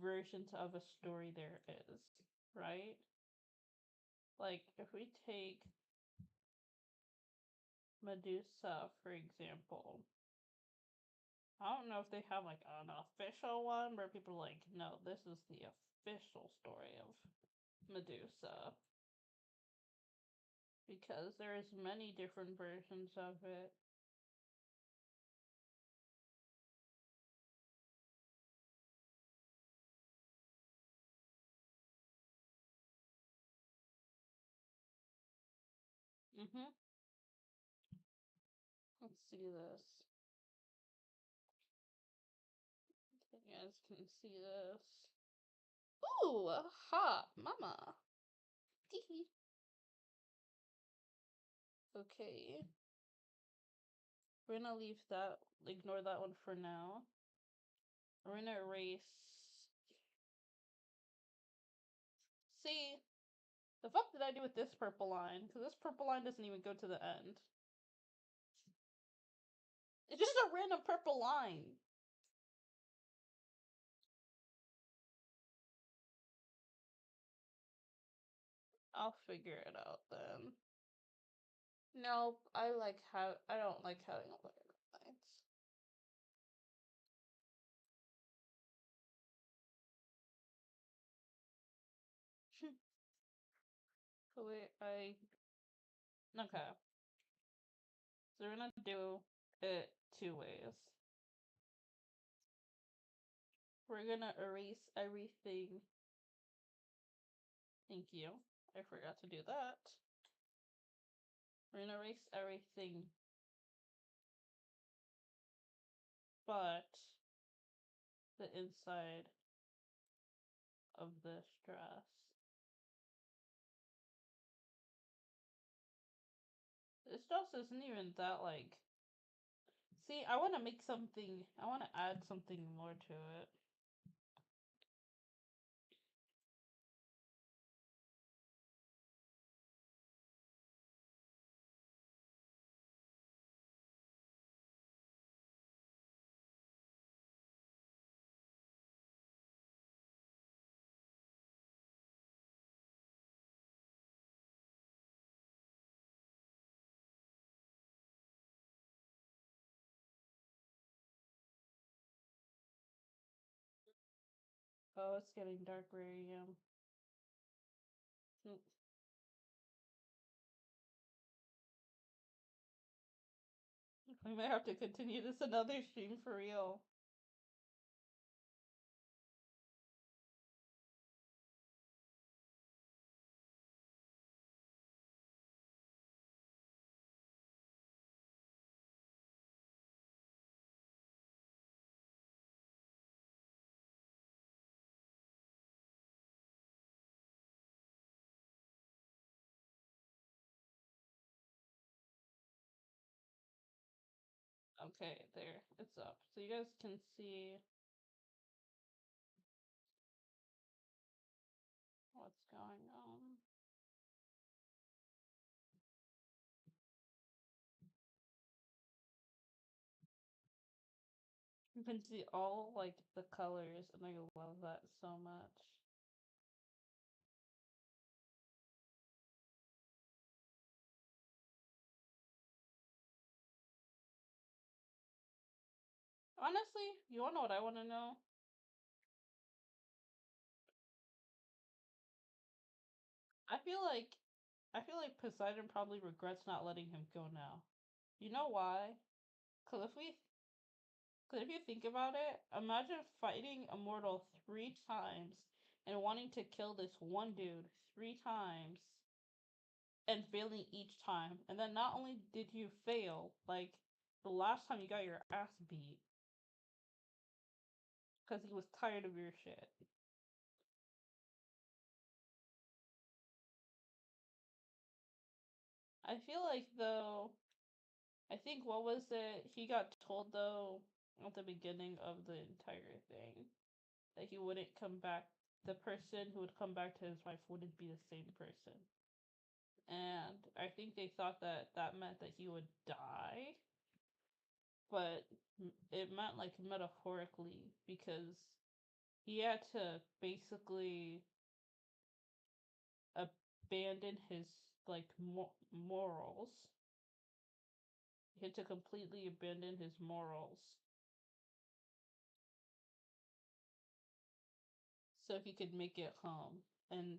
versions of a story there is, right? Like if we take Medusa for example, I don't know if they have like an official one where people are like, no, this is the official story of Medusa because there's many different versions of it. Mm-hmm. Let's see this. You guys can see this. Ooh, ha, mama. Teehee. Okay. We're gonna leave that, ignore that one for now. We're gonna erase. See, the fuck did I do with this purple line? Because this purple line doesn't even go to the end. It's just a random purple line. I'll figure it out then. No, I don't like having a lot of lines. So wait, okay. So we're gonna do it two ways. We're gonna erase everything. Thank you. I forgot to do that. We're gonna erase everything but the inside of this dress. This dress isn't even that like. See, I want to make something. I want to add something more to it. Oh, it's getting dark where I am. We might have to continue this another stream for real. Okay, there. It's up. So you guys can see what's going on. You can see all like the colors and I love that so much. Honestly, you wanna know what I wanna know? I feel like Poseidon probably regrets not letting him go now. You know why? Cause if you think about it, imagine fighting a mortal 3 times and wanting to kill this one dude 3 times and failing each time. And then not only did you fail, like the last time you got your ass beat because he was tired of your shit. I feel like though, I think what was it? He got told though at the beginning of the entire thing. That he wouldn't come back. The person who would come back to his wife wouldn't be the same person. And I think they thought that that meant that he would die, but it meant like metaphorically because he had to basically abandon his like morals. He had to completely abandon his morals so he could make it home, and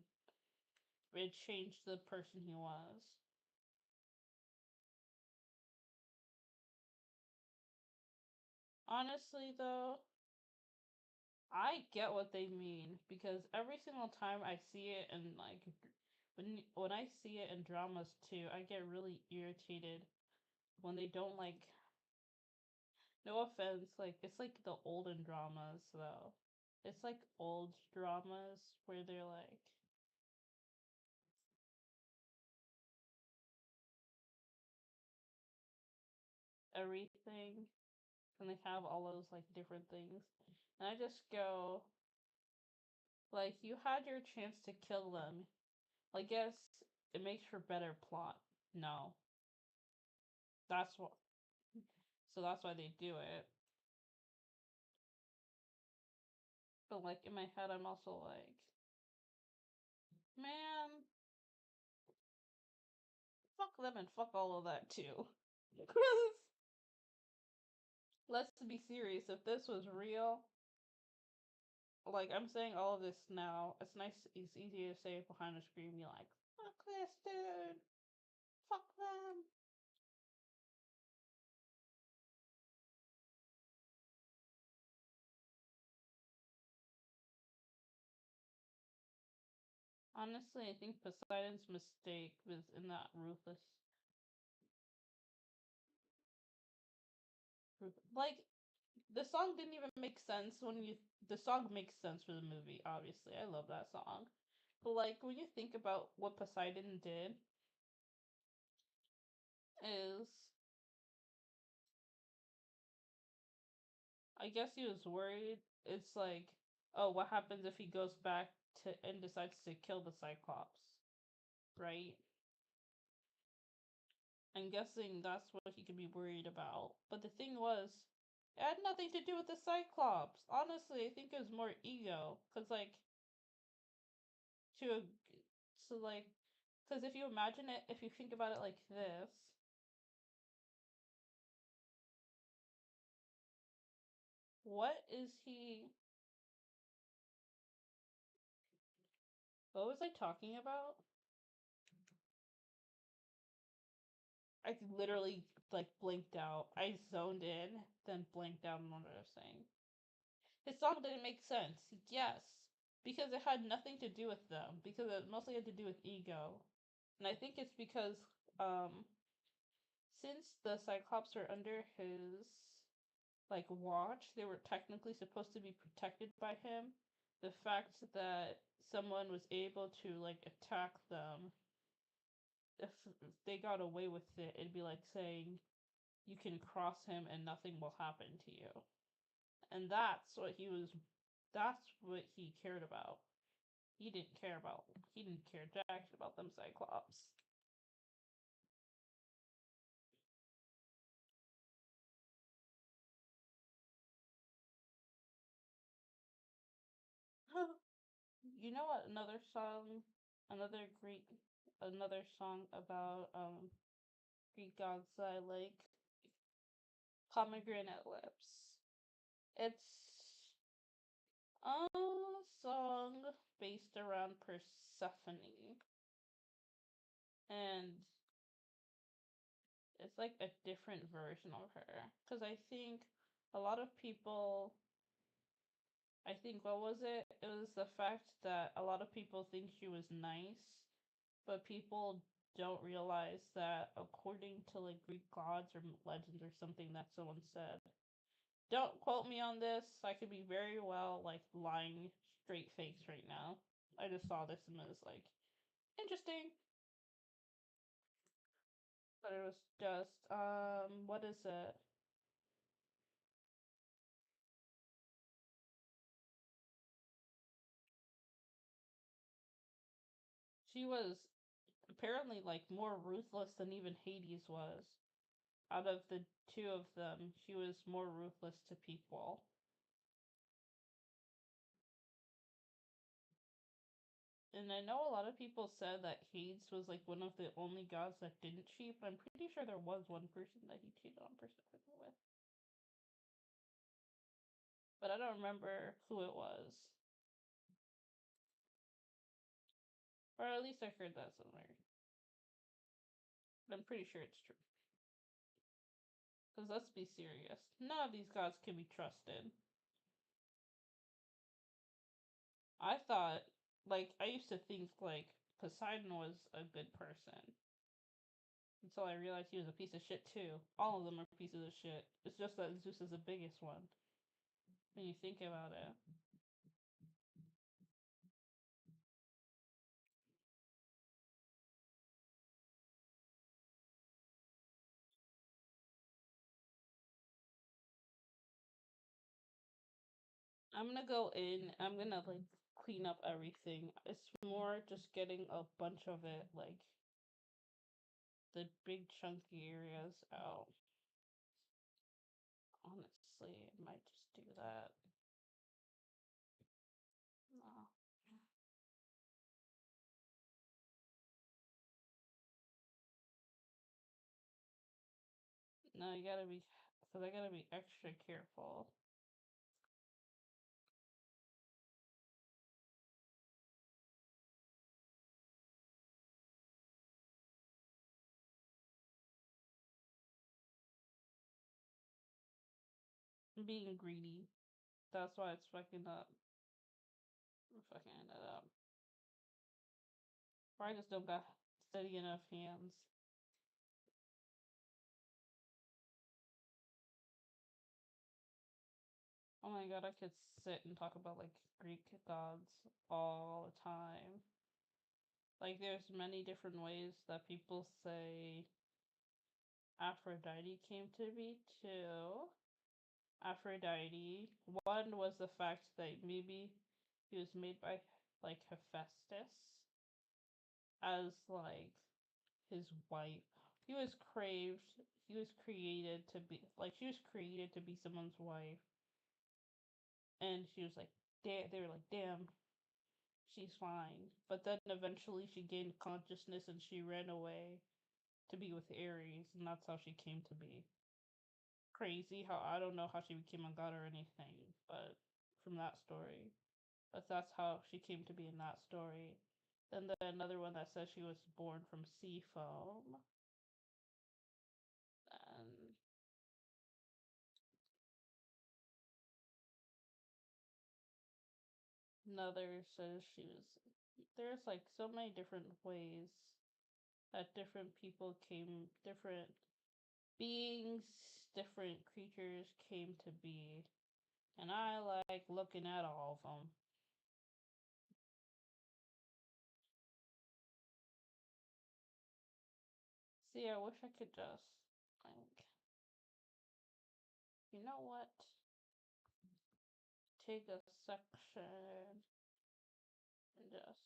it changed the person he was. Honestly, though, I get what they mean because every single time I see it, and like when I see it in dramas too, I get really irritated when they don't like. No offense, like it's like the olden dramas though. It's like old dramas where they're like everything, and they have all those like different things, and I just go like, you had your chance to kill them. Like, yes, it makes for better plot. No, that's what. So that's why they do it. But like in my head, I'm also like, man, fuck them and fuck all of that too. Let's be serious. If this was real, like I'm saying all of this now, it's nice. It's easy to say it behind a screen. Be like, fuck this dude, fuck them. Honestly, I think Poseidon's mistake was in that ruthless. Like the song didn't even make sense when you. The song makes sense for the movie. Obviously, I love that song. But like when you think about what Poseidon did, is I guess he was worried. It's like, oh, what happens if he goes back to and decides to kill the Cyclops, right? I'm guessing that's what he could be worried about. But the thing was, it had nothing to do with the Cyclops. Honestly, I think it was more ego. Cause like to so like, cause if you imagine it, if you think about it like this, what is he? What was I talking about? I literally like blinked out. I zoned in, then blinked out on what I was saying. His song didn't make sense. Yes, because it had nothing to do with them. Because it mostly had to do with ego, and I think it's because um, since the Cyclops are under his like watch, they were technically supposed to be protected by him. The fact that someone was able to like attack them, if they got away with it, it'd be like saying you can cross him and nothing will happen to you. And that's what he cared about. He didn't care jack about them Cyclops. You know what another Greek another song about Greek gods that I like? Pomegranate Lips. It's a song based around Persephone, and it's like a different version of her. Because I think a lot of people, I think, what was it? It was the fact that a lot of people think she was nice, but people don't realize that according to like Greek gods or legends or something that someone said. Don't quote me on this. I could be very well like lying straight face right now. I just saw this and it was like interesting. But it was just what is it? She was apparently like more ruthless than even Hades was. Out of the two of them, she was more ruthless to people. And I know a lot of people said that Hades was like one of the only gods that didn't cheat, but I'm pretty sure there was one person that he cheated on Persephone with. But I don't remember who it was. Or at least I heard that somewhere. But I'm pretty sure it's true. Because let's be serious. None of these gods can be trusted. I thought, like, I used to think, like, Poseidon was a good person. Until I realized he was a piece of shit, too. All of them are pieces of shit. It's just that Zeus is the biggest one. When you think about it. I'm gonna go in, I'm gonna, like, clean up everything. It's more just getting a bunch of it, like, the big chunky areas out. Honestly, I might just do that. No. No, you gotta be, so I gotta be extra careful. I'm being greedy. That's why it's fucking up. I'm fucking it up. Or I just don't got steady enough hands. Oh my god, I could sit and talk about like Greek gods all the time. Like there's many different ways that people say Aphrodite came to be too. Aphrodite. One was the fact that maybe he was made by like Hephaestus as like his wife. He was craved. He was created to be like she was created to be someone's wife, and she was like, they were like, damn, she's fine. But then eventually she gained consciousness and she ran away to be with Ares, and that's how she came to be. Crazy how I don't know how she became a god or anything, but from that story. But that's how she came to be in that story. Then another one that says she was born from sea foam. And another says she was. There's like so many different ways that different people came, different beings, different creatures came to be. And I like looking at all of them. See, I wish I could just, like, you know what? Take a section and just,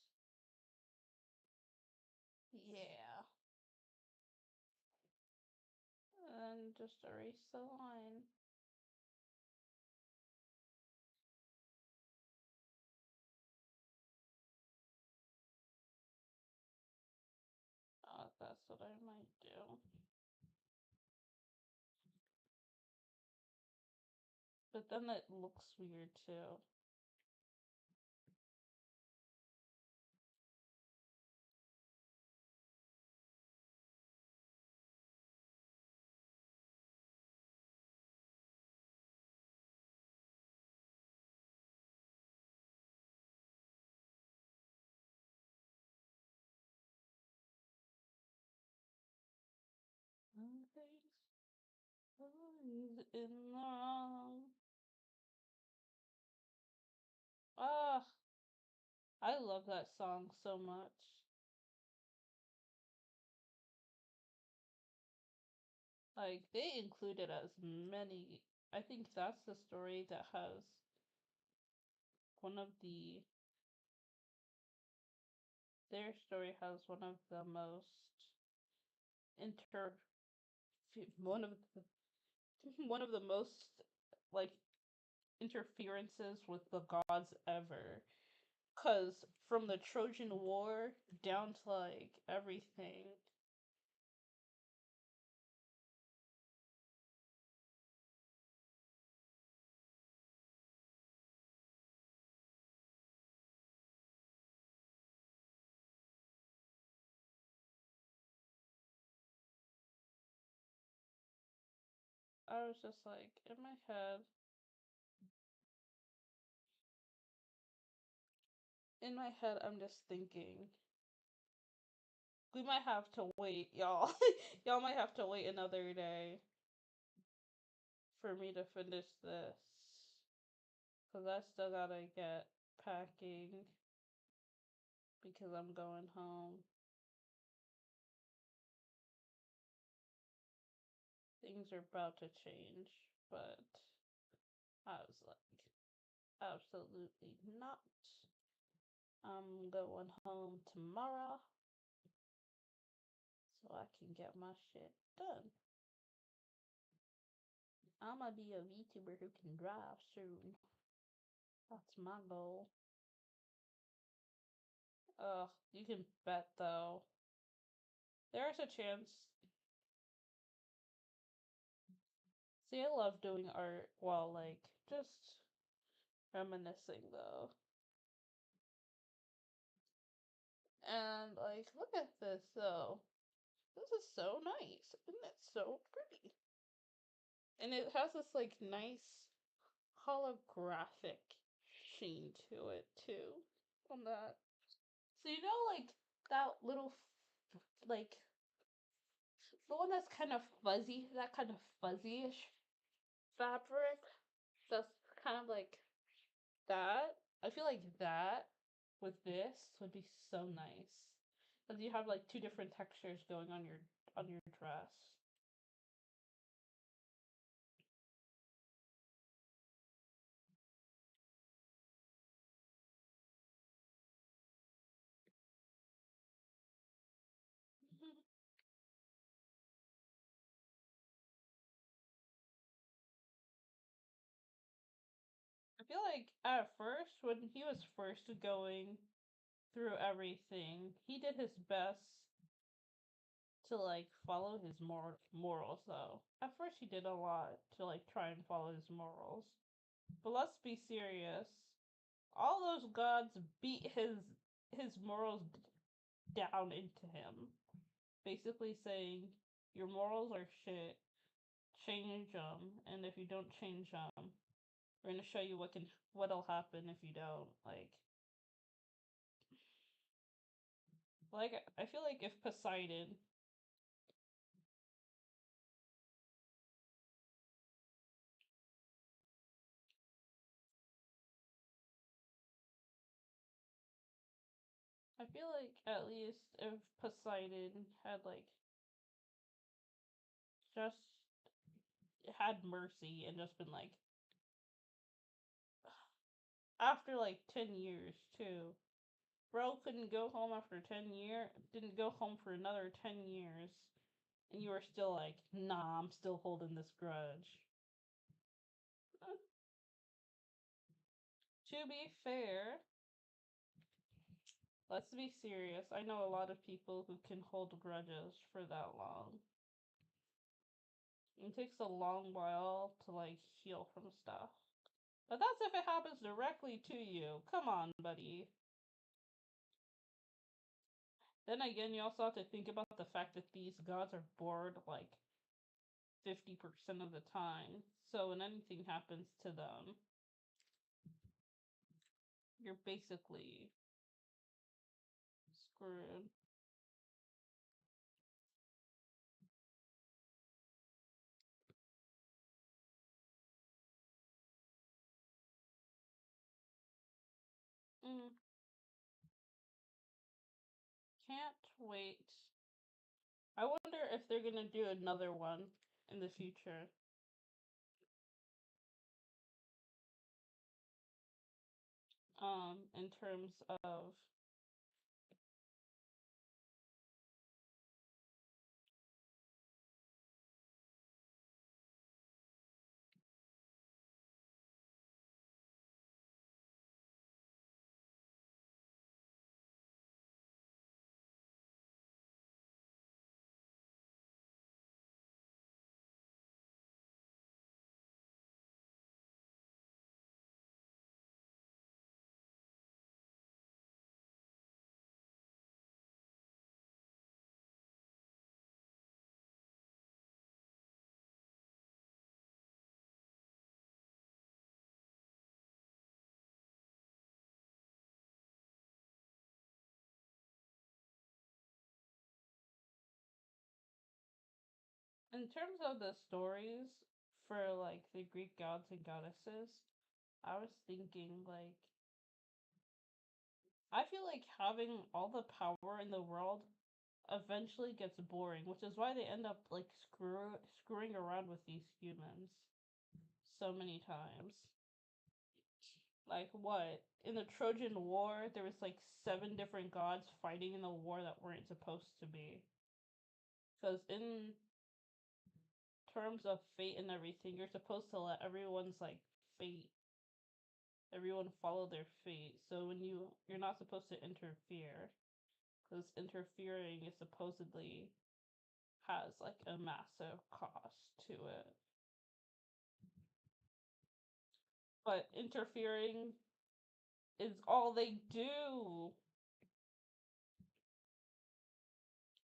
yeah. And just erase the line. That's what I might do. But then it looks weird too. Always in the wrong. Ah, I love that song so much. Like they included as many. I think that's the story that has one of their story has one of the most inter one of the one of the most like interferences with the gods ever. Cause from the Trojan War down to like everything. I was just like in my head I'm just thinking we might have to wait, y'all. Y'all might have to wait another day for me to finish this. Cause I still gotta get packing because I'm going home. Things are about to change, but I was like, absolutely not. I'm going home tomorrow so I can get my shit done. I'm gonna be a VTuber who can drive soon. That's my goal. You can bet though. There's a chance. See, I love doing art while like just reminiscing though. And like, look at this though. This is so nice. Isn't it so pretty? And it has this like nice holographic sheen to it too. On that. So you know like that little like the one that's kind of fuzzy, that kind of fuzzy-ish fabric that's kind of like that. I feel like that with this would be so nice. Because you have like two different textures going on your dress. I feel like at first, when he was first going through everything, he did his best to like follow his morals though. At first he did a lot to like try and follow his morals. But let's be serious. All those gods beat his morals down into him. Basically saying your morals are shit. Change them, and if you don't change them, we're gonna show you what'll happen if you don't. Like I feel like if Poseidon I feel like at least if Poseidon had like just had mercy and just been like after like 10 years too. Bro couldn't go home after 10 years, didn't go home for another 10 years, and you were still like, nah, I'm still holding this grudge. To be fair, let's be serious. I know a lot of people who can hold grudges for that long. It takes a long while to like heal from stuff. But that's if it happens directly to you. Come on, buddy. Then again, you also have to think about the fact that these gods are bored like 50% of the time. So when anything happens to them, you're basically screwed. Mm, can't wait. I wonder if they're gonna do another one in the future. In terms of In terms of the stories for like the Greek gods and goddesses, I was thinking like I feel like having all the power in the world eventually gets boring, which is why they end up like screwing around with these humans so many times. Like what? In the Trojan War, there was like 7 different gods fighting in the war that weren't supposed to be. Because in terms of fate and everything, you're supposed to let everyone's like fate, everyone follow their fate. So when you're not supposed to interfere, because interfering is supposedly has like a massive cost to it. But interfering is all they do.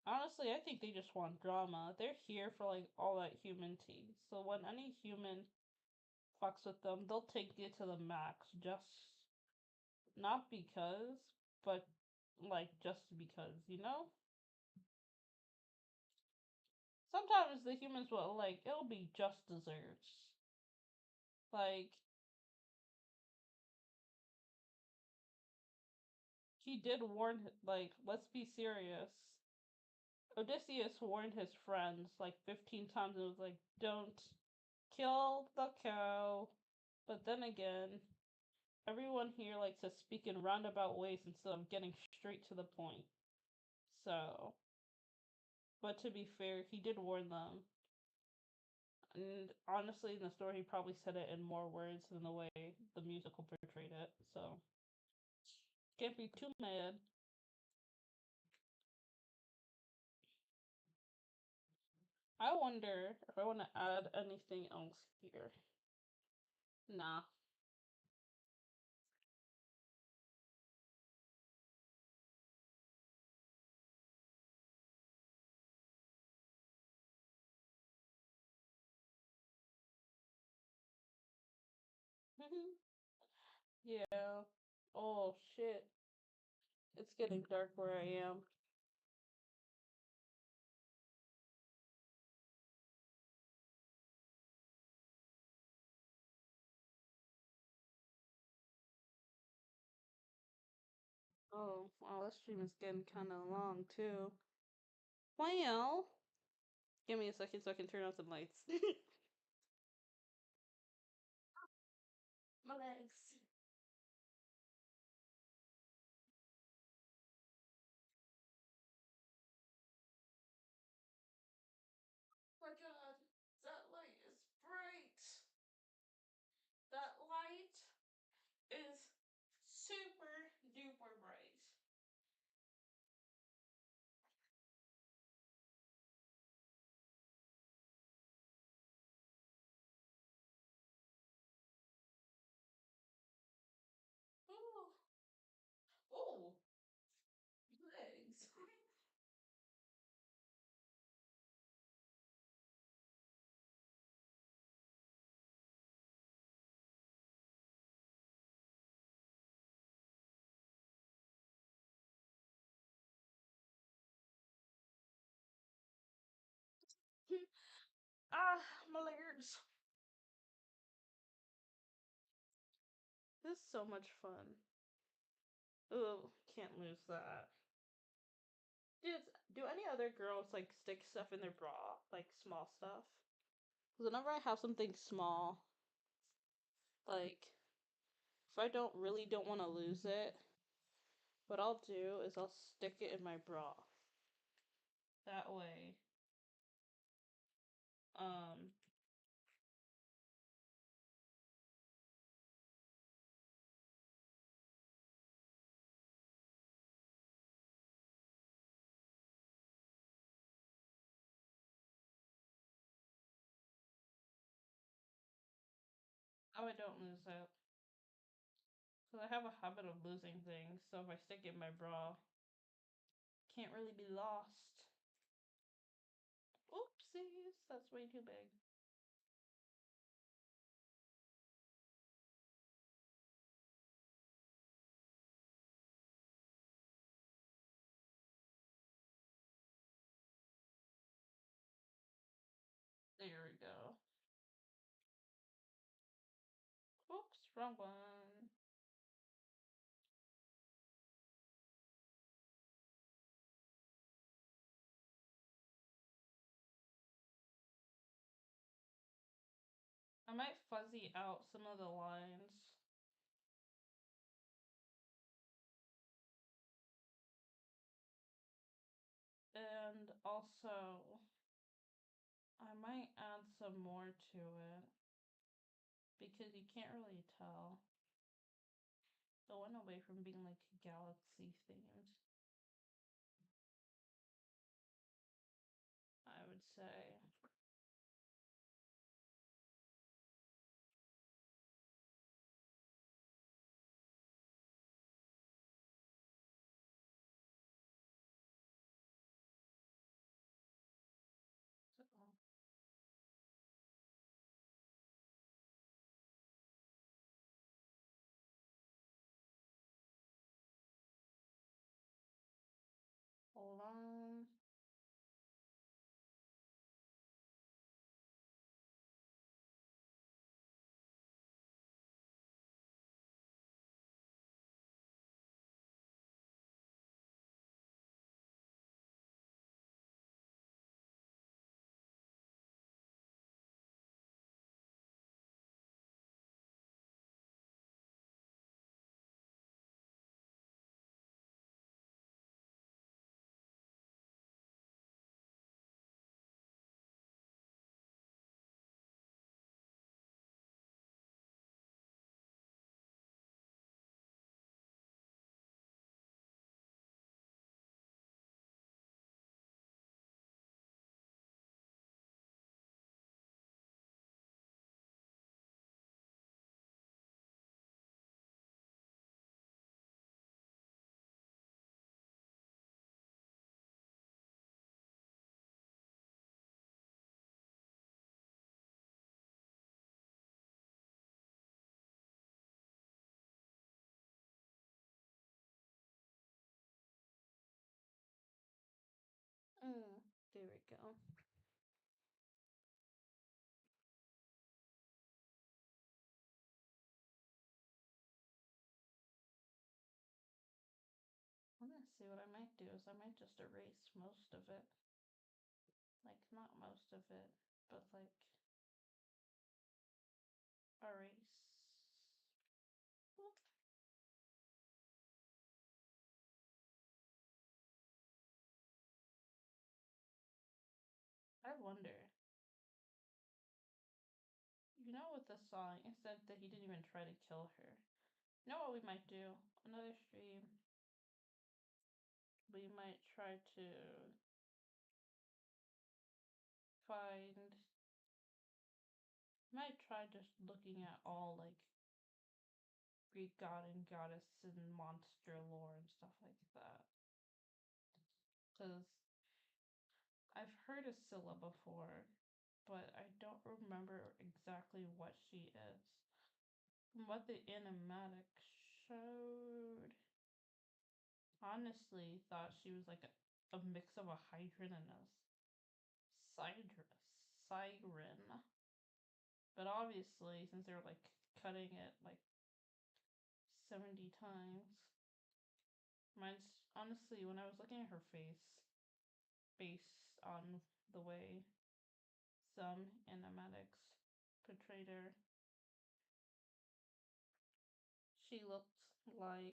Honestly, I think they just want drama. They're here for like all that human tea. So when any human fucks with them, they'll take it to the max. Just not because, but like just because, you know? Sometimes the humans will like it'll be just desserts. Like he did warn like let's be serious. Odysseus warned his friends like 15 times and was like, don't kill the cow. But then again, everyone here likes to speak in roundabout ways instead of getting straight to the point. So, but to be fair, he did warn them. And honestly, in the story, he probably said it in more words than the way the musical portrayed it. So, can't be too mad. I wonder if I want to add anything else here. Nah. Yeah. Oh shit. It's getting dark where I am. Oh, wow, this stream is getting kind of long too. Well, give me a second so I can turn on some lights. My legs. Oh my god, that light is bright. That light is super duper bright. Oh, oh, legs. Ah, my legs. This is so much fun. Oh, can't lose that. Dude, do any other girls like stick stuff in their bra? Like small stuff? Because whenever I have something small, like if I don't want to lose it, what I'll do is I'll stick it in my bra. That way, um, how I don't lose it. Because I have a habit of losing things, so if I stick it in my bra, can't really be lost. Oopsies, that's way too big. Wrong one. I might fuzzy out some of the lines. And also, I might add some more to it because you can't really tell. The one away from being like galaxy themed, I would say. So, hold on. There we go. I'm gonna see what I might do is I might just erase most of it. Like, not most of it, but like, erase. Whoop. I wonder. You know, with the song, it said that he didn't even try to kill her. You know what we might do? Another stream. We might try to find. Might try just looking at all like Greek god and goddess and monster lore and stuff like that. Because I've heard of Scylla before, but I don't remember exactly what she is. From what the animatic showed, honestly thought she was like a mix of a hydrant and a siren. But obviously, since they were like cutting it like 70 times, mine's honestly, when I was looking at her face, based on the way some animatics portrayed her, she looked like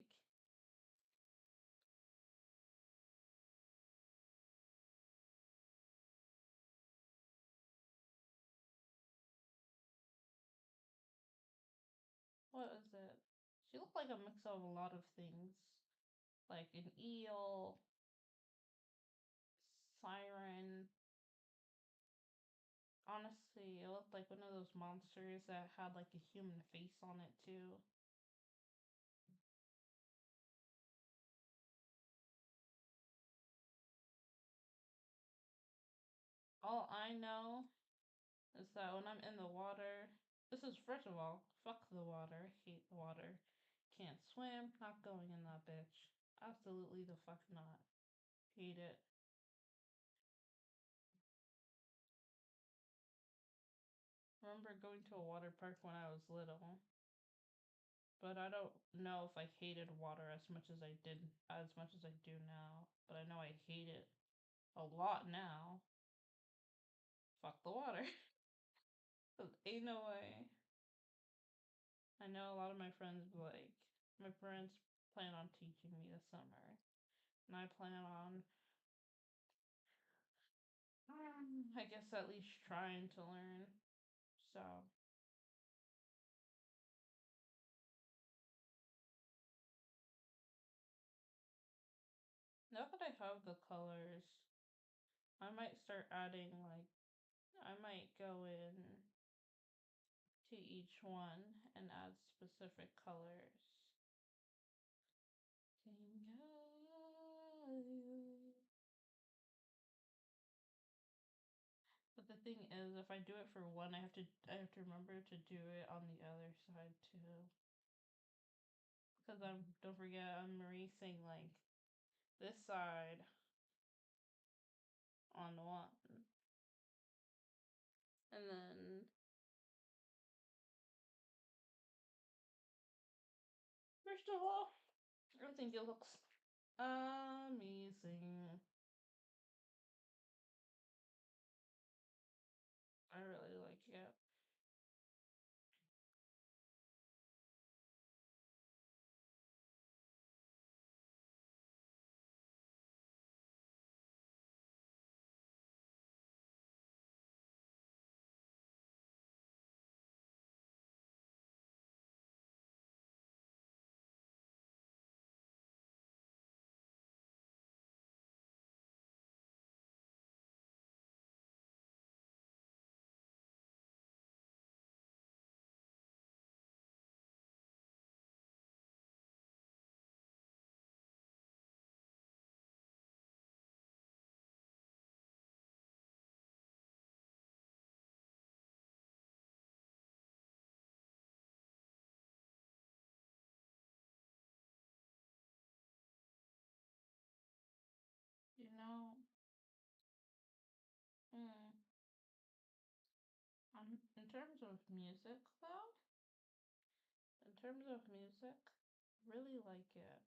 what is it? She looked like a mix of a lot of things, like an eel, siren. Honestly, it looked like one of those monsters that had like a human face on it too. All I know is that when I'm in the water, this is first of all, fuck the water, hate the water, can't swim, not going in that bitch. Absolutely the fuck not. Hate it. Remember going to a water park when I was little. But I don't know if I hated water as much as I do now. But I know I hate it a lot now. Fuck the water. Ain't no way. I know a lot of my friends plan on teaching me this summer. And I plan on, I guess, at least trying to learn. So, now that I have the colors, I might start adding, I might go in to each one and add specific colors. But the thing is, if I do it for one, I have to remember to do it on the other side too. Because don't forget, I'm erasing this side on one. And then first of all, I think it looks amazing. I really like it. You know, mm, in terms of music, though, in terms of music, really like it.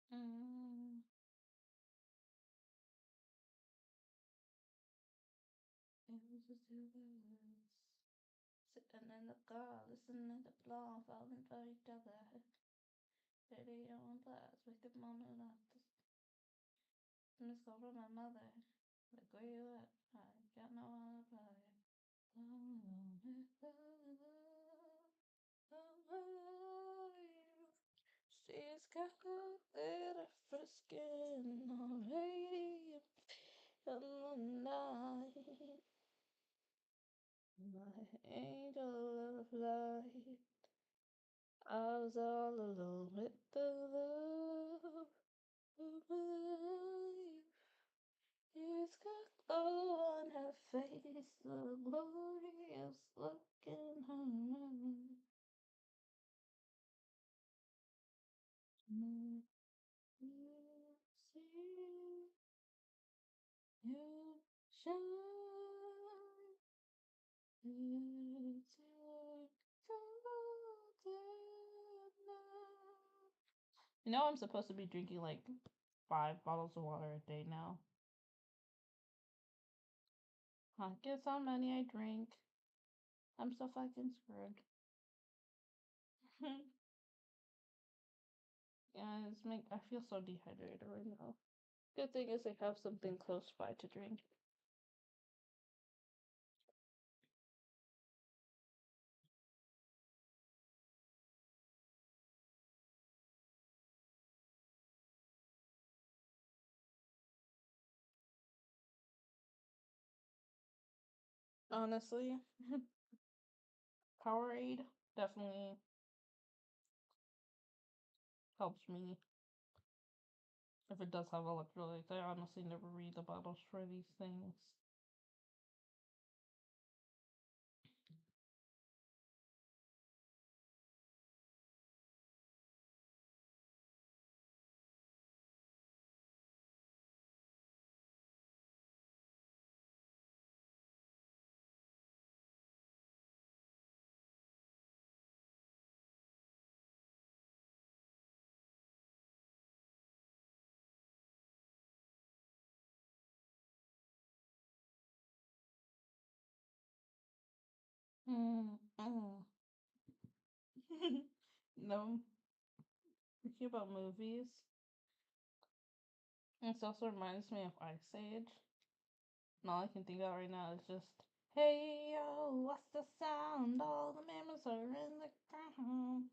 Mm. It was just two birds sitting in the car, listening to blonde falling for each other. Radio on blast, with the mom and after. Miss call from my mother. Like, where you at? I got no alibi. She's got a little friskin already in the night. My angel of light. I was all alone with the love of my life. She's got glow on her face, the glorious look in her eyes. You see, you shine. It's you know, I'm supposed to be drinking like 5 bottles of water a day now. I guess how many I drink. I'm so fucking screwed. Yeah, I feel so dehydrated right now. Good thing is I have something close by to drink. Honestly, Powerade definitely helps me if it does have electrolytes. I honestly never read the bottles for these things. Mm, mm. No, thinking about movies. This also reminds me of Ice Age. And all I can think about right now is just, hey yo, what's the sound? All the mammals are in the ground.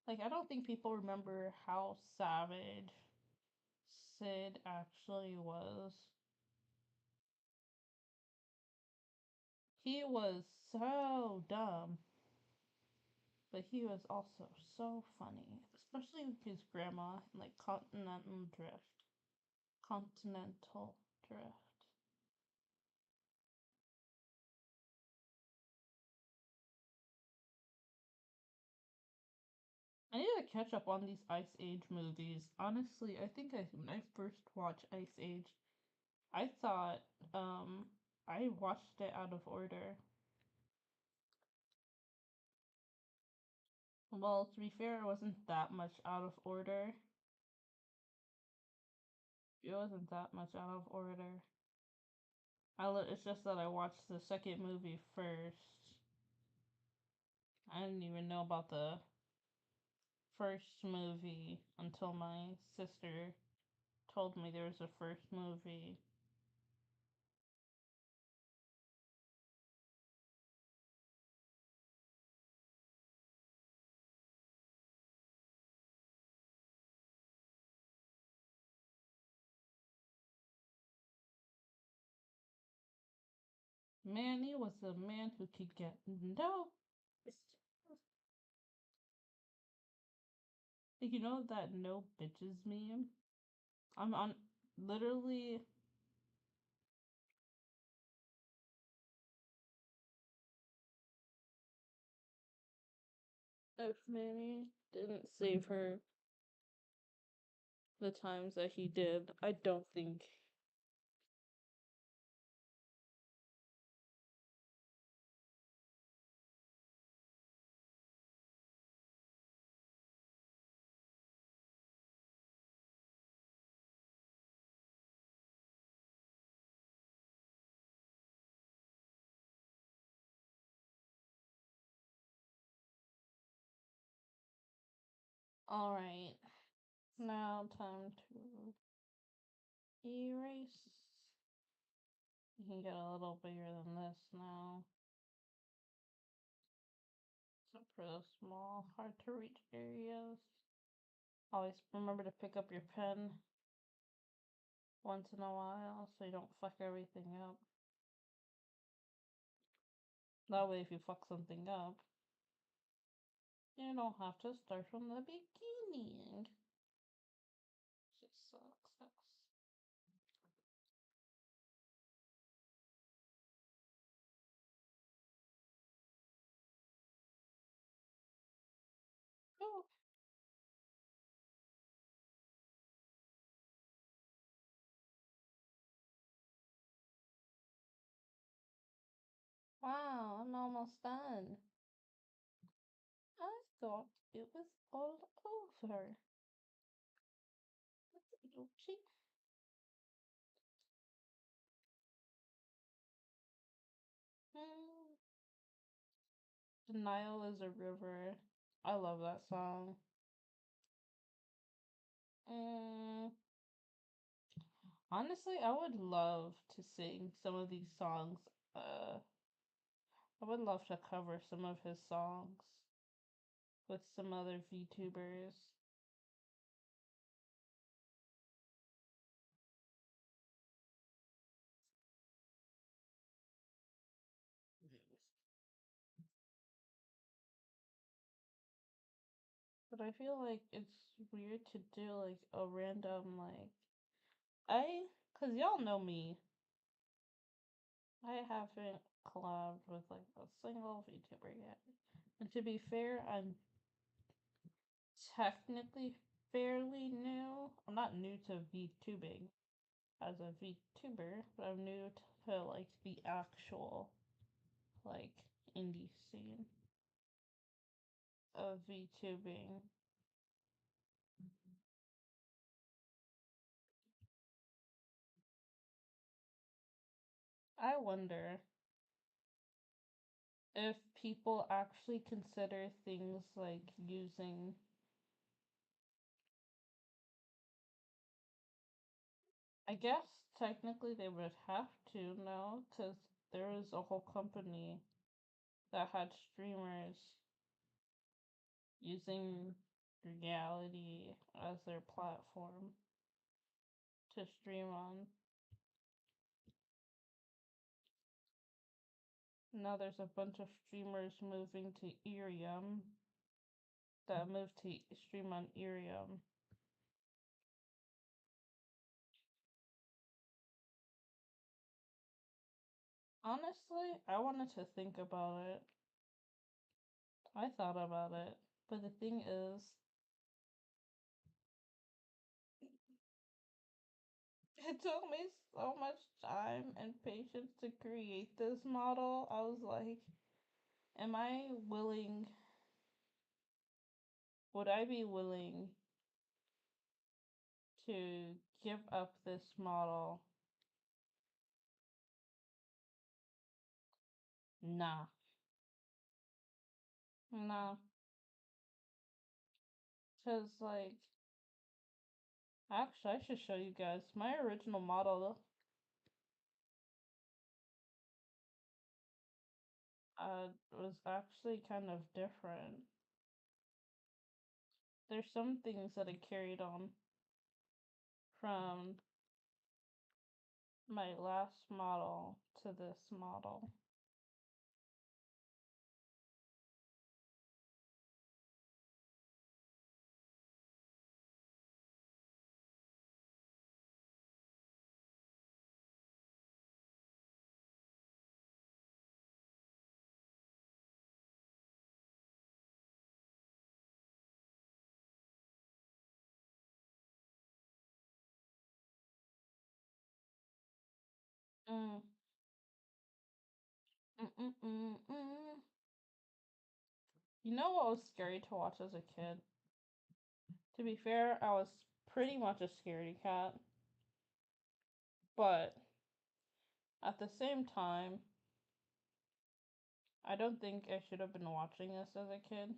Like, I don't think people remember how savage Sid actually was. He was so dumb, but he was also so funny, especially with his grandma and like Continental Drift. Continental Drift. I need to catch up on these Ice Age movies. Honestly, I think when I first watched Ice Age, I thought I watched it out of order. Well, to be fair, it wasn't that much out of order. It wasn't that much out of order. It's just that I watched the second movie first. I didn't even know about the first movie until my sister told me there was a first movie. Manny was a man who could get no. You know that no bitches meme? I'm on literally. If Manny didn't save her the times that he did, I don't think. Alright, now time to erase. You can get a little bigger than this now. So for those small, hard to reach areas. Always remember to pick up your pen once in a while so you don't fuck everything up. That way, if you fuck something up, you don't have to start from the beginning. Just sucks. Oh, wow, I'm almost done. I thought it was all over. Gucci. Mm. Denial is a river. I love that song. Mm. Honestly, I would love to sing some of these songs. I would love to cover some of his songs with some other VTubers. But I feel like it's weird to do like a random like cause y'all know me. I haven't collabed with like a single VTuber yet. And to be fair, I'm technically fairly new. I'm not new to VTubing as a VTuber, but I'm new to like the actual like indie scene of VTubing. I wonder if people actually consider things like using, I guess technically they would have to now, because there was a whole company that had streamers using reality as their platform to stream on. Now there's a bunch of streamers moving to Urium that moved to stream on Urium. Honestly, I wanted to think about it. I thought about it. But the thing is, it took me so much time and patience to create this model. I was like, am I willing, would I be willing to give up this model? Nah. Nah. Because, like, actually, I should show you guys. My original model was actually kind of different. There's some things that I carried on from my last model to this model. Mm. Mm-mm-mm-mm. You know what was scary to watch as a kid? To be fair, I was pretty much a scaredy cat. But at the same time, I don't think I should have been watching this as a kid.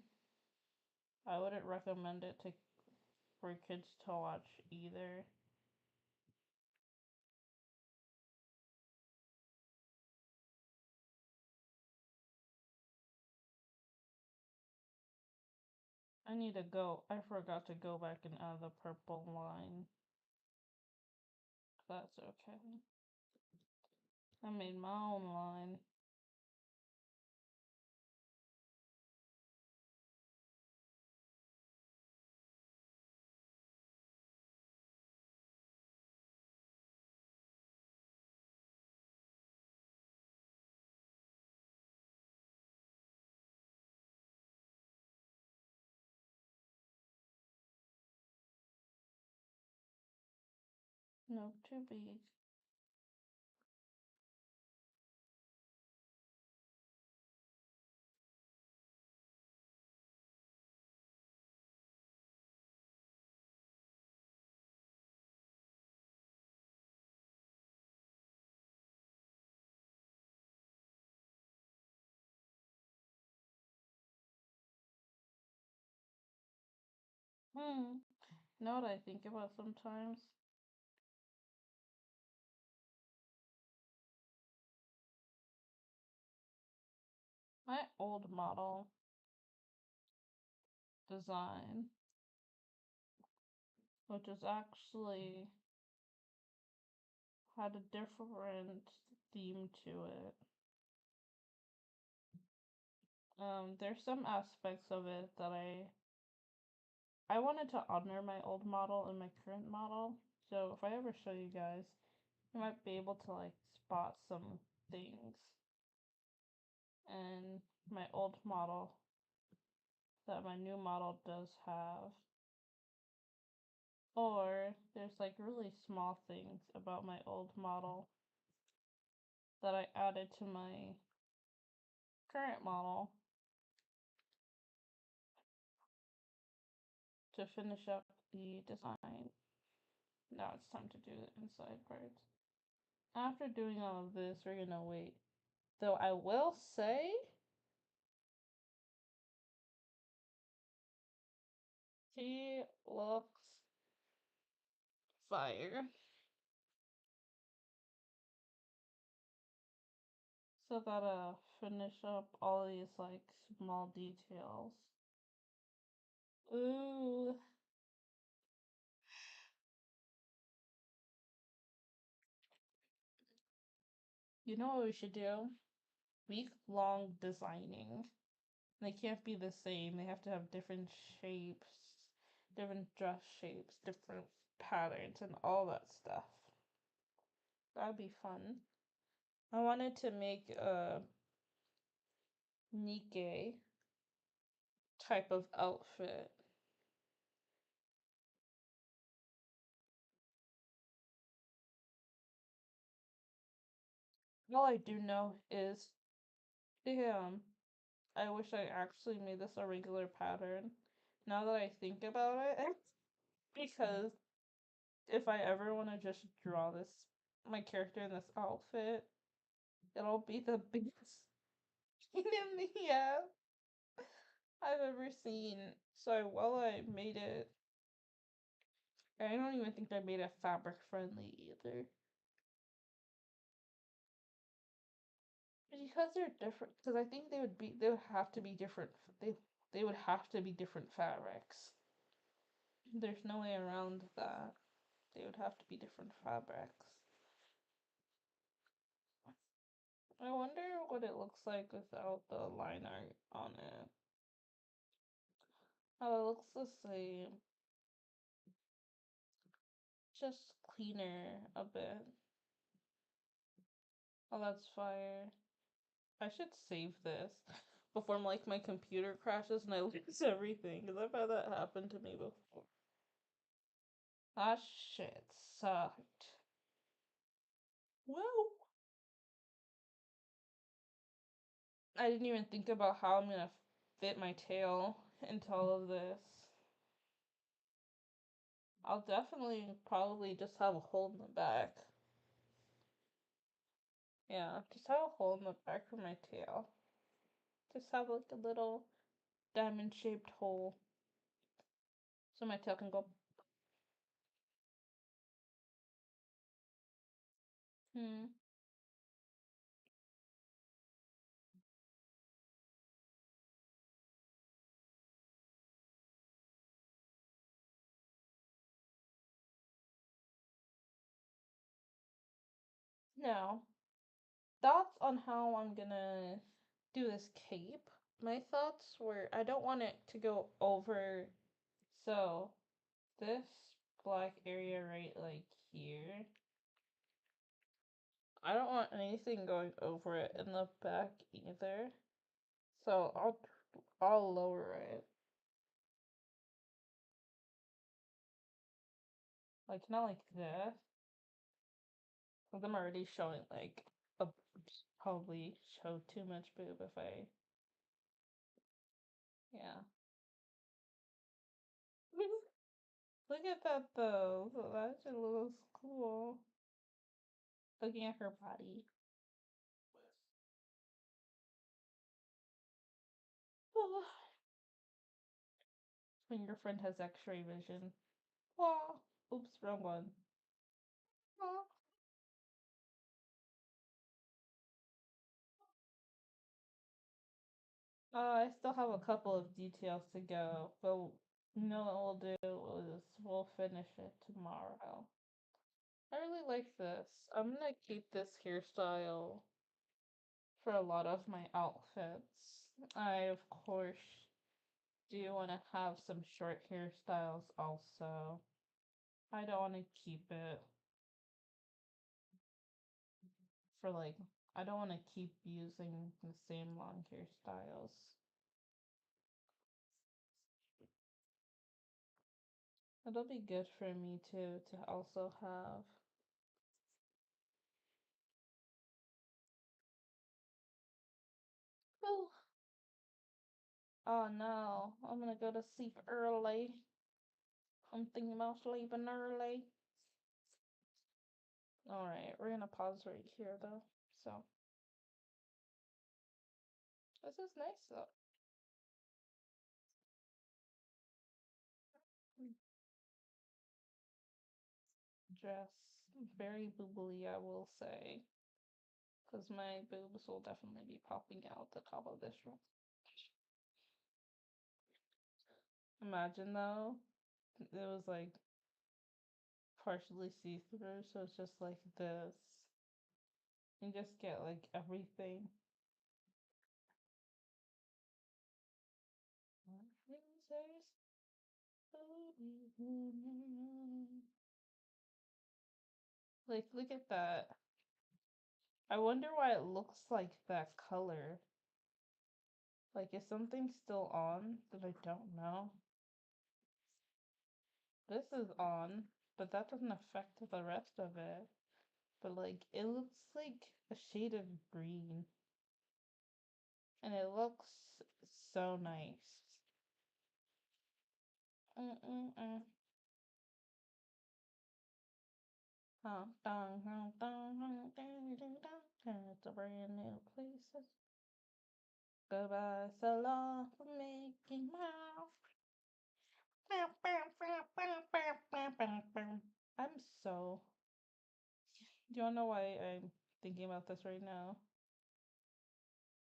I wouldn't recommend it to for kids to watch either. I need to go. I forgot to go back and add the purple line. That's okay. I made my own line. No, too big. Hmm. You know what I think about sometimes? My old model design, which is actually had a different theme to it. There's some aspects of it that I I wanted to honor my old model and my current model. So if I ever show you guys, you might be able to like spot some things. And my old model that my new model does have. Or there's like really small things about my old model that I added to my current model to finish up the design. Now it's time to do the inside parts. After doing all of this, we're gonna wait. Though I will say, he looks fire. So gotta finish up all these like small details. Ooh. You know what we should do? Week-long designing. They can't be the same. They have to have different shapes, different dress shapes, different patterns, and all that stuff. That'd be fun. I wanted to make a Nike type of outfit. All I do know is, damn, I wish I actually made this a regular pattern. Now that I think about it, because if I ever want to just draw this, my character in this outfit, it'll be the biggest pain in the ass I've ever seen. So while I made it, I don't even think I made it fabric friendly either. Because they're different, because I think they would have to be different. They would have to be different fabrics. There's no way around that. They would have to be different fabrics. I wonder what it looks like without the line art on it. Oh, it looks the same. Just cleaner a bit. Oh, that's fire. I should save this before like my computer crashes and I lose everything, because I've had that happen to me before. That shit sucked. Well, I didn't even think about how I'm gonna fit my tail into all of this. I'll definitely probably just have a hole in the back. Yeah, just have a hole in the back for my tail. Just have like a little diamond shaped hole so my tail can go. Hmm. Now, thoughts on how I'm gonna do this cape. My thoughts were I don't want it to go over, so this black area right like here, I don't want anything going over it in the back either. So I'll lower it. Like not like this. Cause I'm already showing like a probably show too much boob if I yeah. Look at that though. So that shit looks cool. Looking at her body. When your friend has x-ray vision. Wow. Oops, wrong one. Aw. I still have a couple of details to go, but you know what we'll do is we'll finish it tomorrow. I really like this. I'm gonna keep this hairstyle for a lot of my outfits. I, of course, Do you want to have some short hairstyles also? I don't want to keep it for like, I don't want to keep using the same long hairstyles. It'll be good for me too to also have. Oh, oh no, I'm gonna go to sleep early. I'm thinking about sleeping early. Alright, we're gonna pause right here though. So, this is nice though. Dress very boobly, I will say. Because my boobs will definitely be popping out the top of this room. Imagine though, it was like partially see through, so it's just like this. You just get like everything. Like, look at that. I wonder why it looks like that color. Like, is something still on that I don't know? This is on, but that doesn't affect the rest of it. But, like, it looks like a shade of green. And it looks so nice. Mm-mm-mm. It's a brand new places. Goodbye, so long for making mouth. I'm so. Do you wanna know why I'm thinking about this right now?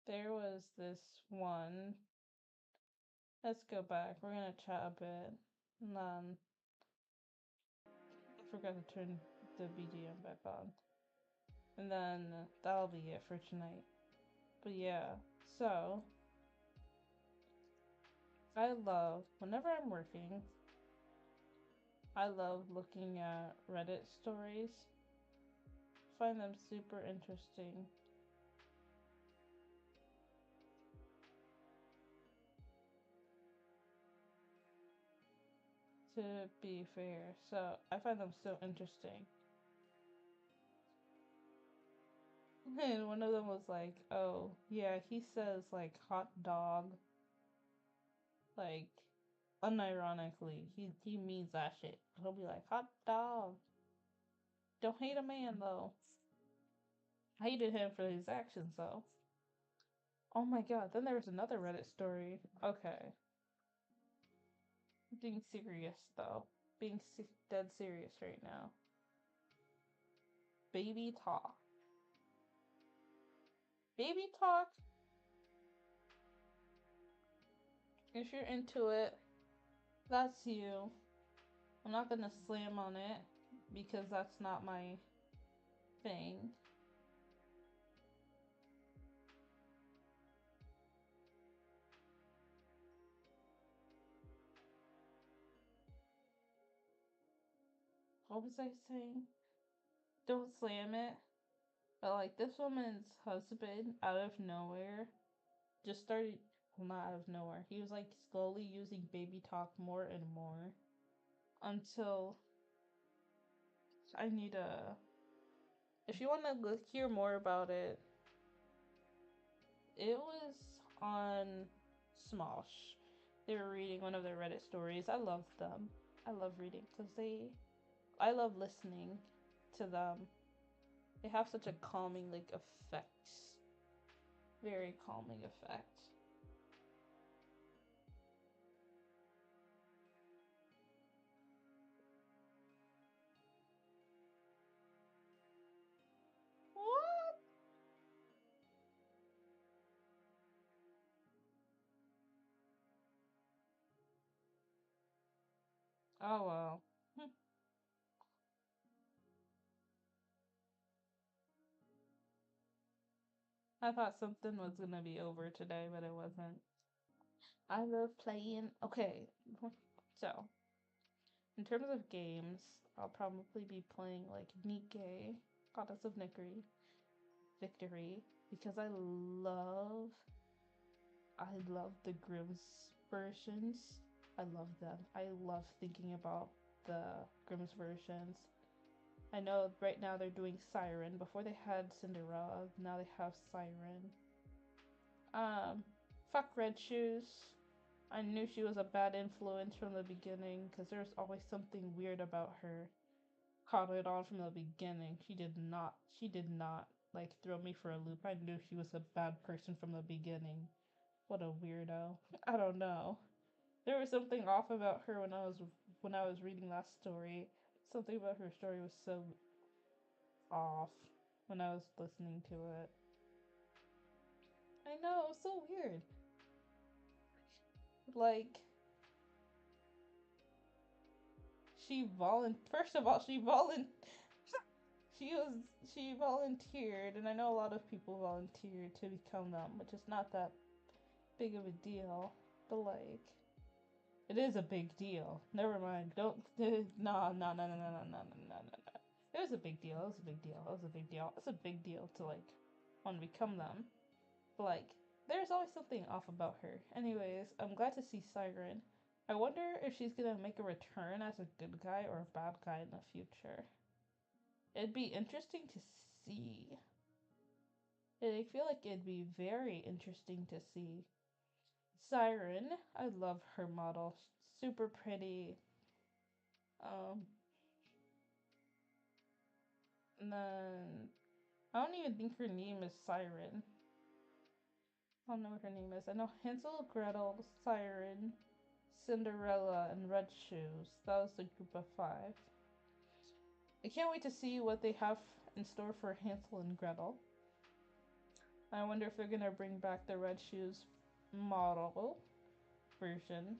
There was this one. Let's go back. We're gonna chat a bit. And then I forgot to turn the BGM back on. And then that'll be it for tonight. But yeah, so I love, whenever I'm working, I love looking at Reddit stories. Find them super interesting. To be fair, so I find them so interesting. And one of them was like, oh, yeah, he says like hot dog, like unironically. He means that shit. He'll be like, hot dog. Don't hate a man though. I hated him for his actions though. Oh my god, then there was another Reddit story. Okay. Being serious though. Being dead serious right now. Baby talk. Baby talk. If you're into it, that's you. I'm not gonna slam on it because that's not my thing. What was I saying? Don't slam it. But like this woman's husband out of nowhere just started, well, not out of nowhere. He was like slowly using baby talk more and more until I need a. If you want to hear more about it, it was on Smosh. They were reading one of their Reddit stories. I love them. I love reading because I love listening to them. They have such a calming like effect. Very calming effect. What? Oh well. I thought something was gonna be over today, but it wasn't. I love playing. Okay, so in terms of games, I'll probably be playing like Nike, Goddess of Victory, because I love the Grimm's versions. I love them. I love thinking about the Grimm's versions. I know right now they're doing Siren. Before they had Cinderella, now they have Siren. Um, fuck Red Shoes. I knew she was a bad influence from the beginning because there's always something weird about her. Caught it on from the beginning. She did not like throw me for a loop. I knew she was a bad person from the beginning. What a weirdo. I don't know. There was something off about her when I was reading that story. Something about her story was so off when I was listening to it. I know, it was so weird. Like first of all, she was she volunteered, and I know a lot of people volunteered to become them, which is not that big of a deal. But like, it is a big deal. Never mind. Don't. No, no, no, no, no, no, no, no, no, no. It was a big deal. It was a big deal. It was a big deal. It's a big deal to like want to become them. But like, there's always something off about her. Anyways, I'm glad to see Siren. I wonder if she's gonna make a return as a good guy or a bad guy in the future. It'd be interesting to see. I feel like it'd be very interesting to see. Siren, I love her model. Super pretty. Um, and then I don't even think her name is Siren. I don't know what her name is. I know Hansel, Gretel, Siren, Cinderella, and Red Shoes. That was the group of five. I can't wait to see what they have in store for Hansel and Gretel. I wonder if they're gonna bring back the Red Shoes model version.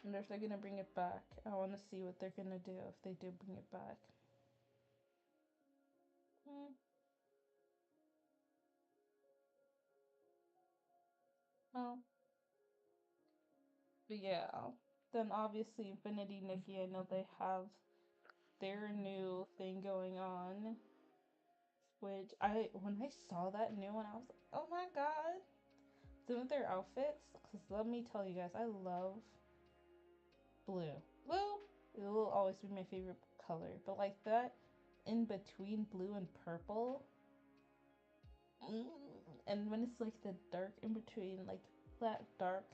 And if they're gonna bring it back, I want to see what they're gonna do if they do bring it back. Hmm. Oh, but yeah. Then obviously Infinity Nikki, I know they have their new thing going on. Which when I saw that new one, I was like, oh my god. Some of their outfits, because let me tell you guys, I love blue. Blue, it will always be my favorite color. But like that in between blue and purple, and when it's like the dark in between, like that dark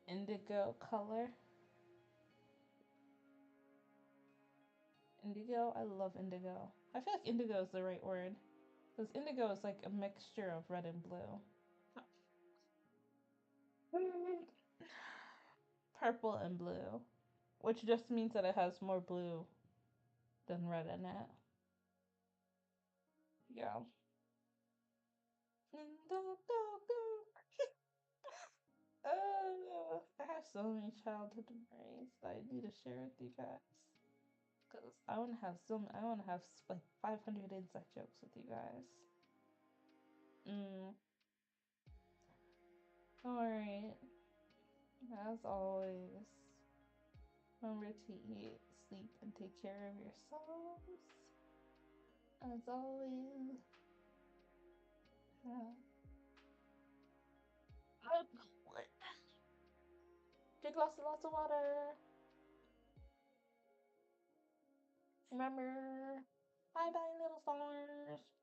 indigo color. Indigo, I love indigo. I feel like indigo is the right word. Because indigo is like a mixture of red and blue. Purple and blue. Which just means that it has more blue than red in it. Yeah. Indigo. I have so many childhood memories that I need to share with you guys. Cause I want to have like 500 inside jokes with you guys. Alright. As always, remember to eat, sleep, and take care of yourselves. As always, drink lots of water. Remember, bye bye, little stars.